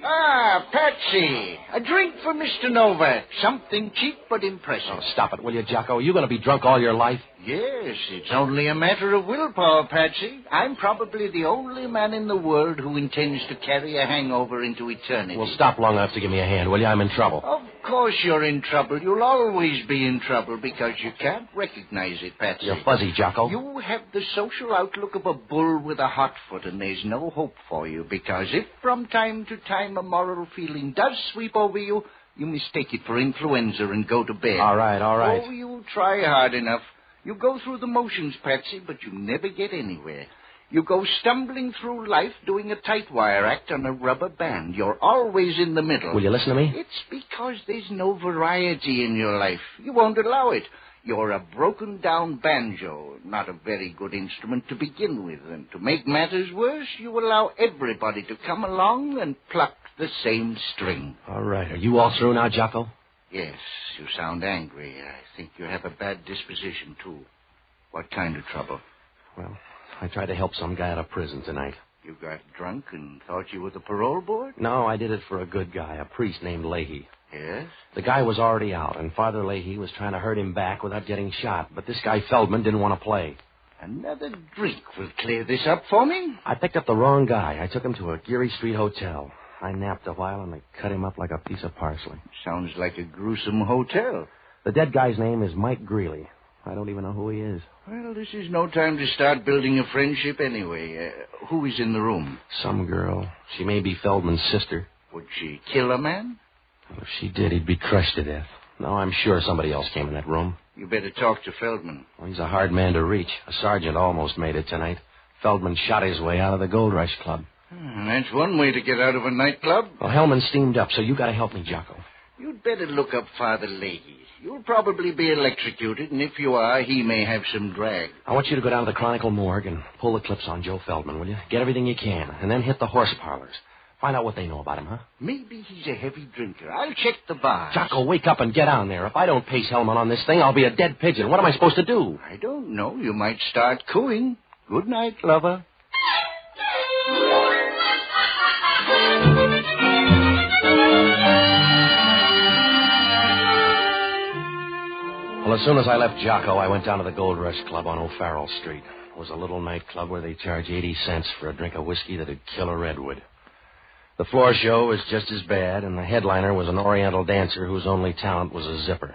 Ah, Patsy. A drink for Mr. Novak. Something cheap but impressive. Oh, stop it, will you, Jocko? Are you going to be drunk all your life? Yes, it's only a matter of willpower, Patsy. I'm probably the only man in the world who intends to carry a hangover into eternity. Well, stop long enough to give me a hand, will you? I'm in trouble. Of course you're in trouble. You'll always be in trouble because you can't recognize it, Patsy. You're fuzzy, Jocko. You have the social outlook of a bull with a hot foot, and there's no hope for you because if from time to time a moral feeling does sweep over you, you mistake it for influenza and go to bed. All right. Oh, you try hard enough. You go through the motions, Patsy, but you never get anywhere. You go stumbling through life doing a tight wire act on a rubber band. You're always in the middle. Will you listen to me? It's because there's no variety in your life. You won't allow it. You're a broken-down banjo, not a very good instrument to begin with. And to make matters worse, you allow everybody to come along and pluck the same string. All right. Are you all through now, Jocko? Yes, you sound angry. I think you have a bad disposition, too. What kind of trouble? Well, I tried to help some guy out of prison tonight. You got drunk and thought you were the parole board? No, I did it for a good guy, a priest named Lahey. Yes? The guy was already out, and Father Lahey was trying to hurt him back without getting shot, but this guy Feldman didn't want to play. Another drink will clear this up for me. I picked up the wrong guy. I took him to a Geary Street hotel. I napped a while, and they cut him up like a piece of parsley. Sounds like a gruesome hotel. The dead guy's name is Mike Greeley. I don't even know who he is. Well, this is no time to start building a friendship anyway. Who is in the room? Some girl. She may be Feldman's sister. Would she kill a man? Well, if she did, he'd be crushed to death. No, I'm sure somebody else came in that room. You better talk to Feldman. Well, he's a hard man to reach. A sergeant almost made it tonight. Feldman shot his way out of the Gold Rush Club. That's one way to get out of a nightclub. Well, Hellman steamed up, so you got to help me, Jocko. You'd better look up Father Lahey. You'll probably be electrocuted, and if you are, he may have some drag. I want you to go down to the Chronicle morgue and pull the clips on Joe Feldman, will you? Get everything you can, and then hit the horse parlors. Find out what they know about him, huh? Maybe he's a heavy drinker. I'll check the bar. Jocko, wake up and get on there. If I don't pace Hellman on this thing, I'll be a dead pigeon. What am I supposed to do? I don't know. You might start cooing. Good night, lover. Well, as soon as I left Jocko, I went down to the Gold Rush Club on O'Farrell Street. It was a little nightclub where they charge 80 cents for a drink of whiskey that'd kill a redwood. The floor show was just as bad, and the headliner was an Oriental dancer whose only talent was a zipper.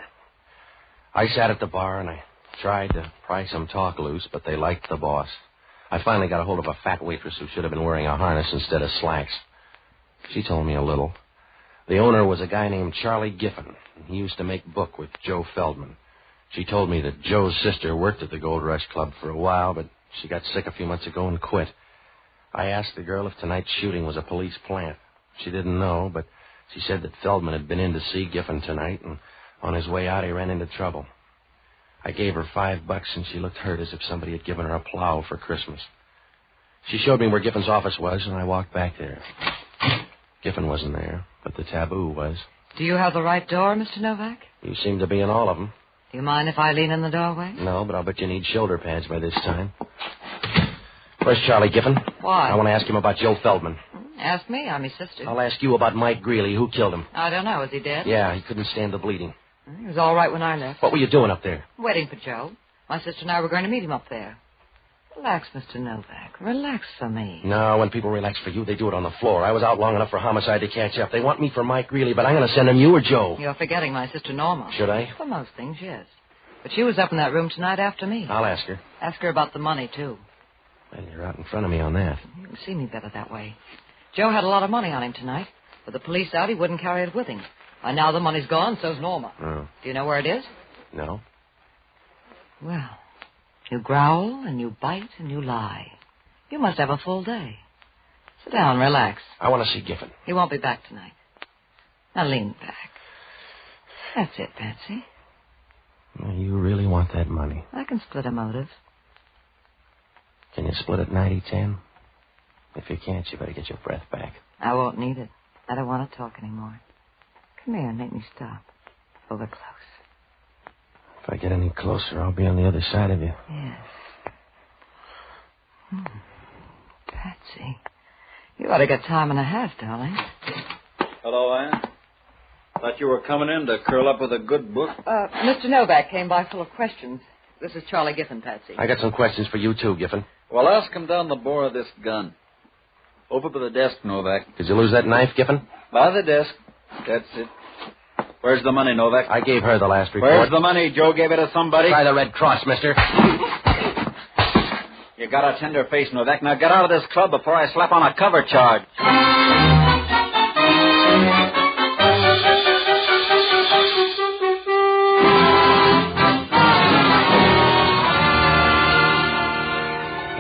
I sat at the bar, and I tried to pry some talk loose, but they liked the boss. I finally got a hold of a fat waitress who should have been wearing a harness instead of slacks. She told me a little. The owner was a guy named Charlie Giffen. He used to make book with Joe Feldman. She told me that Joe's sister worked at the Gold Rush Club for a while, but she got sick a few months ago and quit. I asked the girl if tonight's shooting was a police plant. She didn't know, but she said that Feldman had been in to see Giffen tonight, and on his way out he ran into trouble. I gave her $5, and she looked hurt as if somebody had given her a plow for Christmas. She showed me where Giffen's office was, and I walked back there. Giffen wasn't there, but the taboo was. Do you have the right door, Mr. Novak? You seem to be in all of them. Do you mind if I lean in the doorway? No, but I'll bet you need shoulder pads by this time. Where's Charlie Giffen? Why? I want to ask him about Joe Feldman. Ask me. I'm his sister. I'll ask you about Mike Greeley. Who killed him? I don't know. Is he dead? Yeah, he couldn't stand the bleeding. He was all right when I left. What were you doing up there? Waiting for Joe. My sister and I were going to meet him up there. Relax, Mr. Novak. Relax for me. No, when people relax for you, they do it on the floor. I was out long enough for homicide to catch up. They want me for Mike Greeley, but I'm going to send them you or Joe. You're forgetting my sister Norma. Should I? For most things, yes. But she was up in that room tonight after me. I'll ask her. Ask her about the money, too. Well, you're out in front of me on that. You can see me better that way. Joe had a lot of money on him tonight. With the police out, he wouldn't carry it with him. By now the money's gone, so's Norma. Oh. Do you know where it is? No. Well, you growl and you bite and you lie. You must have a full day. Sit down, relax. I want to see Giffen. He won't be back tonight. Now lean back. That's it, Patsy. You really want that money? I can split a motive. Can you split it 90-10? If you can't, you better get your breath back. I won't need it. I don't want to talk anymore. Come here and make me stop. Over close. If I get any closer, I'll be on the other side of you. Yes. Patsy, you ought to get time and a half, darling. Hello, Ann. Thought you were coming in to curl up with a good book. Mr. Novak came by full of questions. This is Charlie Giffen, Patsy. I got some questions for you, too, Giffen. Well, ask him down the bore of this gun. Over by the desk, Novak. Did you lose that knife, Giffen? By the desk. That's it. Where's the money, Novak? I gave her the last report. Where's the money? Joe gave it to somebody? Try the Red Cross, mister. You got a tender face, Novak. Now get out of this club before I slap on a cover charge.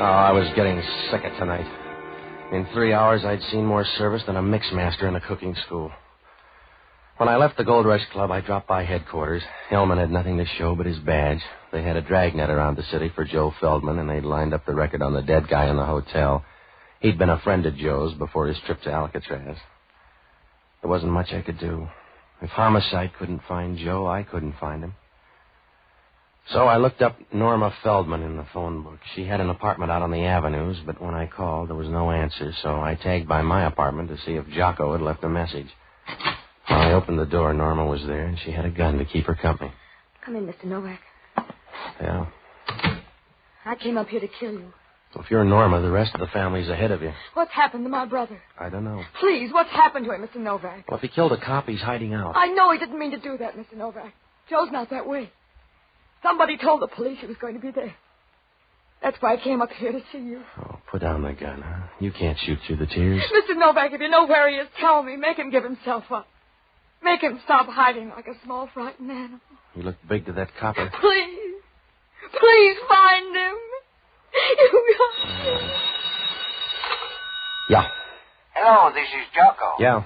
I was getting sick of tonight. In 3 hours, I'd seen more service than a mixmaster in a cooking school. When I left the Gold Rush Club, I dropped by headquarters. Hellman had nothing to show but his badge. They had a dragnet around the city for Joe Feldman, and they'd lined up the record on the dead guy in the hotel. He'd been a friend of Joe's before his trip to Alcatraz. There wasn't much I could do. If homicide couldn't find Joe, I couldn't find him. So I looked up Norma Feldman in the phone book. She had an apartment out on the avenues, but when I called, there was no answer, so I tagged by my apartment to see if Jocko had left a message. When I opened the door, Norma was there, and she had a gun to keep her company. Come in, Mr. Novak. Yeah. I came up here to kill you. Well, if you're Norma, the rest of the family's ahead of you. What's happened to my brother? I don't know. Please, what's happened to him, Mr. Novak? Well, if he killed a cop, he's hiding out. I know he didn't mean to do that, Mr. Novak. Joe's not that way. Somebody told the police he was going to be there. That's why I came up here to see you. Oh, put down the gun, huh? You can't shoot through the tears. Mr. Novak, if you know where he is, tell me. Make him give himself up. Make him stop hiding like a small, frightened animal. You look big to that copper. Please. Please find him. Yeah. Hello, this is Jocko. Yeah.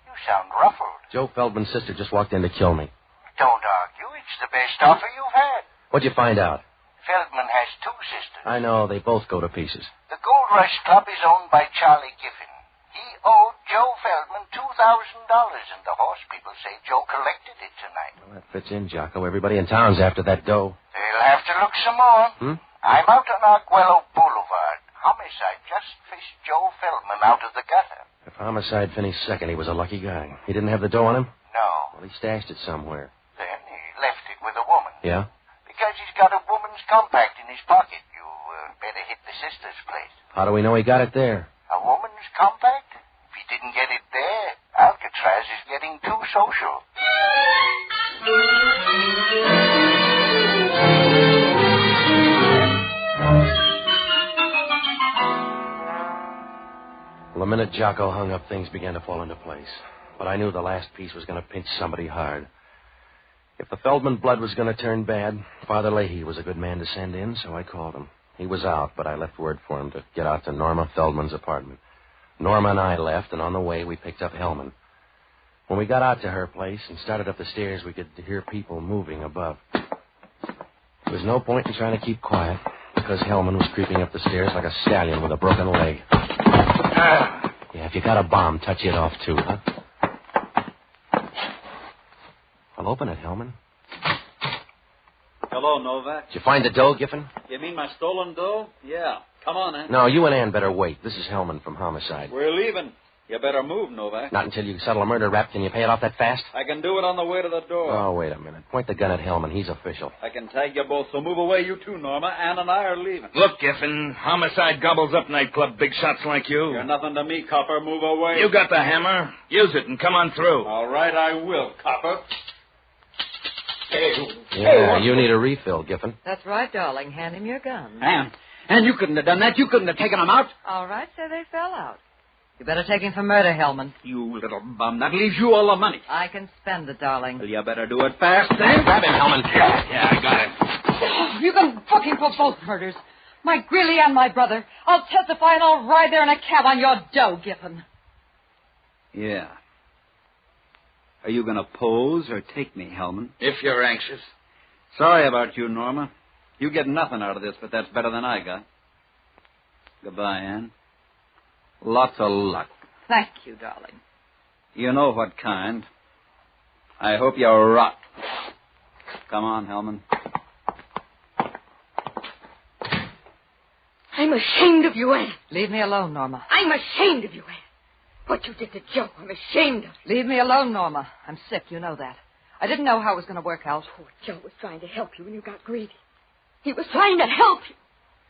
You sound ruffled. Joe Feldman's sister just walked in to kill me. Don't argue. It's the best offer you've had. What'd you find out? Feldman has two sisters. I know. They both go to pieces. The Gold Rush Club is owned by Charlie Giffen. He owed Joe Feldman $2,000, and the horse people say Joe collected it tonight. Well, that fits in, Jocko. Everybody in town's after that dough. They'll have to look some more. I'm out on Arguello Boulevard. Homicide just fished Joe Feldman out of the gutter. If homicide finished second, he was a lucky guy. He didn't have the dough on him? No. Well, he stashed it somewhere. Then he left it with a woman. Yeah? Because he's got a woman's compact in his pocket. You better hit the sister's place. How do we know he got it there? A woman's compact? If he didn't get it there, Alcatraz is getting too social. Well, the minute Jocko hung up, things began to fall into place. But I knew the last piece was going to pinch somebody hard. If the Feldman blood was going to turn bad, Father Lahey was a good man to send in, so I called him. He was out, but I left word for him to get out to Norma Feldman's apartment. Norma and I left, and on the way, we picked up Hellman. When we got out to her place and started up the stairs, we could hear people moving above. There was no point in trying to keep quiet, because Hellman was creeping up the stairs like a stallion with a broken leg. Yeah, if you got a bomb, touch it off, too, huh? I'll open it, Hellman. Hello, Novak. Did you find the dough, Giffen? You mean my stolen dough? Yeah. Come on, Ann. No, you and Ann better wait. This is Hellman from Homicide. We're leaving. You better move, Novak. Not until you settle a murder rap. Can you pay it off that fast? I can do it on the way to the door. Oh, wait a minute. Point the gun at Hellman. He's official. I can tag you both, so move away, you two, Norma. Ann and I are leaving. Look, Giffen, Homicide gobbles up nightclub big shots like you. You're nothing to me, Copper. Move away. You got the hammer. Use it and come on through. All right, I will, Copper. Yeah, you need a refill, Giffen. That's right, darling. Hand him your gun. And you couldn't have done that. You couldn't have taken him out. All right, so they fell out. You better take him for murder, Hellman. You little bum. That leaves you all the money. I can spend it, darling. Well, you better do it fast, then. Grab him, Hellman. Yeah, I got him. You can book him for both murders. My Greeley and my brother. I'll testify and I'll ride there in a cab on your dough, Giffen. Yeah. Are you going to pose or take me, Hellman? If you're anxious. Sorry about you, Norma. You get nothing out of this, but that's better than I got. Goodbye, Ann. Lots of luck. Thank you, darling. You know what kind. I hope you rot. Come on, Hellman. I'm ashamed of you, Ann. Leave me alone, Norma. I'm ashamed of you, Ann. What you did to Joe, I'm ashamed of. Leave me alone, Norma. I'm sick, you know that. I didn't know how it was going to work out. Oh, Joe was trying to help you when you got greedy. He was trying to help you.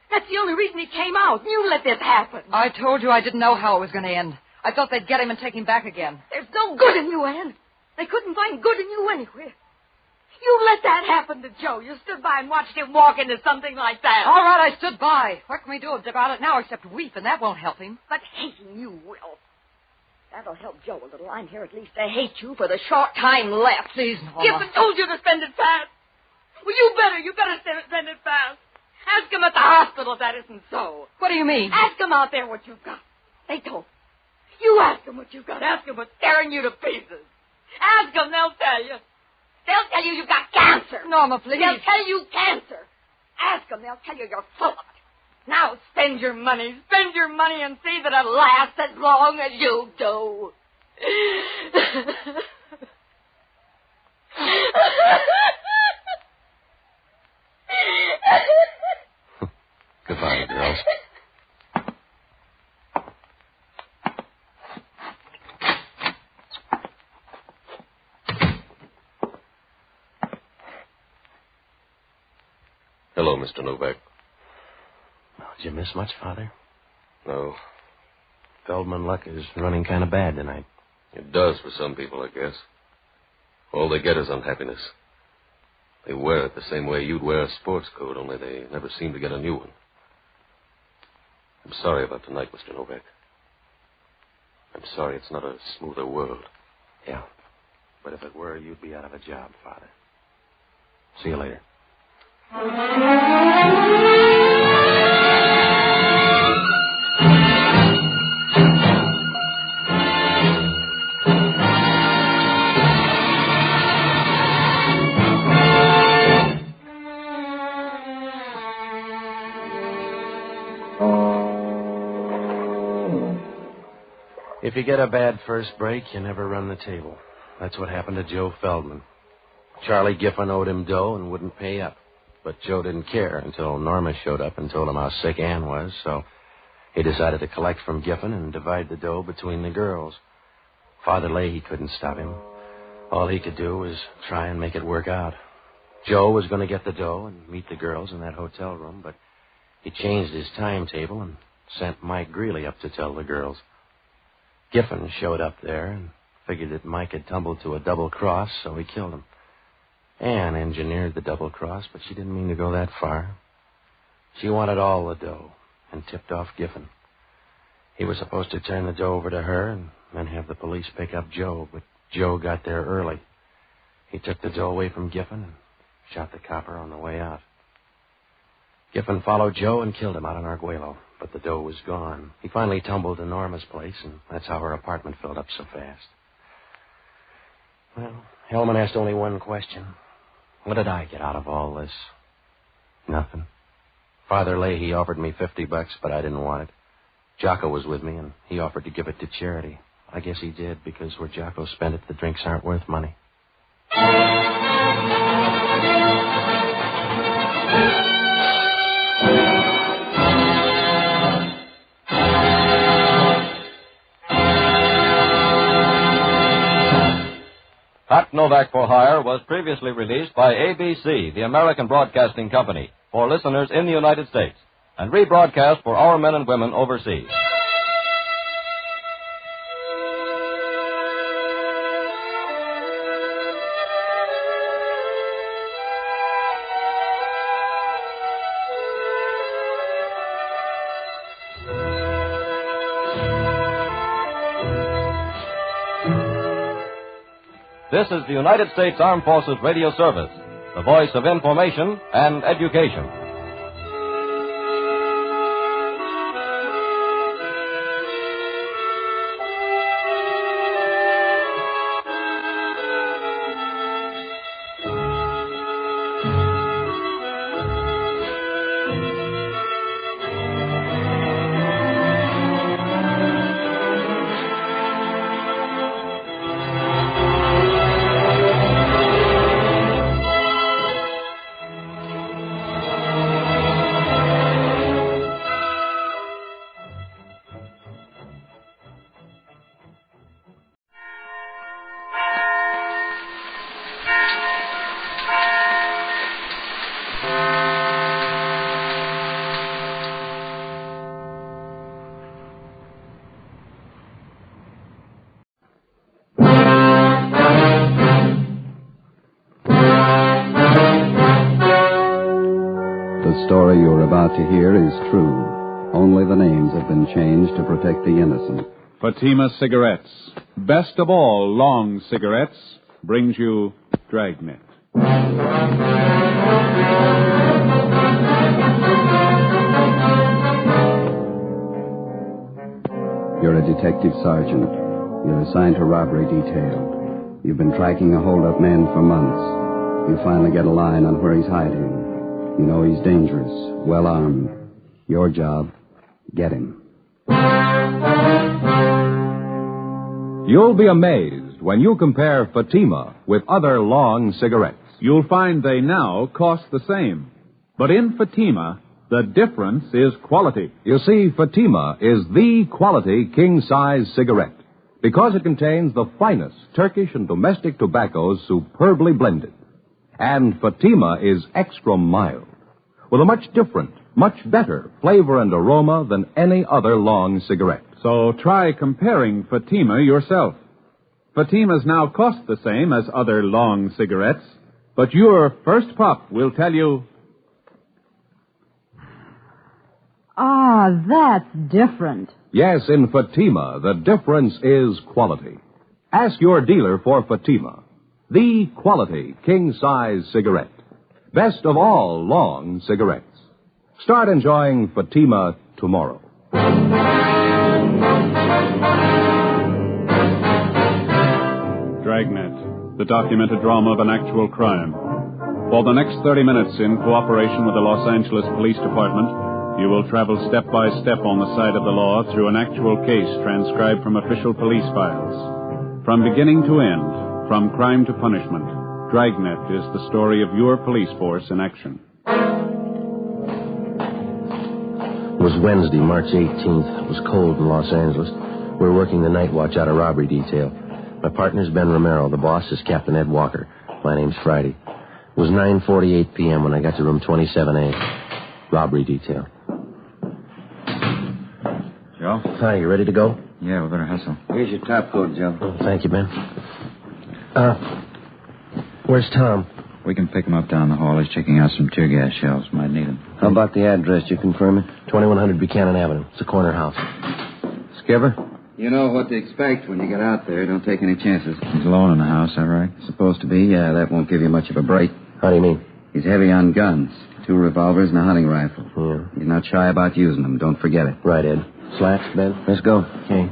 That's the only reason he came out. You let this happen. I told you I didn't know how it was going to end. I thought they'd get him and take him back again. There's no good in you, Ann. They couldn't find good in you anywhere. You let that happen to Joe. You stood by and watched him walk into something like that. All right, I stood by. What can we do about it now except weep, and that won't help him. But hating you will. That'll help Joe a little. I'm here at least to hate you for the short time left. Please, Norma. Giffen told you to spend it fast. Well, you better spend it fast. Ask him at the hospital if that isn't so. What do you mean? Ask him out there what you've got. They told you. You ask him what you've got. Ask him what's tearing you to pieces. Ask them, they'll tell you. They'll tell you you've got cancer. Norma, please. They'll tell you cancer. Ask them, they'll tell you you're full of it. Now spend your money. Spend your money and see that it lasts as long as you do. Goodbye, girls. Hello, Mr. Novak. Did you miss much, Father? No. Feldman luck is running kind of bad tonight. It does for some people, I guess. All they get is unhappiness. They wear it the same way you'd wear a sports coat, only they never seem to get a new one. I'm sorry about tonight, Mr. Novak. I'm sorry it's not a smoother world. Yeah. But if it were, you'd be out of a job, Father. See you later. If you get a bad first break, you never run the table. That's what happened to Joe Feldman. Charlie Giffen owed him dough and wouldn't pay up. But Joe didn't care until Norma showed up and told him how sick Ann was, so he decided to collect from Giffen and divide the dough between the girls. Father Lahey couldn't stop him. All he could do was try and make it work out. Joe was going to get the dough and meet the girls in that hotel room, but he changed his timetable and sent Mike Greeley up to tell the girls. Giffen showed up there and figured that Mike had tumbled to a double cross, so he killed him. Ann engineered the double cross, but she didn't mean to go that far. She wanted all the dough and tipped off Giffen. He was supposed to turn the dough over to her and then have the police pick up Joe, but Joe got there early. He took the dough away from Giffen and shot the copper on the way out. Giffen followed Joe and killed him out in Arguello, but the dough was gone. He finally tumbled to Norma's place, and that's how her apartment filled up so fast. Well, Hellman asked only one question. What did I get out of all this? Nothing. Father Lahey offered me $50, but I didn't want it. Jocko was with me, and he offered to give it to charity. I guess he did, because where Jocko spent it, the drinks aren't worth money. Hot Novak For Hire was previously released by ABC, the American Broadcasting Company, for listeners in the United States, and rebroadcast for our men and women overseas. This is the United States Armed Forces Radio Service, the voice of information and education. The story you're about to hear is true. Only the names have been changed to protect the innocent. Fatima Cigarettes, best of all long cigarettes, brings you Dragnet. You're a detective sergeant. You're assigned to robbery detail. You've been tracking a hold-up man for months. You finally get a line on where he's hiding. You know he's dangerous, well-armed. Your job, get him. You'll be amazed when you compare Fatima with other long cigarettes. You'll find they now cost the same. But in Fatima, the difference is quality. You see, Fatima is the quality king-size cigarette because it contains the finest Turkish and domestic tobaccos superbly blended. And Fatima is extra mild, with a much different, much better flavor and aroma than any other long cigarette. So try comparing Fatima yourself. Fatimas now cost the same as other long cigarettes, but your first puff will tell you... Ah, that's different. Yes, in Fatima, the difference is quality. Ask your dealer for Fatima, the quality king-size cigarette. Best of all long cigarettes. Start enjoying Fatima tomorrow. Dragnet, the documented drama of an actual crime. For the next 30 minutes, in cooperation with the Los Angeles Police Department, you will travel step by step on the side of the law through an actual case transcribed from official police files. From beginning to end, from crime to punishment, Dragnet is the story of your police force in action. It was Wednesday, March 18th. It was cold in Los Angeles. We were working the night watch out of robbery detail. My partner's Ben Romero. The boss is Captain Ed Walker. My name's Friday. It was 9:48 p.m. when I got to room 27A. Robbery detail. Joe? Hi, you ready to go? Yeah, we better hustle. Here's your top coat, Joe. Oh, thank you, Ben. Where's Tom? We can pick him up down the hall. He's checking out some tear gas shells. Might need them. How about the address? You confirm it? 2100 Buchanan Avenue. It's a corner house. Skipper? You know what to expect when you get out there. Don't take any chances. He's alone in the house, all right? Supposed to be, yeah. That won't give you much of a break. How do you mean? He's heavy on guns. 2 revolvers and a hunting rifle. Yeah. He's not shy about using them. Don't forget it. Right, Ed. Slats, Ben? Let's go. Okay.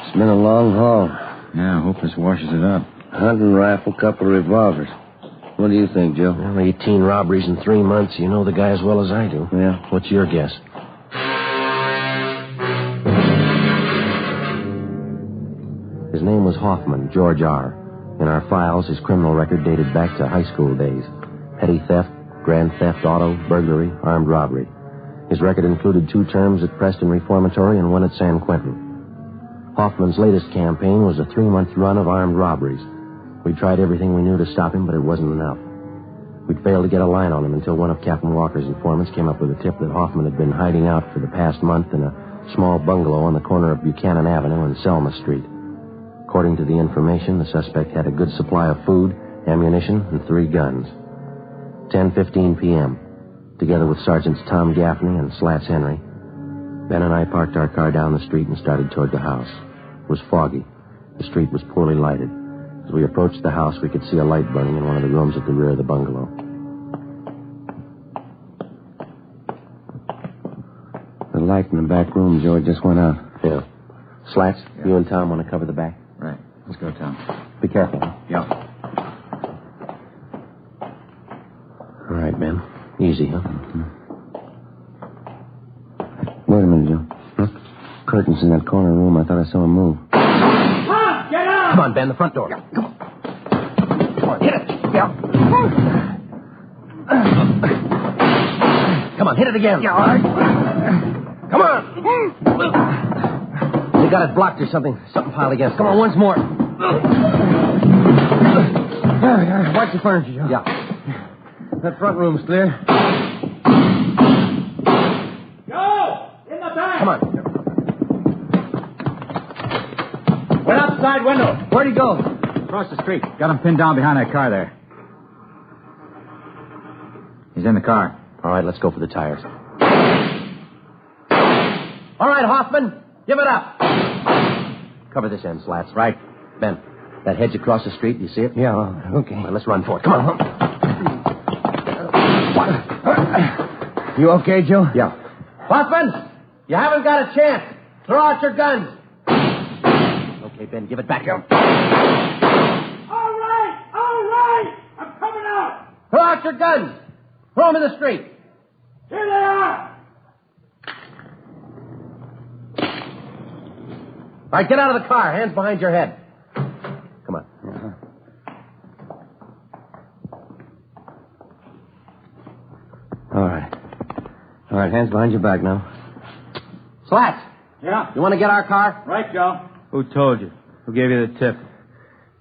It's been a long haul. Yeah, I hope this washes it up. Hunting rifle, couple of revolvers. What do you think, Joe? Well, 18 robberies in 3 months. You know the guy as well as I do. Yeah. What's your guess? His name was Hoffman, George R. In our files, his criminal record dated back to high school days. Petty theft, grand theft auto, burglary, armed robbery. His record included 2 terms at Preston Reformatory and 1 at San Quentin. Hoffman's latest campaign was a 3-month run of armed robberies. We tried everything we knew to stop him, but it wasn't enough. We'd failed to get a line on him until one of Captain Walker's informants came up with a tip that Hoffman had been hiding out for the past month in a small bungalow on the corner of Buchanan Avenue and Selma Street. According to the information, the suspect had a good supply of food, ammunition, and 3 guns. 10:15 p.m., together with Sergeants Tom Gaffney and Slats Henry, Ben and I parked our car down the street and started toward the house. It was foggy. The street was poorly lighted. As we approached the house, we could see a light burning in one of the rooms at the rear of the bungalow. The light in the back room, George, just went out. Yeah. Slats, you and Tom want to cover the back? Right. Let's go, Tom. Be careful. Yeah. All right, Ben. Easy, huh? Mm-hmm. Wait a minute, Joe. Huh? Curtains in that corner room. I thought I saw him move. Tom, get out! Come on, Ben, the front door. Come on. Come on, hit it. Yeah. Come on, hit it again. Yeah, all right. Come on. You got it blocked or something. Something piled against it. Come on, once more. Watch the furniture, Joe. Yeah. That front room's clear. Joe! In the back! Come on. Went out the side window. Where'd he go? Across the street. Got him pinned down behind that car there. He's in the car. All right, let's go for the tires. All right, Hoffman, give it up. Cover this end, Slats. Right. Ben, that hedge across the street, you see it? Yeah, okay. All right, let's run for it. Come on. You okay, Joe? Yeah. Hoffman, you haven't got a chance. Throw out your guns. Okay, Ben, give it back. All right. I'm coming out. Throw out your guns. Throw them in the street. Here they are. All right, get out of the car. Hands behind your head. Come on. Uh-huh. All right, hands behind your back now. Slats! Yeah? You want to get our car? Right, Joe. Who told you? Who gave you the tip?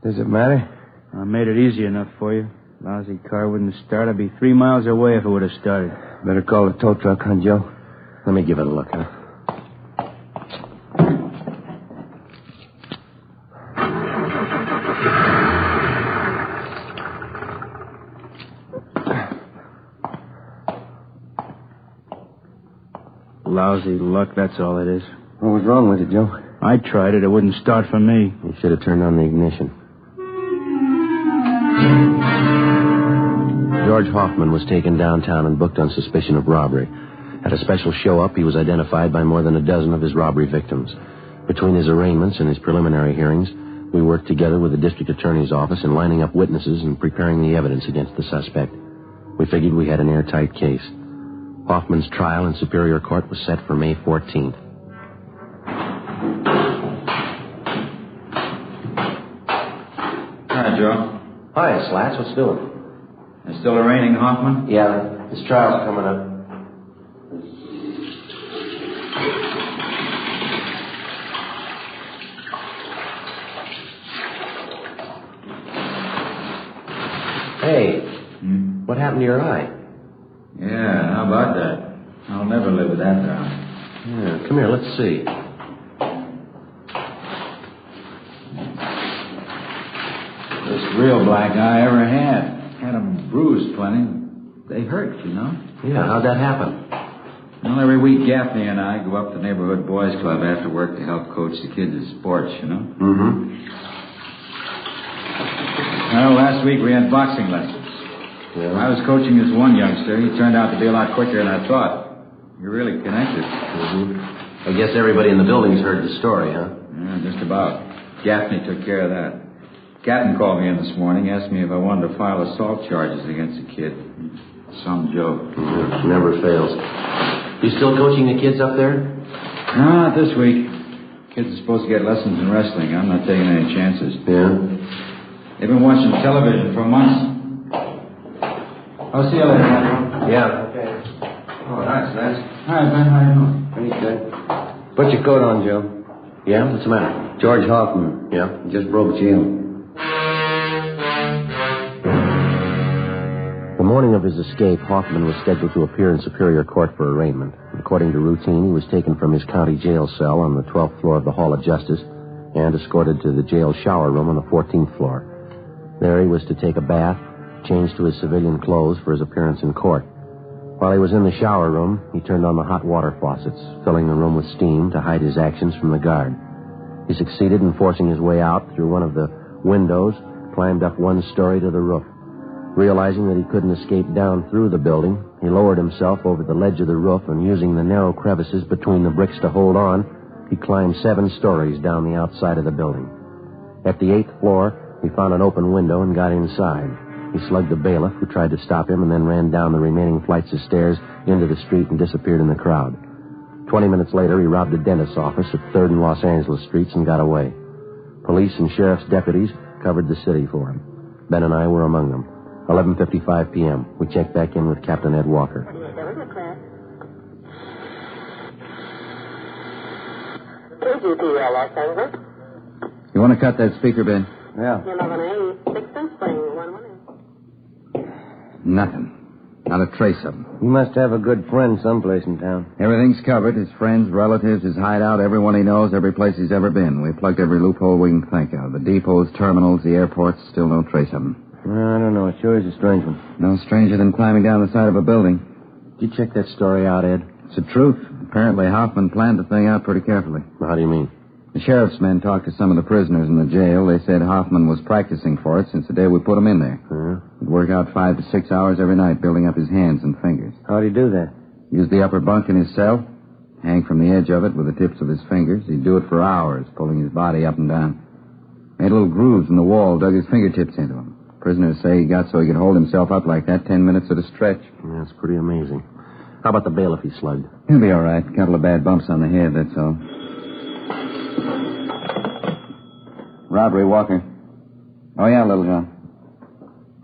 Does it matter? I made it easy enough for you. Lousy car wouldn't start. I'd be 3 miles away if it would have started. Better call the tow truck, huh, Joe? Let me give it a look, huh? Lousy luck, that's all it is. What was wrong with it, Joe? I tried it. It wouldn't start for me. You should have turned on the ignition. George Hoffman was taken downtown and booked on suspicion of robbery. At a special show-up, he was identified by more than a dozen of his robbery victims. Between his arraignments and his preliminary hearings, we worked together with the district attorney's office in lining up witnesses and preparing the evidence against the suspect. We figured we had an airtight case. Hoffman's trial in Superior Court was set for May 14th. Hi, Joe. Hi, Slats. What's doing? You're still arraigning Hoffman? Yeah, his trial's coming up. Hey, what happened to your eye? Yeah, how about that? I'll never live with that down. Yeah, come here, let's see. First real black eye I ever had. Had them bruised plenty. They hurt, you know. Yeah, how'd that happen? Well, every week Gaffney and I go up to the neighborhood boys club after work to help coach the kids at sports, you know. Mm-hmm. Well, last week we had boxing lessons. Yeah. I was coaching this one youngster. He turned out to be a lot quicker than I thought. You're really connected. Mm-hmm. I guess everybody in the building's heard the story, huh? Yeah, just about. Gaffney took care of that. Captain called me in this morning, asked me if I wanted to file assault charges against the kid. Some joke. Yeah, never fails. You still coaching the kids up there? No, not this week. Kids are supposed to get lessons in wrestling. I'm not taking any chances. Yeah? They've been watching television for months. I'll see you later, Michael. Yeah. Okay. Oh, that's nice. Hi, Ben. How you doing? Pretty good. Put your coat on, Joe. Yeah? What's the matter? George Hoffman. Yeah? He just broke jail. The morning of his escape, Hoffman was scheduled to appear in Superior Court for arraignment. According to routine, he was taken from his county jail cell on the 12th floor of the Hall of Justice and escorted to the jail shower room on the 14th floor. There he was to take a bath, change to his civilian clothes for his appearance in court. While he was in the shower room, he turned on the hot water faucets, filling the room with steam to hide his actions from the guard. He succeeded in forcing his way out through one of the windows, climbed up one story to the roof. Realizing that he couldn't escape down through the building, he lowered himself over the ledge of the roof and, using the narrow crevices between the bricks to hold on, he climbed 7 stories down the outside of the building. At the 8th floor, he found an open window and got inside. He slugged the bailiff, who tried to stop him, and then ran down the remaining flights of stairs into the street and disappeared in the crowd. 20 minutes later, he robbed a dentist's office at 3rd and Los Angeles Streets and got away. Police and sheriff's deputies covered the city for him. Ben and I were among them. 11:55 p.m. We checked back in with Captain Ed Walker. KGPL Los Angeles. You want to cut that speaker, Ben? Yeah. 11A, 6 spring, 1 Nothing. Not a trace of him. He must have a good friend someplace in town. Everything's covered. His friends, relatives, his hideout, everyone he knows, every place he's ever been. We plugged every loophole we can think of. The depots, terminals, the airports, still no trace of him. I don't know. It sure is a strange one. No stranger than climbing down the side of a building. Did you check that story out, Ed? It's the truth. Apparently, Hoffman planned the thing out pretty carefully. How do you mean? The sheriff's men talked to some of the prisoners in the jail. They said Hoffman was practicing for it since the day we put him in there. He'd work out 5 to 6 hours every night, building up his hands and fingers. How'd he do that? Use the upper bunk in his cell, hang from the edge of it with the tips of his fingers. He'd do it for hours, pulling his body up and down. Made little grooves in the wall, dug his fingertips into them. Prisoners say he got so he could hold himself up like that 10 minutes at a stretch. Yeah, that's pretty amazing. How about the bailiff he slugged? He'll be all right. A couple of bad bumps on the head, that's all. Robbery, Walker. Oh, yeah, Little John.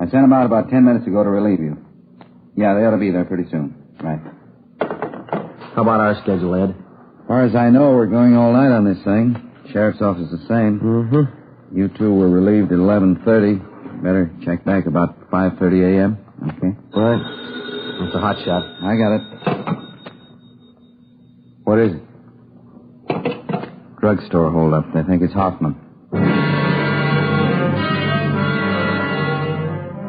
I sent them out about 10 minutes ago to relieve you. Yeah, they ought to be there pretty soon. Right. How about our schedule, Ed? As far as I know, we're going all night on this thing. Sheriff's office the same. Mm-hmm. You two were relieved at 11:30. Better check back about 5:30 a.m. Okay. All right. It's a hot shot. I got it. What is it? Drugstore holdup. I think it's Hoffman.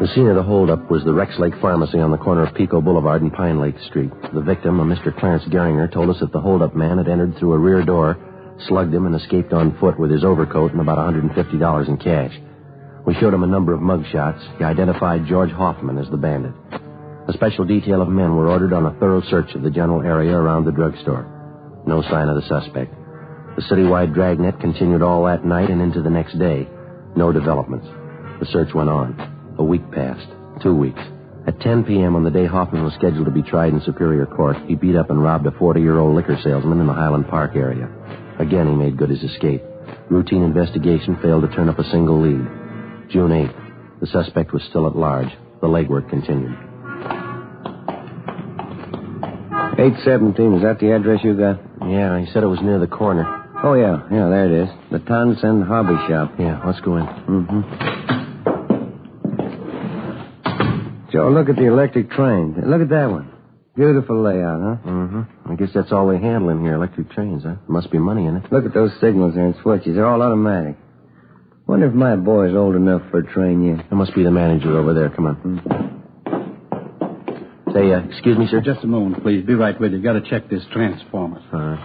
The scene of the holdup was the Rex Lake Pharmacy on the corner of Pico Boulevard and Pine Lake Street. The victim, a Mr. Clarence Geringer, told us that the holdup man had entered through a rear door, slugged him, and escaped on foot with his overcoat and about $150 in cash. We showed him a number of mug shots. He identified George Hoffman as the bandit. A special detail of men were ordered on a thorough search of the general area around the drugstore. No sign of the suspect. The citywide Dragnet continued all that night and into the next day. No developments. The search went on. A week passed. 2 weeks. At 10 p.m. on the day Hoffman was scheduled to be tried in Superior Court, he beat up and robbed a 40-year-old liquor salesman in the Highland Park area. Again, he made good his escape. Routine investigation failed to turn up a single lead. June 8th. The suspect was still at large. The legwork continued. 817, is that the address you got? Yeah, he said it was near the corner. Oh, yeah, there it is. The Townsend Hobby Shop. Yeah, let's go in. Joe, look at the electric train. Look at that one. Beautiful layout, huh? I guess that's all they handle in here, electric trains, huh? Must be money in it. Look at those signals there and switches. They're all automatic. Wonder if my boy's old enough for a train yet. There must be the manager over there. Come on. Say, excuse me, sir? Just a moment, please. Be right with you. Got to check this transformer. All right.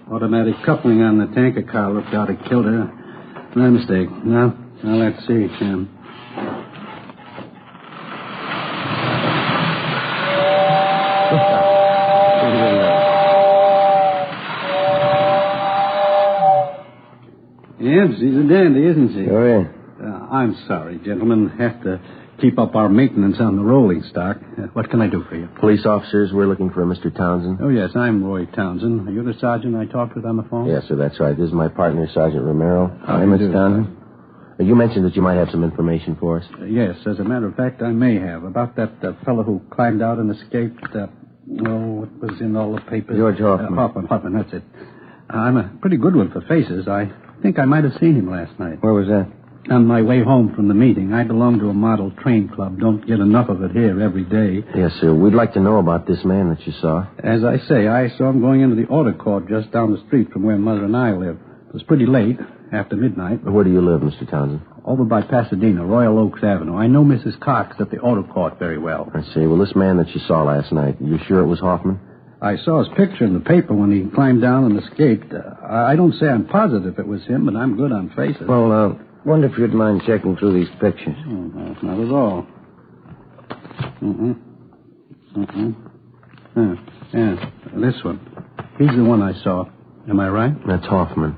Automatic coupling on the tanker car looked out. It killed her. My mistake. Now let's see, Jim. Yes, she's a dandy, isn't she? Oh, yeah. I'm sorry, gentlemen. Have to keep up our maintenance on the rolling stock. What can I do for you? Police officers, we're looking for a Mr. Townsend. Oh, yes, I'm Roy Townsend. Are you the sergeant I talked with on the phone? Yes, sir, that's right. This is my partner, Sergeant Romero. Hi, Mr. Townsend. You mentioned that you might have some information for us. Yes, as a matter of fact, I may have. About that fellow who climbed out and escaped. It was in all the papers. George Hoffman. Hoffman, that's it. I'm a pretty good one for faces. I think I might have seen him last night. Where was that? On my way home from the meeting. I belong to a model train club. Don't get enough of it here every day. Yes, sir. We'd like to know about this man that you saw. As I say, I saw him going into the auto court just down the street from where Mother and I live. It was pretty late, after midnight. Where do you live, Mr. Townsend? Over by Pasadena, Royal Oaks Avenue. I know Mrs. Cox at the auto court very well. I see. Well, this man that you saw last night, you sure it was Hoffman? I saw his picture in the paper when he climbed down and escaped. I don't say I'm positive it was him, but I'm good on faces. Well, wonder if you'd mind checking through these pictures. Oh, no, not at all. Yeah, this one. He's the one I saw. Am I right? That's Hoffman.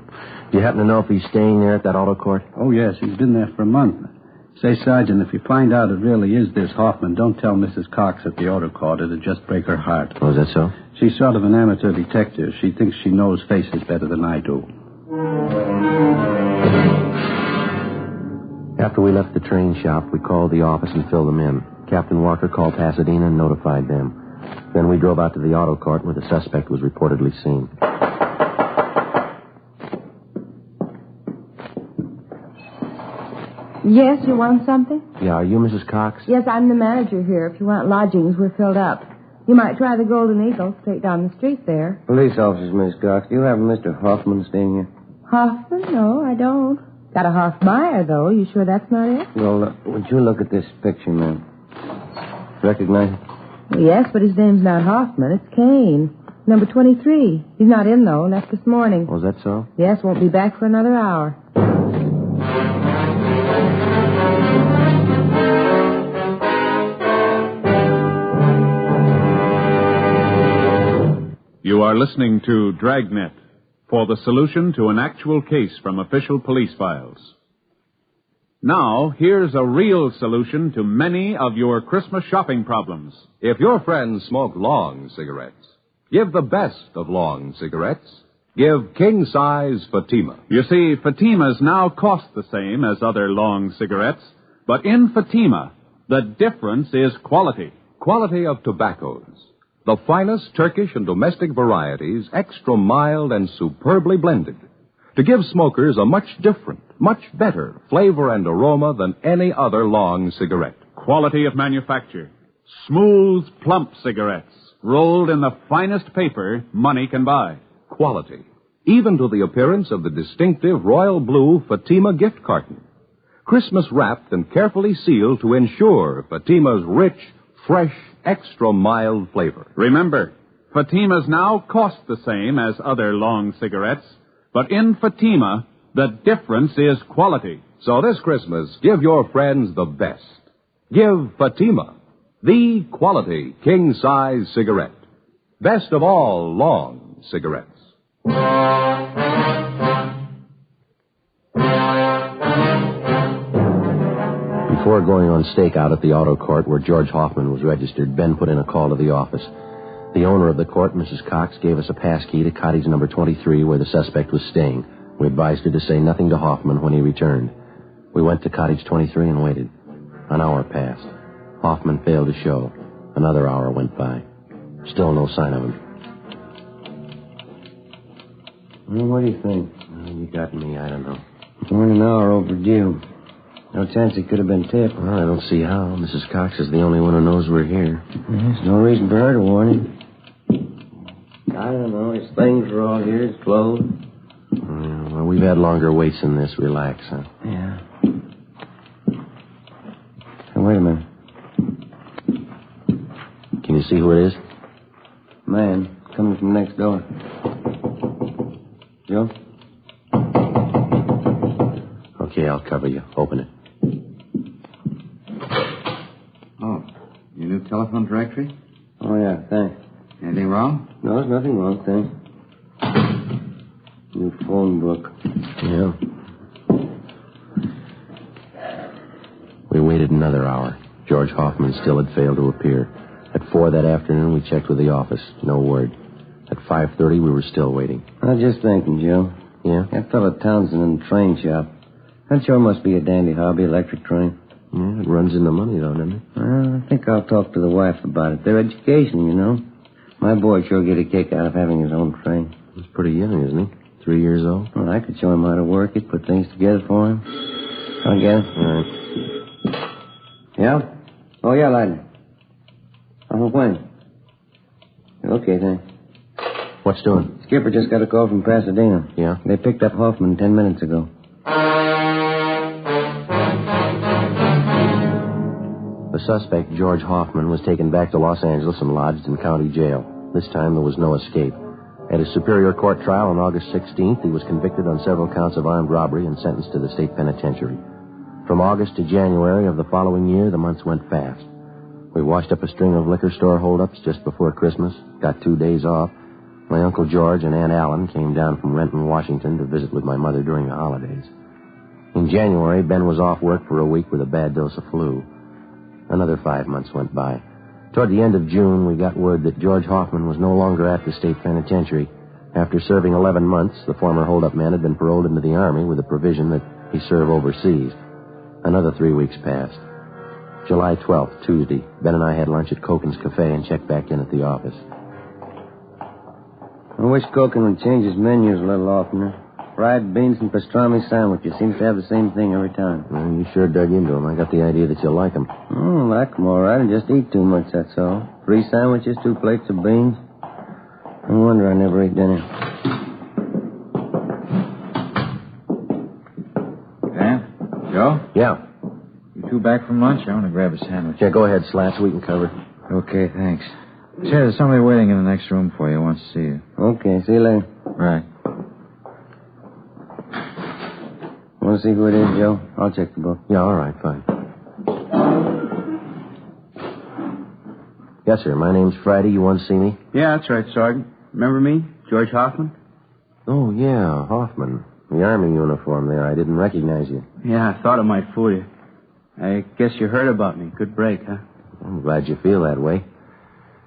Do you happen to know if he's staying there at that auto court? Oh, yes. He's been there for a month. Say, Sergeant, if you find out it really is this Hoffman, don't tell Mrs. Cox at the auto court. It'd just break her heart. Oh, is that so? She's sort of an amateur detective. She thinks she knows faces better than I do. After we left the train shop, we called the office and filled them in. Captain Walker called Pasadena and notified them. Then we drove out to the auto court where the suspect was reportedly seen. Yes, you want something? Yeah, are you Mrs. Cox? Yes, I'm the manager here. If you want lodgings, we're filled up. You might try the Golden Eagle straight down the street there. Police officers, Miss Cox. Do you have a Mr. Hoffman staying here? Hoffman? No, I don't. Got a Hoffmeyer, though. You sure that's not it? Well, would you look at this picture, ma'am? Recognize it? Well, yes, but his name's not Hoffman. It's Kane. Number 23. He's not in, though. Left this morning. Oh, is that so? Yes, won't be back for another hour. You are listening to Dragnet, for the solution to an actual case from official police files. Now, here's a real solution to many of your Christmas shopping problems. If your friends smoke long cigarettes, give the best of long cigarettes. Give king-size Fatima. You see, Fatimas now cost the same as other long cigarettes, but in Fatima, the difference is quality. Quality of tobaccos. The finest Turkish and domestic varieties, extra mild and superbly blended, to give smokers a much different, much better flavor and aroma than any other long cigarette. Quality of manufacture. Smooth, plump cigarettes, rolled in the finest paper money can buy. Quality, even to the appearance of the distinctive royal blue Fatima gift carton. Christmas wrapped and carefully sealed to ensure Fatima's rich, fresh, extra mild flavor. Remember, Fatimas now cost the same as other long cigarettes, but in Fatima, the difference is quality. So this Christmas, give your friends the best. Give Fatima the quality king-size cigarette. Best of all long cigarettes. Before going on stakeout at the auto court where George Hoffman was registered, Ben put in a call to the office. The owner of the court, Mrs. Cox, gave us a pass key to cottage number 23 where the suspect was staying. We advised her to say nothing to Hoffman when he returned. We went to cottage 23 and waited. An hour passed. Hoffman failed to show. Another hour went by. Still no sign of him. Well, what do you think? You got me, I don't know. More than an hour overdue. No chance he could have been tipped. Well, I don't see how. Mrs. Cox is the only one who knows we're here. There's no reason for her to warn him. I don't know. His things are all here. His clothes. Well, we've had longer waits than this. Relax, huh? Yeah. Hey, wait a minute. Can you see who it is? Man, coming from next door. Joe? Okay, I'll cover you. Open it. Oh, your new telephone directory? Oh, yeah, thanks. Anything wrong? No, there's nothing wrong, thanks. New phone book. Yeah. We waited another hour. George Hoffman still had failed to appear. At 4 that afternoon, we checked with the office. No word. At 5:30, we were still waiting. I was just thinking, Joe. Yeah? That fellow Townsend in the train shop. That sure must be a dandy hobby, electric train. Yeah, it runs into money, though, doesn't it? Well, I think I'll talk to the wife about it. Their education, you know. My boy sure get a kick out of having his own train. He's pretty young, isn't he? 3 years old? Well, I could show him how to work it, put things together for him. I'll get it. All right. Yeah? Oh, yeah, Lightning. When? Okay, thanks. What's doing? Skipper just got a call from Pasadena. Yeah? They picked up Hoffman 10 minutes ago. The suspect, George Hoffman, was taken back to Los Angeles and lodged in county jail. This time there was no escape. At his Superior Court trial on August 16th, he was convicted on several counts of armed robbery and sentenced to the state penitentiary. From August to January of the following year, the months went fast. We washed up a string of liquor store holdups just before Christmas, got 2 days off. My Uncle George and Aunt Allen came down from Renton, Washington to visit with my mother during the holidays. In January, Ben was off work for a week with a bad dose of flu. Another 5 months went by. Toward the end of June, we got word that George Hoffman was no longer at the state penitentiary. After serving 11 months, the former holdup man had been paroled into the Army with the provision that he serve overseas. Another 3 weeks passed. July 12th, Tuesday, Ben and I had lunch at Koken's Cafe and checked back in at the office. I wish Koken would change his menus a little oftener. Fried beans and pastrami sandwiches seems to have the same thing every time. Well, you sure dug into them. I got the idea that you like them. I like them all right. I just eat too much, that's all. 3 sandwiches, 2 plates of beans. No wonder I never ate dinner. Dan? Joe? Yeah. You two back from lunch? I want to grab a sandwich. Yeah, go ahead, Slats. We can cover. Okay, thanks. Say, there's somebody waiting in the next room for you. Wants to see you. Okay, see you later. Right. Want to see who it is, Joe? I'll check the book. Yeah, all right, fine. Yes, sir. My name's Friday. You want to see me? Yeah, that's right, Sergeant. Remember me? George Hoffman? Oh, yeah, Hoffman. The Army uniform there. I didn't recognize you. Yeah, I thought it might fool you. I guess you heard about me. Good break, huh? I'm glad you feel that way.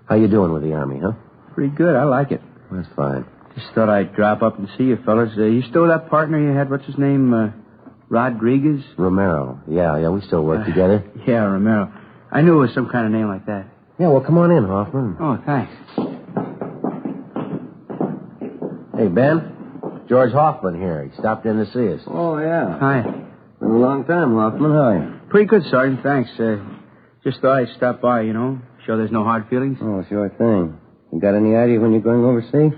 How you doing with the Army, huh? Pretty good. I like it. That's fine. Just thought I'd drop up and see you fellas. You still that partner you had? What's his name? Rodriguez? Romero. Yeah, we still work together. Yeah, Romero. I knew it was some kind of name like that. Yeah, well, come on in, Hoffman. Oh, thanks. Hey, Ben. George Hoffman here. He stopped in to see us. Oh, yeah. Hi. Been a long time, Hoffman. How are you? Pretty good, Sergeant. Thanks. Just thought I'd stop by, Sure there's no hard feelings? Oh, sure thing. You got any idea when you're going overseas?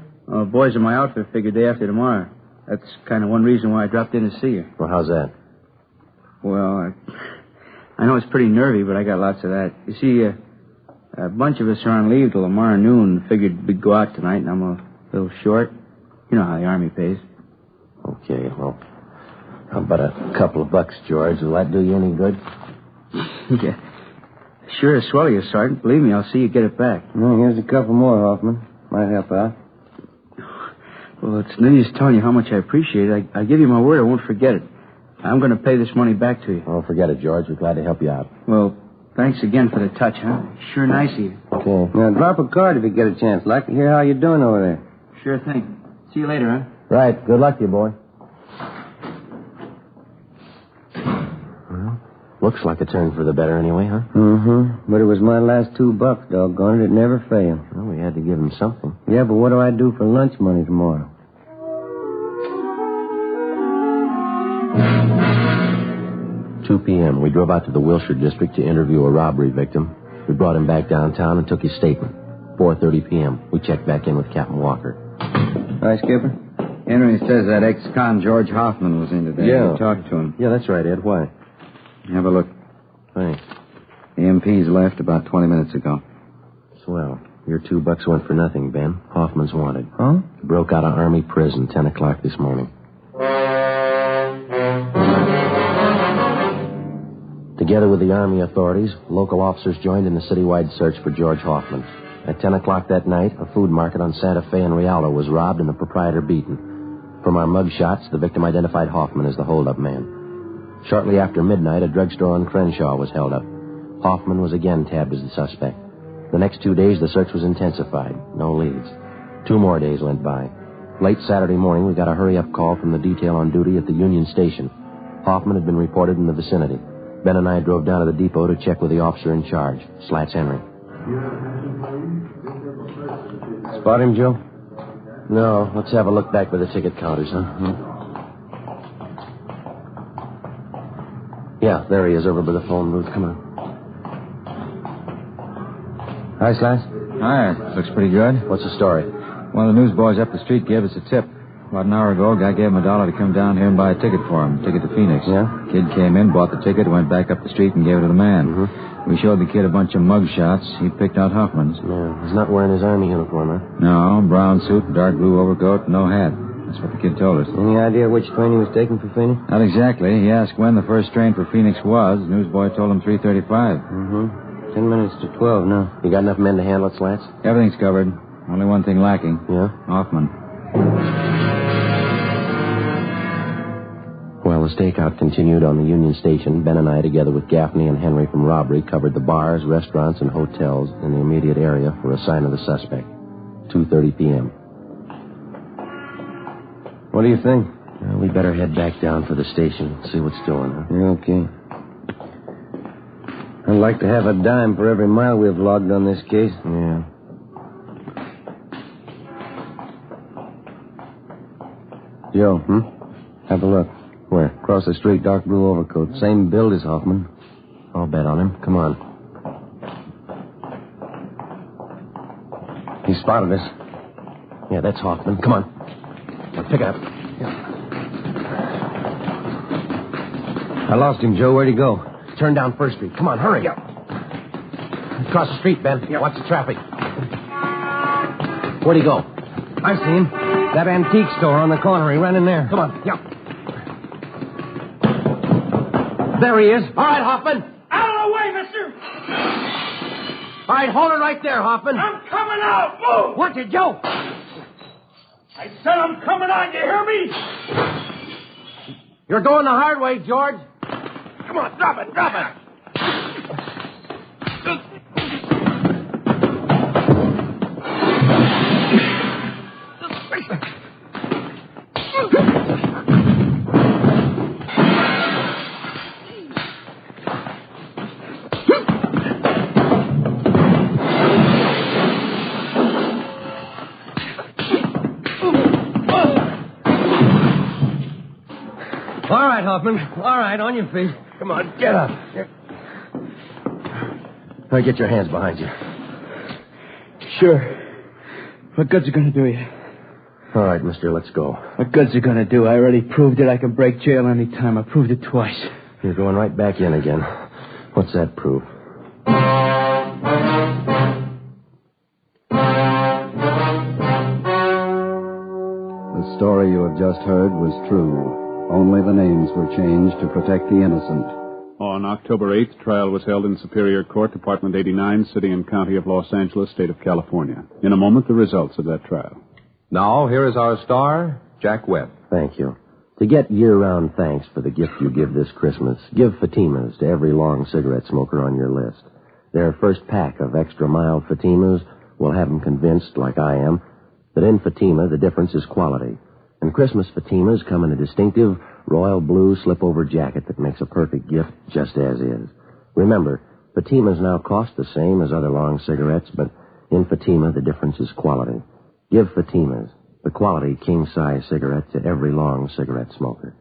Boys in my outfit figure day after tomorrow. That's kind of one reason why I dropped in to see you. Well, how's that? Well, I know it's pretty nervy, but I got lots of that. You see, a bunch of us are on leave till tomorrow noon. Figured we'd go out tonight, and I'm a little short. You know how the Army pays. Okay, well, how about a couple of bucks, George? Will that do you any good? Yeah. Sure as swell you, Sergeant. Believe me, I'll see you get it back. Well, here's a couple more, Hoffman. Might help out. Well, it's no use telling you how much I appreciate it. I give you my word I won't forget it. I'm going to pay this money back to you. Oh, forget it, George. We're glad to help you out. Well, thanks again for the touch, huh? Sure nice of you. Okay. Now, drop a card if you get a chance. Like to hear how you're doing over there. Sure thing. See you later, huh? Right. Good luck to you, boy. Well, looks like a turn for the better anyway, huh? Mm-hmm. But it was my last $2, doggone it. It never failed. Well, we had to give him something. Yeah, but what do I do for lunch money tomorrow? 2 p.m. We drove out to the Wilshire district to interview a robbery victim. We brought him back downtown and took his statement. 4:30 p.m. We checked back in with Captain Walker. Hi, Skipper. Henry says that ex-con George Hoffman was in today. Yeah. We talked to him. Yeah, that's right, Ed. Why? Have a look. Thanks. The MP's left about 20 minutes ago. Swell. Your $2 went for nothing, Ben. Hoffman's wanted. Huh? He broke out of Army prison 10 o'clock this morning. Together with the Army authorities, local officers joined in the citywide search for George Hoffman. At 10 o'clock that night, a food market on Santa Fe and Rialto was robbed and the proprietor beaten. From our mug shots, the victim identified Hoffman as the holdup man. Shortly after midnight, a drugstore on Crenshaw was held up. Hoffman was again tabbed as the suspect. The next 2 days, the search was intensified. No leads. 2 more days went by. Late Saturday morning, we got a hurry-up call from the detail on duty at the Union Station. Hoffman had been reported in the vicinity. Ben and I drove down to the depot to check with the officer in charge, Slats Henry. Spot him, Joe? No, let's have a look back by the ticket counters, huh? Yeah, there he is over by the phone booth. Come on. Hi, Slats. Hi, looks pretty good. What's the story? One of the newsboys up the street gave us a tip. About an hour ago, a guy gave him $1 to come down here and buy a ticket for him. Ticket to Phoenix. Yeah? Kid came in, bought the ticket, went back up the street and gave it to the man. Mm-hmm. We showed the kid a bunch of mug shots. He picked out Huffman's. Yeah, he's not wearing his Army uniform, huh? No, brown suit, dark blue overcoat, no hat. That's what the kid told us. Any idea which train he was taking for Phoenix? Not exactly. He asked when the first train for Phoenix was. The newsboy told him 3:35. Mm-hmm. 10 minutes to 12 now. You got enough men to handle it, Slats? Everything's covered. Only one thing lacking. Yeah? Hoffman. While the stakeout continued on the Union Station, Ben and I, together with Gaffney and Henry from robbery, covered the bars, restaurants, and hotels in the immediate area for a sign of the suspect. 2:30 p.m. What do you think? Well, we better head back down for the station, see what's doing, huh? Yeah, okay. I'd like to have a dime for every mile we've logged on this case. Yeah. Joe, have a look. Where? Across the street, dark blue overcoat. Same build as Hoffman. I'll bet on him. Come on. He spotted us. Yeah, that's Hoffman. Come on. Now, pick it up. I lost him, Joe. Where'd he go? Turn down First Street. Come on, hurry. Yeah. Across the street, Ben. Watch the traffic. Where'd he go? I see him. That antique store on the corner. He ran in there. Come on. Yeah. There he is. All right, Hoffman. Out of the way, mister! All right, hold it right there, Hoffman. I'm coming out! Move! Watch it, Joe. I said I'm coming out, you hear me? You're going the hard way, George. Come on, drop it, drop it! right, Hoffman. All right, on your feet. Come on, get up. Now get your hands behind you. Sure. What good's it going to do you? All right, mister, let's go. What good's it going to do? I already proved it. I can break jail any time. I proved it twice. You're going right back in again. What's that proof? The story you have just heard was true. Only the names were changed to protect the innocent. On October 8th, trial was held in Superior Court, Department 89, City and County of Los Angeles, State of California. In a moment, the results of that trial. Now, here is our star, Jack Webb. Thank you. To get year-round thanks for the gift you give this Christmas, give Fatimas to every long cigarette smoker on your list. Their first pack of extra mild Fatimas will have them convinced, like I am, that in Fatima the difference is quality. And Christmas Fatimas come in a distinctive royal blue slip-over jacket that makes a perfect gift just as is. Remember, Fatimas now cost the same as other long cigarettes, but in Fatima the difference is quality. Give Fatimas, the quality king-size cigarette, to every long cigarette smoker.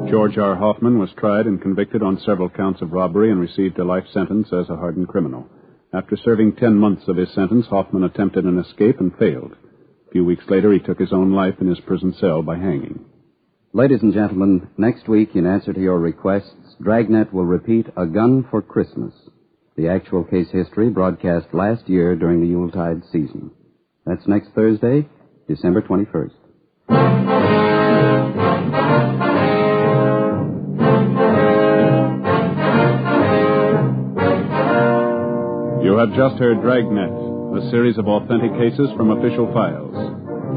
George R. Hoffman was tried and convicted on several counts of robbery and received a life sentence as a hardened criminal. After serving 10 months of his sentence, Hoffman attempted an escape and failed. A few weeks later, he took his own life in his prison cell by hanging. Ladies and gentlemen, next week, in answer to your requests, Dragnet will repeat A Gun for Christmas, the actual case history broadcast last year during the Yuletide season. That's next Thursday, December 21st. You have just heard Dragnet, a series of authentic cases from official files.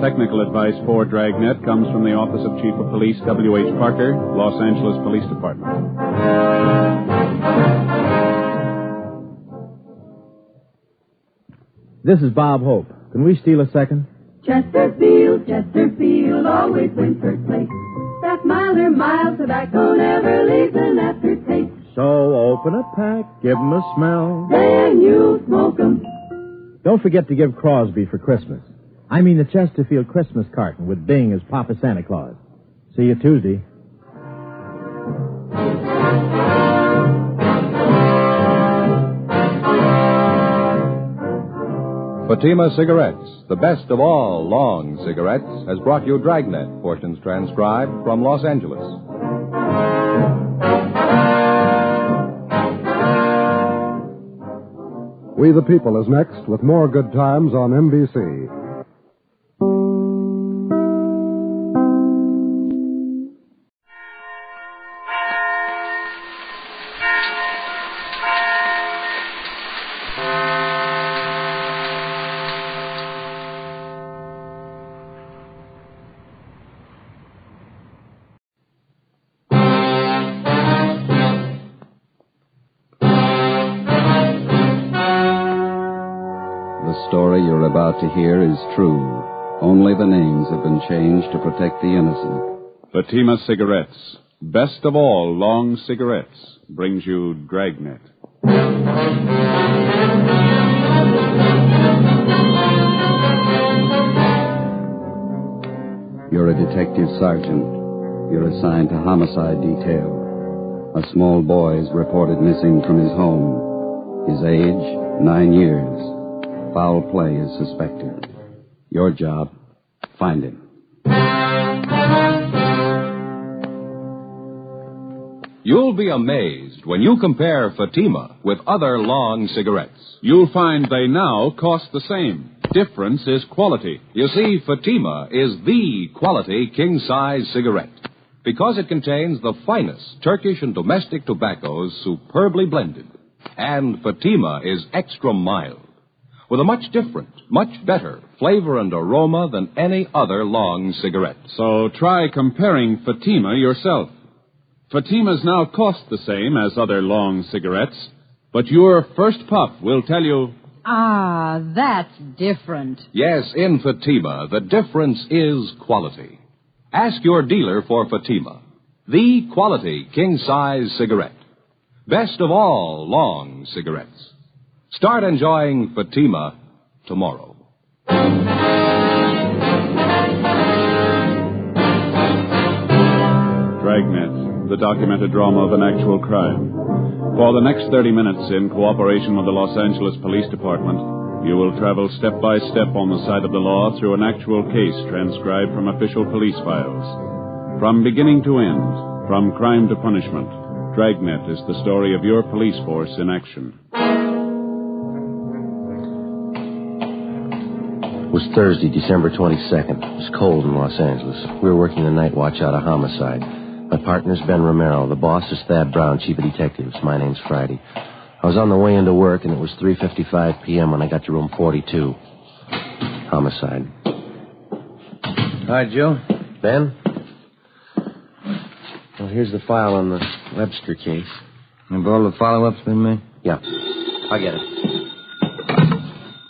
Technical advice for Dragnet comes from the Office of Chief of Police W.H. Parker, Los Angeles Police Department. This is Bob Hope. Can we steal a second? Chesterfield, always wins first place. That milder, mild tobacco never leaves an aftertaste. So open a pack, give 'em a smell. Then you smoke 'em. Don't forget to give Crosby for Christmas. I mean the Chesterfield Christmas carton with Bing as Papa Santa Claus. See you Tuesday. Fatima Cigarettes, the best of all long cigarettes, has brought you Dragnet, portions transcribed from Los Angeles. We the People is next with more good times on NBC. The story you're about to hear is true. Only the names have been changed to protect the innocent. Fatima Cigarettes, best of all long cigarettes, brings you Dragnet. You're a detective sergeant. You're assigned to homicide detail. A small boy is reported missing from his home. His age, 9 years. Foul play is suspected. Your job, find him. You'll be amazed when you compare Fatima with other long cigarettes. You'll find they now cost the same. Difference is quality. You see, Fatima is the quality king-size cigarette because it contains the finest Turkish and domestic tobaccos superbly blended. And Fatima is extra mild, with a much different, much better flavor and aroma than any other long cigarette. So try comparing Fatima yourself. Fatimas now cost the same as other long cigarettes, but your first puff will tell you... Ah, that's different. Yes, in Fatima, the difference is quality. Ask your dealer for Fatima, the quality king-size cigarette. Best of all long cigarettes. Start enjoying Fatima tomorrow. Dragnet, the documented drama of an actual crime. For the next 30 minutes, in cooperation with the Los Angeles Police Department, you will travel step by step on the side of the law through an actual case transcribed from official police files. From beginning to end, from crime to punishment, Dragnet is the story of your police force in action. It was Thursday, December 22nd. It was cold in Los Angeles. We were working the night watch out of homicide. My partner's Ben Romero. The boss is Thad Brown, chief of detectives. My name's Friday. I was on the way into work, and it was 3:55 p.m. when I got to room 42. Homicide. Hi, Joe. Ben? Well, here's the file on the Webster case. Have all the follow-ups been made? Yeah. I get it.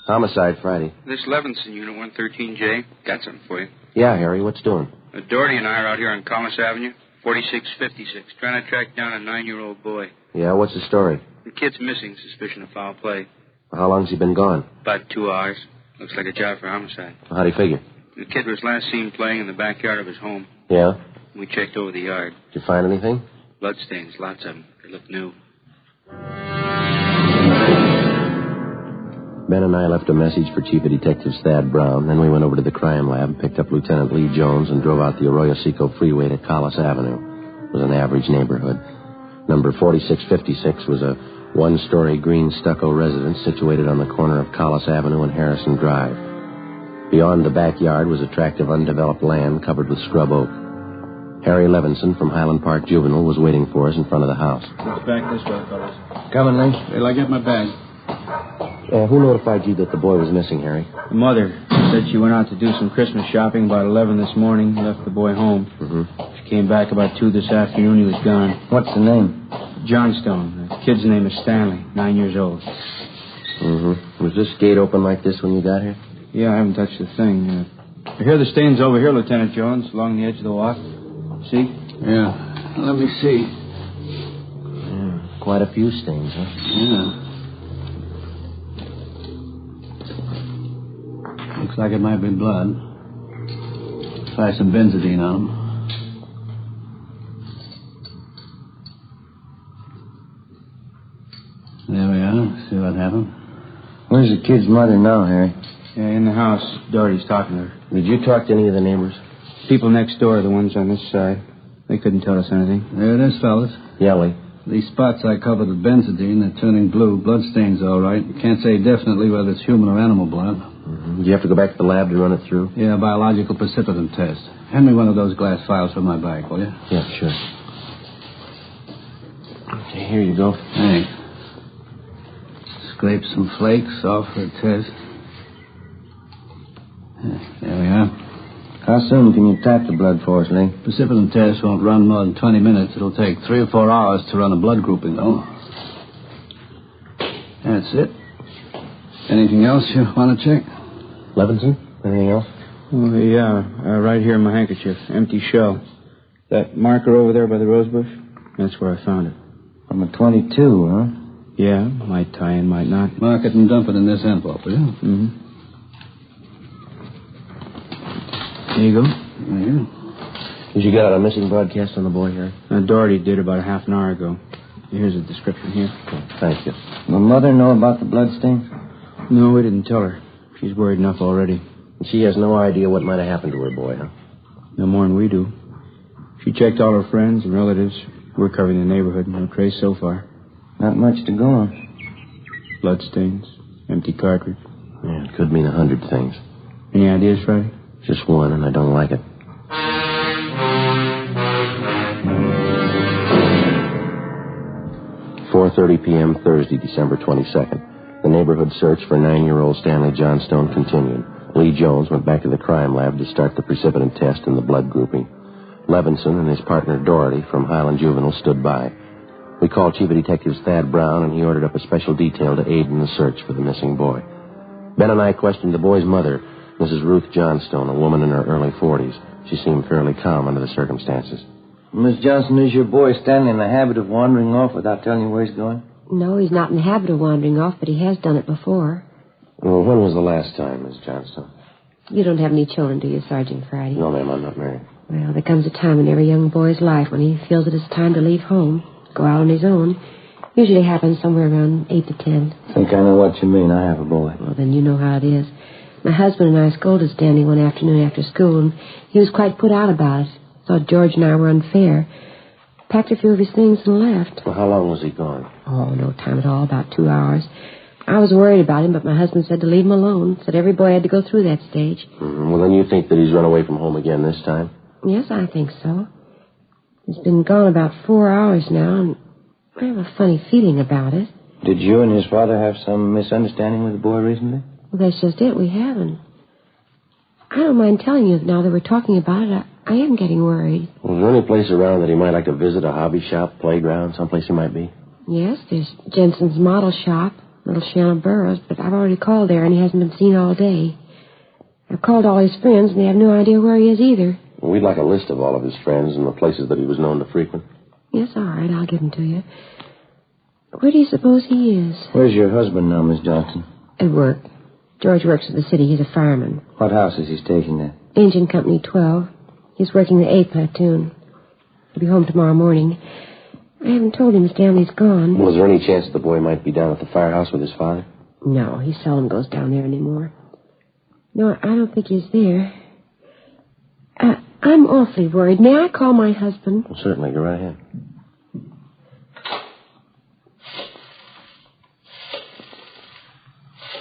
Homicide, Friday. This Levinson unit, 113J, got something for you. Yeah, Harry, what's doing? Doherty and I are out here on Commerce Avenue, 4656, trying to track down a 9-year-old boy. Yeah, what's the story? The kid's missing, suspicion of foul play. How long's he been gone? About 2 hours. Looks like a job for homicide. Well, how do you figure? The kid was last seen playing in the backyard of his home. Yeah? We checked over the yard. Did you find anything? Bloodstains, lots of them. They look new. Ben and I left a message for Chief of Detectives Thad Brown. Then we went over to the crime lab, picked up Lieutenant Lee Jones, and drove out the Arroyo Seco freeway to Collis Avenue. It was an average neighborhood. Number 4656 was a one-story green stucco residence situated on the corner of Collis Avenue and Harrison Drive. Beyond the backyard was a tract of undeveloped land covered with scrub oak. Harry Levinson from Highland Park Juvenile was waiting for us in front of the house. Let's back this way, fellas. Coming, Lee? Till I get my bag. Who notified you that the boy was missing, Harry? The mother said she went out to do some Christmas shopping about 11 this morning, left the boy home. Mm-hmm. She came back about 2 this afternoon. He was gone. What's the name? Johnstone. The kid's name is Stanley, 9 years old. Mm-hmm. Was this gate open like this when you got here? Yeah, I haven't touched a thing. I hear the stains over here, Lieutenant Jones, along the edge of the walk. See? Yeah. Let me see. Yeah, quite a few stains, huh? Yeah. Looks like it might be blood. Try some benzodine on them. There we are. See what happened? Where's the kid's mother now, Harry? Yeah, in the house. Doherty's talking to her. Did you talk to any of the neighbors? People next door, the ones on this side. They couldn't tell us anything. There it is, fellas. Yeah, Lee. These spots I covered with benzodine, they're turning blue. Bloodstains, all right. You can't say definitely whether it's human or animal blood. Mm-hmm. Did you have to go back to the lab to run it through? Yeah, biological precipitant test. Hand me one of those glass files from my bag, will you? Yeah, sure. Okay, here you go. Thanks. Scrape some flakes off for a test. There we are. How soon can you tap the blood for us, Lee? Precipitant test won't run more than 20 minutes. It'll take 3 or 4 hours to run a blood grouping, though. That's it. Anything else you want to check? Levinson? Anything else? Oh, yeah. Right here in my handkerchief. Empty shell. That marker over there by the rose bush? That's where I found it. From a 22, huh? Yeah. Might tie in, might not. Mark it and dump it in this envelope, will you? Mm-hmm. There you go. There you go. Did you get out a missing broadcast on the boy here? Doherty did about a half an hour ago. Here's a description here. Thank you. Will Mother know about the bloodstains? No, we didn't tell her. She's worried enough already. She has no idea what might have happened to her boy, huh? No more than we do. She checked all her friends and relatives. We're covering the neighborhood. No trace so far. Not much to go on. Bloodstains. Empty cartridge. Yeah, it could mean 100 things. Any ideas, Friday? Just one, and I don't like it. 4:30 p.m. Thursday, December 22nd. The neighborhood search for 9-year-old Stanley Johnstone continued. Lee Jones went back to the crime lab to start the precipitant test and the blood grouping. Levinson and his partner Doherty from Highland Juvenile stood by. We called Chief of Detectives Thad Brown, and he ordered up a special detail to aid in the search for the missing boy. Ben and I questioned the boy's mother, Mrs. Ruth Johnstone, a woman in her early 40s. She seemed fairly calm under the circumstances. Miss Johnson, is your boy Stanley in the habit of wandering off without telling you where he's going? No, he's not in the habit of wandering off, but he has done it before. Well, when was the last time, Miss Johnstone? You don't have any children, do you, Sergeant Friday? No, ma'am, I'm not married. Well, there comes a time in every young boy's life when he feels it is time to leave home, go out on his own. Usually happens somewhere around 8 to 10. I think I know what you mean. I have a boy. Well, then you know how it is. My husband and I scolded Stanley one afternoon after school, and he was quite put out about it. Thought George and I were unfair. Packed a few of his things and left. Well, how long was he gone? Oh, no time at all, about 2 hours. I was worried about him, but my husband said to leave him alone. Said every boy had to go through that stage. Well, then you think that he's run away from home again this time? Yes, I think so. He's been gone about 4 hours now, and I have a funny feeling about it. Did you and his father have some misunderstanding with the boy recently? Well, that's just it. We haven't. I don't mind telling you now that we're talking about it. I am getting worried. Well, is there any place around that he might like to visit, a hobby shop, playground, someplace he might be? Yes, there's Jensen's model shop, Little Shannon Burroughs, but I've already called there and he hasn't been seen all day. I've called all his friends and they have no idea where he is either. Well, we'd like a list of all of his friends and the places that he was known to frequent. Yes, all right, I'll give them to you. Where do you suppose he is? Where's your husband now, Miss Johnson? At work. George works for the city. He's a fireman. What house is he stationed at? Engine Company 12. He's working the 8th platoon. He'll be home tomorrow morning. I haven't told him Stanley's gone. Well, is there any chance that the boy might be down at the firehouse with his father? No, he seldom goes down there anymore. No, I don't think he's there. I'm awfully worried. May I call my husband? Well, certainly. Go right ahead.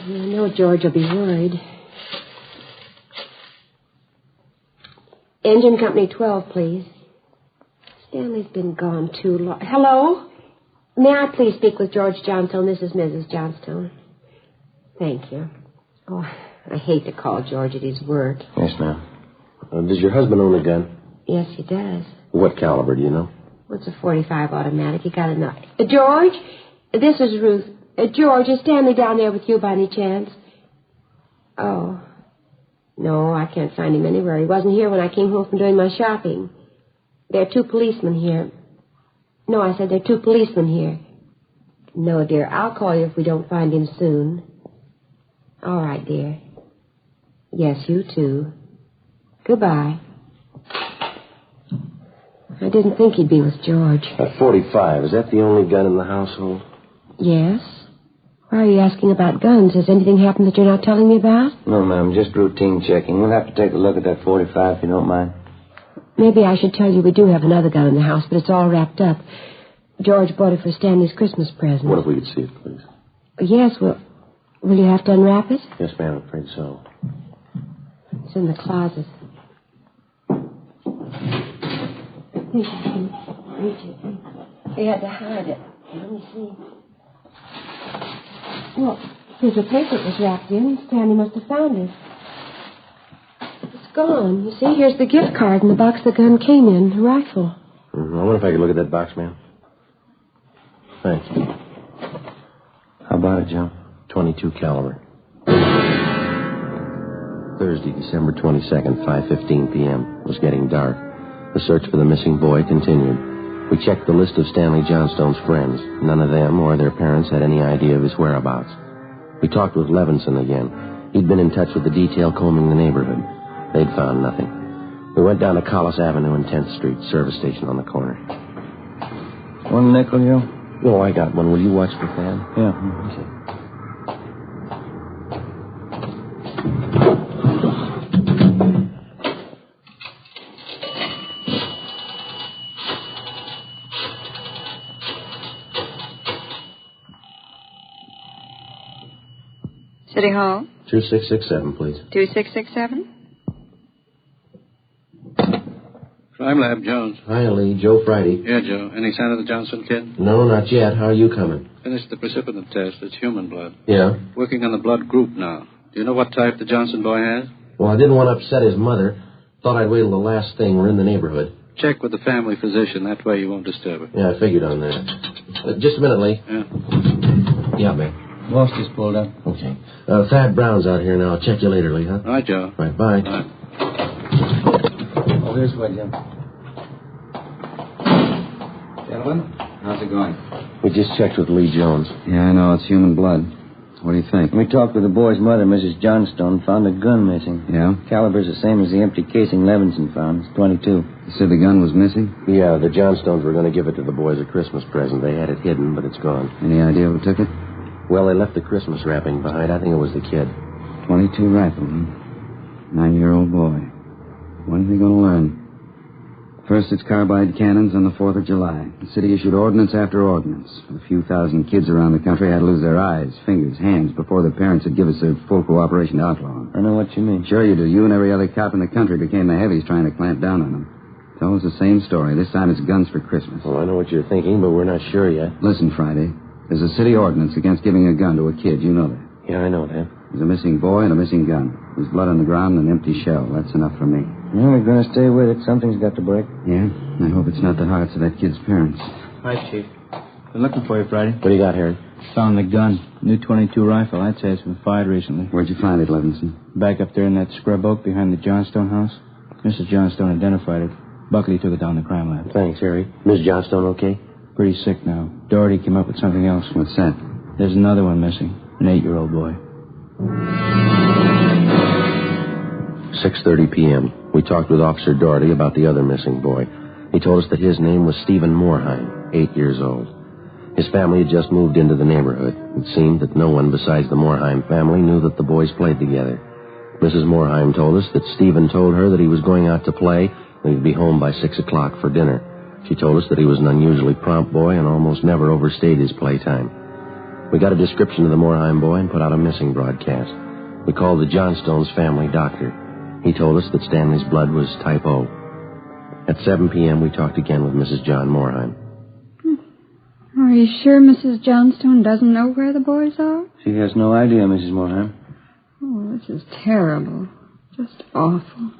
I know George will be worried. Engine Company 12, please. Stanley's been gone too long. Hello? May I please speak with George Johnstone? This is Mrs. Johnstone. Thank you. Oh, I hate to call George at his work. Yes, ma'am. Does your husband own a gun? Yes, he does. What caliber, do you know? What's a .45 automatic? He got a knife. George? This is Ruth. George, is Stanley down there with you by any chance? Oh. No, I can't find him anywhere. He wasn't here when I came home from doing my shopping. There are 2 policemen here. No, I said there are 2 policemen here. No, dear, I'll call you if we don't find him soon. All right, dear. Yes, you too. Goodbye. I didn't think he'd be with George. A .45, is that the only gun in the household? Yes. Why are you asking about guns? Has anything happened that you're not telling me about? No, ma'am, just routine checking. We'll have to take a look at that .45 if you don't mind. Maybe I should tell you we do have another gun in the house, but it's all wrapped up. George bought it for Stanley's Christmas present. What if we could see it, please? Yes, well, will you have to unwrap it? Yes, ma'am, I'm afraid so. It's in the closet. I think I can reach it. We had to hide it. Let me see. Well, here's a paper it was wrapped in. Stanley must have found it. It's gone. You see, here's the gift card and the box the gun came in, the rifle. I wonder if I could look at that box, ma'am. Thanks. How about it, Joe? .22 caliber. Thursday, December 22nd, 5:15 p.m. It was getting dark. The search for the missing boy continued. We checked the list of Stanley Johnstone's friends. None of them or their parents had any idea of his whereabouts. We talked with Levinson again. He'd been in touch with the detail combing the neighborhood. They'd found nothing. We went down to Collis Avenue and 10th Street, service station on the corner. 1 nickel, Joe? No, I got one. Will you watch the fan? Yeah. Okay. City Hall? 2667, please. 2667? Crime Lab, Jones. Hi, Lee. Joe Friday. Yeah, Joe. Any sign of the Johnson kid? No, not yet. How are you coming? Finished the precipitant test. It's human blood. Yeah? Working on the blood group now. Do you know what type the Johnson boy has? Well, I didn't want to upset his mother. Thought I'd wait till the last thing. We're in the neighborhood. Check with the family physician. That way you won't disturb her. Yeah, I figured on that. Just a minute, Lee. Yeah. Yeah, babe. Lost is pulled up. Okay. Thad Brown's out here now. I'll check you later, Lee, huh? All right, Joe. Right, bye. All right. Oh, here's what, Joe. Gentlemen, How's it going? We just checked with Lee Jones. Yeah, I know. It's human blood. What do you think? We talked with the boy's mother, Mrs. Johnstone, found a gun missing. Yeah? Caliber's the same as the empty casing Levinson found. It's .22. You said the gun was missing? Yeah, the Johnstones were going to give it to the boys a Christmas present. They had it hidden, but it's gone. Any idea who took it? Well, they left the Christmas wrapping behind. I think it was the kid. .22 rifle, 9-year-old boy. When are they going to learn? First, it's carbide cannons on the 4th of July. The city issued ordinance after ordinance. A few thousand kids around the country had to lose their eyes, fingers, hands before their parents would give us their full cooperation to outlaw them. I know what you mean. Sure you do. You and every other cop in the country became the heavies trying to clamp down on them. It's always the same story. This time it's guns for Christmas. Well, I know what you're thinking, but we're not sure yet. Listen, Friday. There's a city ordinance against giving a gun to a kid. You know that. Yeah, I know that. There's a missing boy and a missing gun. There's blood on the ground and an empty shell. That's enough for me. Yeah, we're going to stay with it. Something's got to break. Yeah? I hope it's not the hearts of that kid's parents. Hi, Chief. Been looking for you, Friday. What do you got, Harry? Found the gun. New .22 rifle. I'd say it's been fired recently. Where'd you find it, Levinson? Back up there in that scrub oak behind the Johnstone house. Mrs. Johnstone identified it. Buckley took it down to the crime lab. Thanks, Harry. Miss Johnstone okay? Pretty sick now. Doherty came up with something else. What's that? There's another one missing. An 8-year-old boy. 6:30 p.m. We talked with Officer Doherty about the other missing boy. He told us that his name was Stephen Moorheim, 8 years old. His family had just moved into the neighborhood. It seemed that no one besides the Moorheim family knew that the boys played together. Mrs. Moorheim told us that Stephen told her that he was going out to play and he'd be home by 6 o'clock for dinner. She told us that he was an unusually prompt boy and almost never overstayed his playtime. We got a description of the Moorheim boy and put out a missing broadcast. We called the Johnstones' family doctor. He told us that Stanley's blood was type O. At 7 p.m., we talked again with Mrs. John Moorheim. Are you sure Mrs. Johnstone doesn't know where the boys are? She has no idea, Mrs. Moorheim. Oh, this is terrible. Just awful.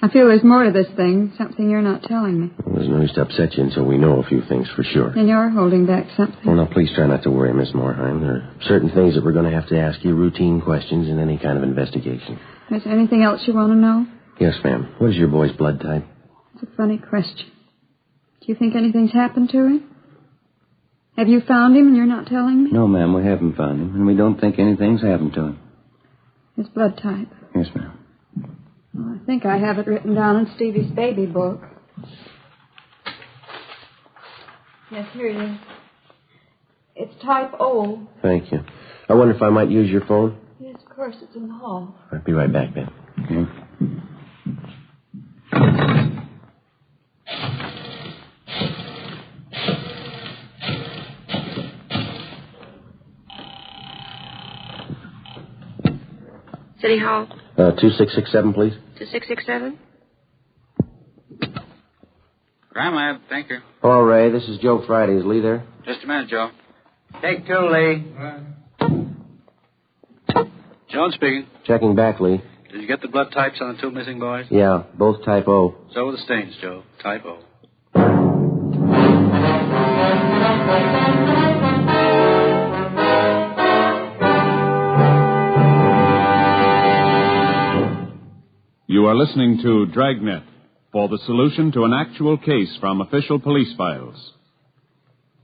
I feel there's more to this thing, something you're not telling me. Well, there's no use to upset you until we know a few things for sure. And you're holding back something. Well, now, please try not to worry, Miss Moorheim. There are certain things that we're going to have to ask you, routine questions in any kind of investigation. Is there anything else you want to know? Yes, ma'am. What is your boy's blood type? It's a funny question. Do you think anything's happened to him? Have you found him and you're not telling me? No, ma'am, we haven't found him, and we don't think anything's happened to him. His blood type? Yes, ma'am. Well, I think I have it written down in Stevie's baby book. Yes, here it is. It's type O. Thank you. I wonder if I might use your phone? Yes, of course, it's in the hall. I'll be right back, Ben. Okay. City Hall. 2667, please. 2667? Crime lab, thank you. Hello, Ray. This is Joe Friday. Is Lee there? Just a minute, Joe. Take two, Lee. Jones speaking. Checking back, Lee. Did you get the blood types on the two missing boys? Yeah, both type O. So were the stains, Joe. Type O. You are listening to Dragnet for the solution to an actual case from official police files.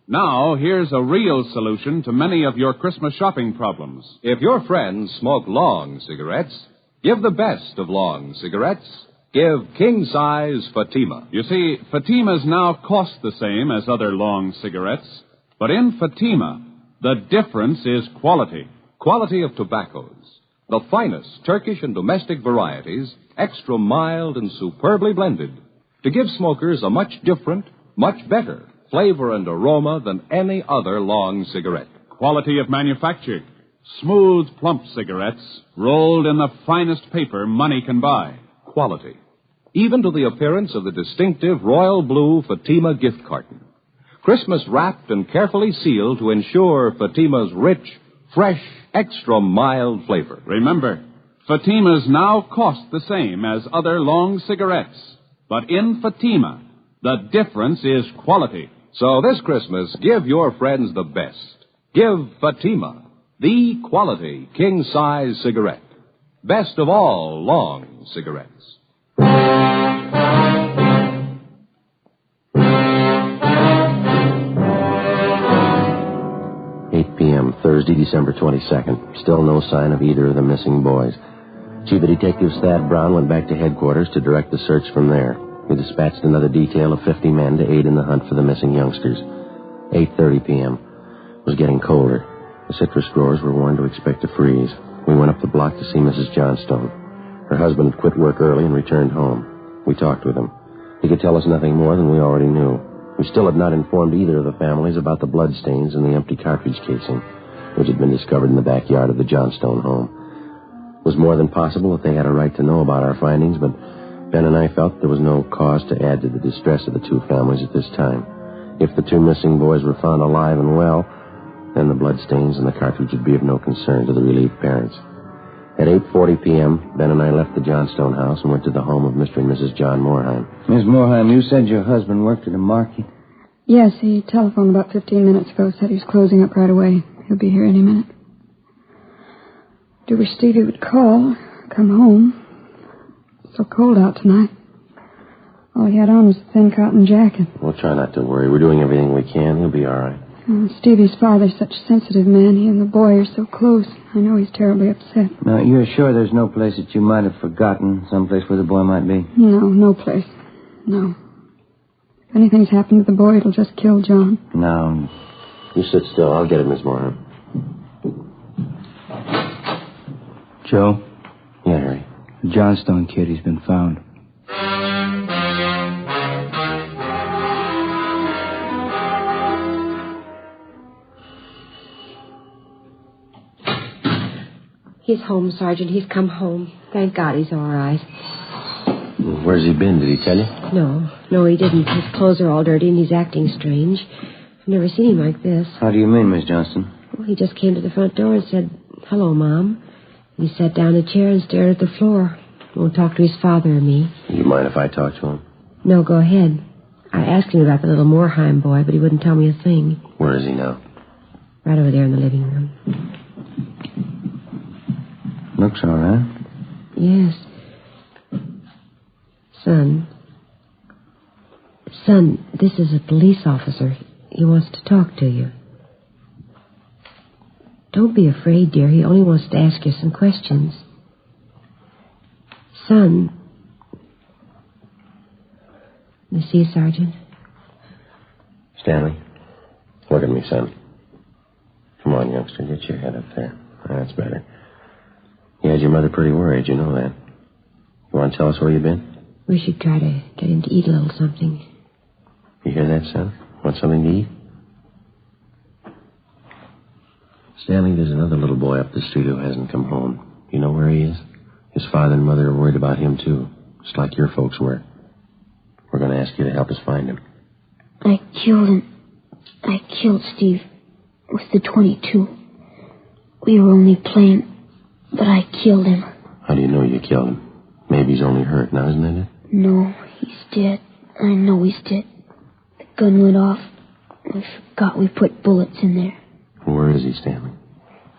Now, here's a real solution to many of your Christmas shopping problems. If your friends smoke long cigarettes, give the best of long cigarettes. Give king-size Fatima. You see, Fatimas now cost the same as other long cigarettes, but in Fatima, the difference is quality. Quality of tobaccos. The finest Turkish and domestic varieties, extra mild and superbly blended, to give smokers a much different, much better flavor and aroma than any other long cigarette. Quality of manufacture. Smooth, plump cigarettes rolled in the finest paper money can buy. Quality. Even to the appearance of the distinctive royal blue Fatima gift carton. Christmas wrapped and carefully sealed to ensure Fatima's rich, fresh, extra mild flavor. Remember, Fatimas now cost the same as other long cigarettes. But in Fatima, the difference is quality. So this Christmas, give your friends the best. Give Fatima, the quality king-size cigarette. Best of all long cigarettes. Thursday, December 22nd. Still no sign of either of the missing boys. Chief of Detectives Thad Brown went back to headquarters to direct the search from there. He dispatched another detail of 50 men to aid in the hunt for the missing youngsters. 8:30 p.m. It was getting colder. The citrus growers were warned to expect a freeze. We went up the block to see Mrs. Johnstone. Her husband had quit work early and returned home. We talked with him. He could tell us nothing more than we already knew. We still had not informed either of the families about the bloodstains in the empty cartridge casing, which had been discovered in the backyard of the Johnstone home. It was more than possible that they had a right to know about our findings, but Ben and I felt there was no cause to add to the distress of the two families at this time. If the two missing boys were found alive and well, then the bloodstains in the cartridge would be of no concern to the relieved parents. At 8:40 p.m., Ben and I left the Johnstone house and went to the home of Mr. and Mrs. John Moorheim. Miss Moorheim, you said your husband worked at a market? Yes, he telephoned about 15 minutes ago, said he was closing up right away. He'll be here any minute. Do wish Stevie would call, come home. It's so cold out tonight. All he had on was a thin cotton jacket. We'll try not to worry. We're doing everything we can. He'll be all right. Stevie's father's such a sensitive man. He and the boy are so close. I know he's terribly upset. Now, you're sure there's no place that you might have forgotten, someplace where the boy might be? No place. No. If anything's happened to the boy, it'll just kill John. No. You sit still. I'll get it, Miss Moorheim. Joe? Yeah, Harry. The Johnstone kid, he's been found. He's home, Sergeant. He's come home. Thank God he's all right. Where's he been? Did he tell you? No, he didn't. His clothes are all dirty and he's acting strange. I've never seen him like this. How do you mean, Miss Johnston? Well, he just came to the front door and said, "Hello, Mom." He sat down in a chair and stared at the floor. Won't talk to his father or me. You mind if I talk to him? No, go ahead. I asked him about the little Moorheim boy, but he wouldn't tell me a thing. Where is he now? Right over there in the living room. Looks all right. Yes. Son, this is a police officer. He wants to talk to you. Don't be afraid, dear. He only wants to ask you some questions. Son. You see, Sergeant? Stanley, look at me, son. Come on, youngster. Get your head up there. That's better. You had your mother pretty worried, you know that. You want to tell us where you've been? We should try to get him to eat a little something. You hear that, son? Want something to eat? Stanley, there's another little boy up the street who hasn't come home. You know where he is? His father and mother are worried about him, too. Just like your folks were. We're going to ask you to help us find him. I killed him. I killed Steve with the .22. We were only playing, but I killed him. How do you know you killed him? Maybe he's only hurt now, isn't that it? No, he's dead. I know he's dead. The gun went off. I forgot we put bullets in there. Where is he, Stanley?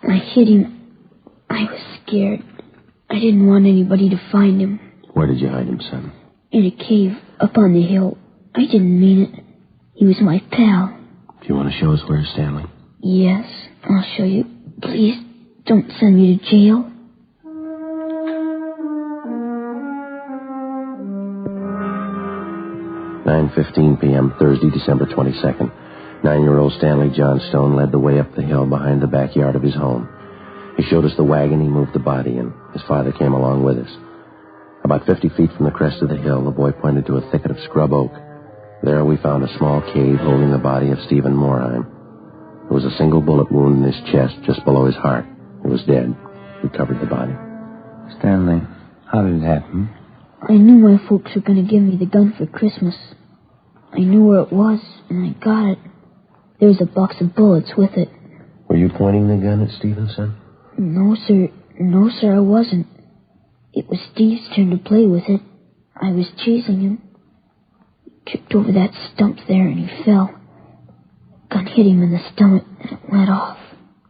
I hit him. I was scared. I didn't want anybody to find him. Where did you hide him, son? In a cave up on the hill. I didn't mean it. He was my pal. Do you want to show us where, Stanley? Yes, I'll show you. Please, don't send me to jail. "9:15 p.m., Thursday, December 22nd. 9-year-old Stanley Johnstone led the way up the hill behind the backyard of his home. He showed us the wagon he moved the body in. His father came along with us. About 50 feet from the crest of the hill, the boy pointed to a thicket of scrub oak. There we found a small cave holding the body of Stephen Moorheim. There was a single bullet wound in his chest just below his heart. He was dead. We covered the body. Stanley, how did it happen? I knew my folks were going to give me the gun for Christmas. I knew where it was, and I got it. There was a box of bullets with it. Were you pointing the gun at Stevenson? No, sir. No, sir, I wasn't. It was Steve's turn to play with it. I was chasing him. He tripped over that stump there, and he fell. Gun hit him in the stomach, and it went off.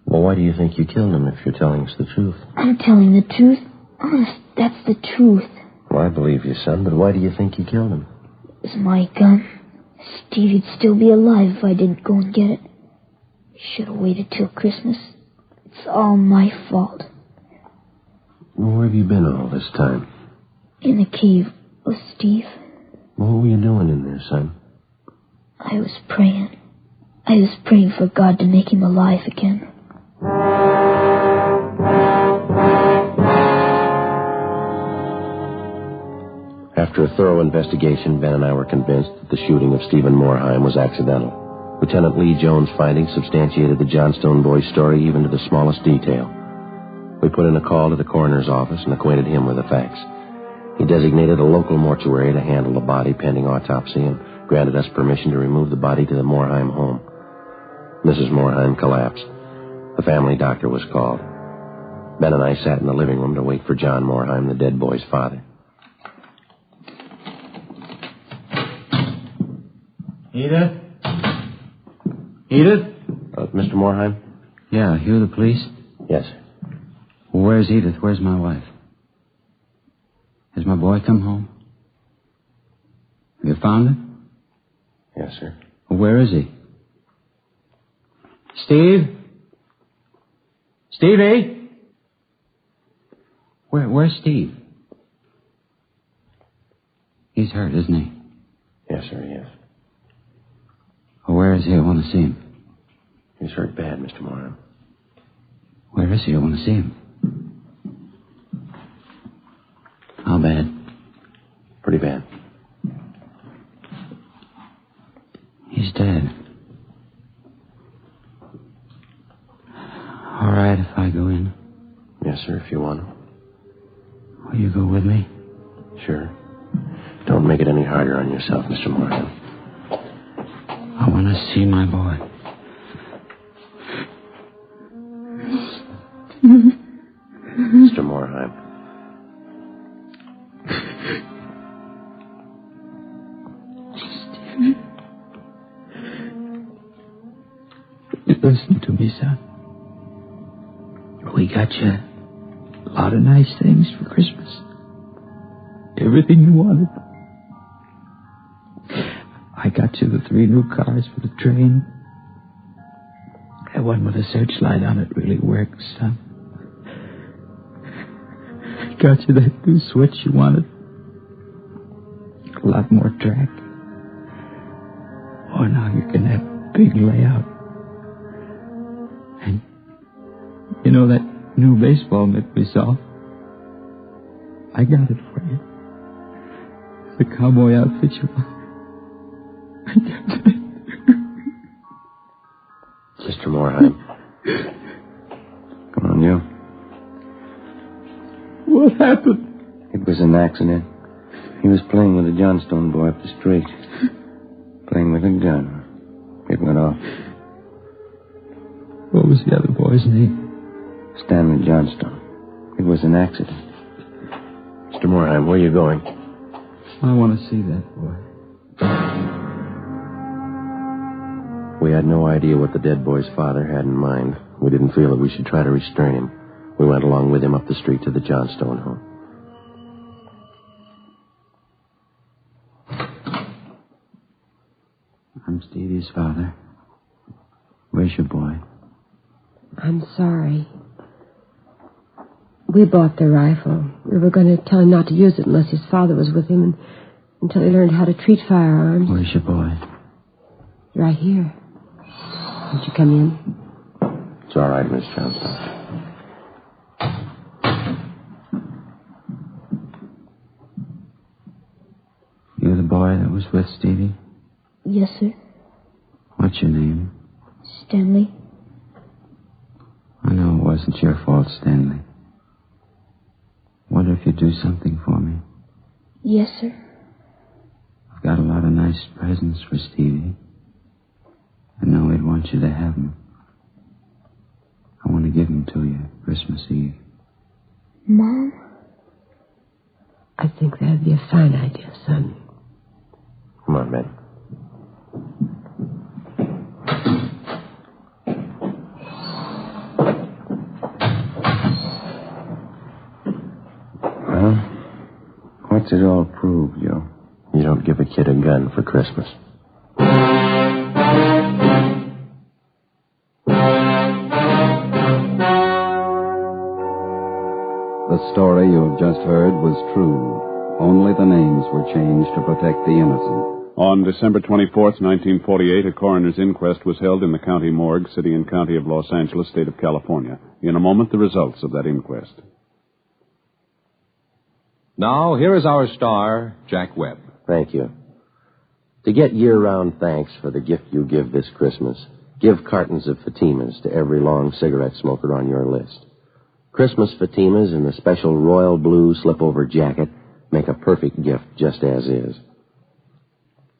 Well, why do you think you killed him if you're telling us the truth? I'm telling the truth. Honest, that's the truth. Well, I believe you, son, but why do you think you killed him? It was my gun. Stevie'd still be alive if I didn't go and get it. Should have waited till Christmas. It's all my fault. Where have you been all this time? In the cave with Steve. What were you doing in there, son? I was praying. I was praying for God to make him alive again. After a thorough investigation, Ben and I were convinced that the shooting of Stephen Morheim was accidental. Lieutenant Lee Jones' findings substantiated the Johnstone boy's story even to the smallest detail. We put in a call to the coroner's office and acquainted him with the facts. He designated a local mortuary to handle the body pending autopsy and granted us permission to remove the body to the Morheim home. Mrs. Morheim collapsed. The family doctor was called. Ben and I sat in the living room to wait for John Morheim, the dead boy's father. Edith? Edith? Mr. Morheim? Yeah, you the police? Yes. Well, where's Edith? Where's my wife? Has my boy come home? Have you found him? Yes, sir. Well, where is he? Steve? Stevie? Where's Steve? He's hurt, isn't he? Yes, sir, he is. Well, where is he? I want to see him. He's hurt bad, Mr. Morheim. Where is he? I want to see him. How bad? Pretty bad. He's dead. All right, if I go in. Yes, sir, if you want to. Will you go with me? Sure. Don't make it any harder on yourself, Mr. Morheim. I want to see my boy. Mr. Morheim. Listen to me, son. We got you a lot of nice things for Christmas. Everything you wanted. I got you the 3 new cars for the train. That one with a searchlight on it really works, son. Got you that new switch you wanted. A lot more track. Oh, now you can have a big layout. And you know that new baseball mitt we saw? I got it for you. The cowboy outfit you want. Mr. Morheim. Come on, you. What happened? It was an accident. He was playing with a Johnstone boy up the street. Playing with a gun. It went off. What was the other boy's name? Stanley Johnstone. It was an accident. Mr. Morheim, where are you going? I want to see that boy. We had no idea what the dead boy's father had in mind. We didn't feel that we should try to restrain him. We went along with him up the street to the Johnstone home. I'm Stevie's father. Where's your boy? I'm sorry. We bought the rifle. We were going to tell him not to use it unless his father was with him until he learned how to treat firearms. Where's your boy? Right here. Won't you come in? It's all right, Miss Johnstone. You're the boy that was with Stevie? Yes, sir. What's your name? Stanley. I know it wasn't your fault, Stanley. Wonder if you'd do something for me. Yes, sir. I've got a lot of nice presents for Stevie. I know he'd want you to have them. I want to give them to you Christmas Eve. Mom? I think that'd be a fine idea, son. Come on, Ben. Well, what's it all prove, Joe? You don't give a kid a gun for Christmas. story you have just heard was true. Only the names were changed to protect the innocent. On December 24th, 1948, a coroner's inquest was held in the county morgue, city and county of Los Angeles, state of California. In a moment, the results of that inquest. Now, here is our star, Jack Webb. Thank you. To get year-round thanks for the gift you give this Christmas, give cartons of Fatimas to every long cigarette smoker on your list. Christmas Fatimas in the special royal blue slip-over jacket make a perfect gift just as is.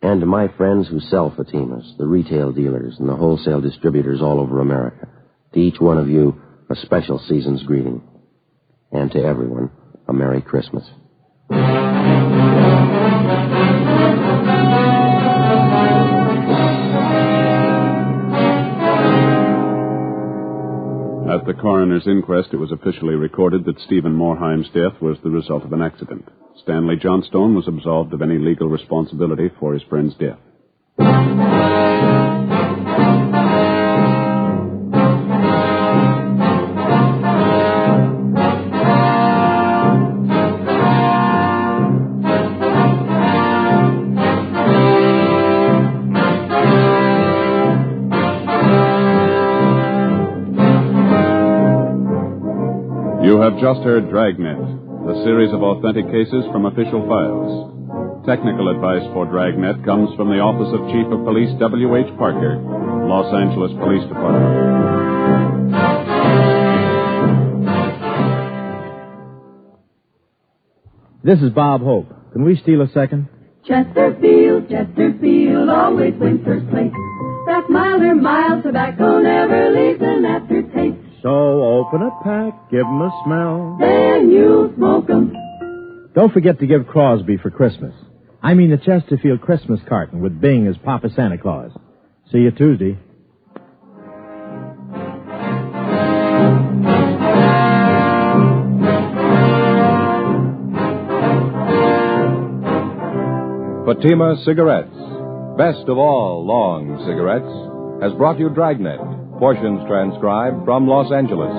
And to my friends who sell Fatimas, the retail dealers and the wholesale distributors all over America, to each one of you, a special season's greeting. And to everyone, a Merry Christmas. At the coroner's inquest, it was officially recorded that Stephen Morheim's death was the result of an accident. Stanley Johnstone was absolved of any legal responsibility for his friend's death. You have just heard Dragnet, a series of authentic cases from official files. Technical advice for Dragnet comes from the Office of Chief of Police W.H. Parker, Los Angeles Police Department. This is Bob Hope. Can we steal a second? Chesterfield, Chesterfield, always wins first place. That milder, mild tobacco never leaves an aftertaste. So open a pack, give 'em a smell. Then you'll smoke 'em. Don't forget to give Crosby for Christmas. I mean the Chesterfield Christmas carton with Bing as Papa Santa Claus. See you Tuesday. Fatima Cigarettes, best of all long cigarettes, has brought you Dragnet, portions transcribed from Los Angeles.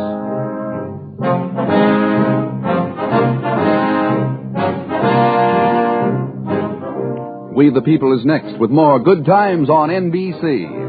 We the People is next with more Good Times on NBC.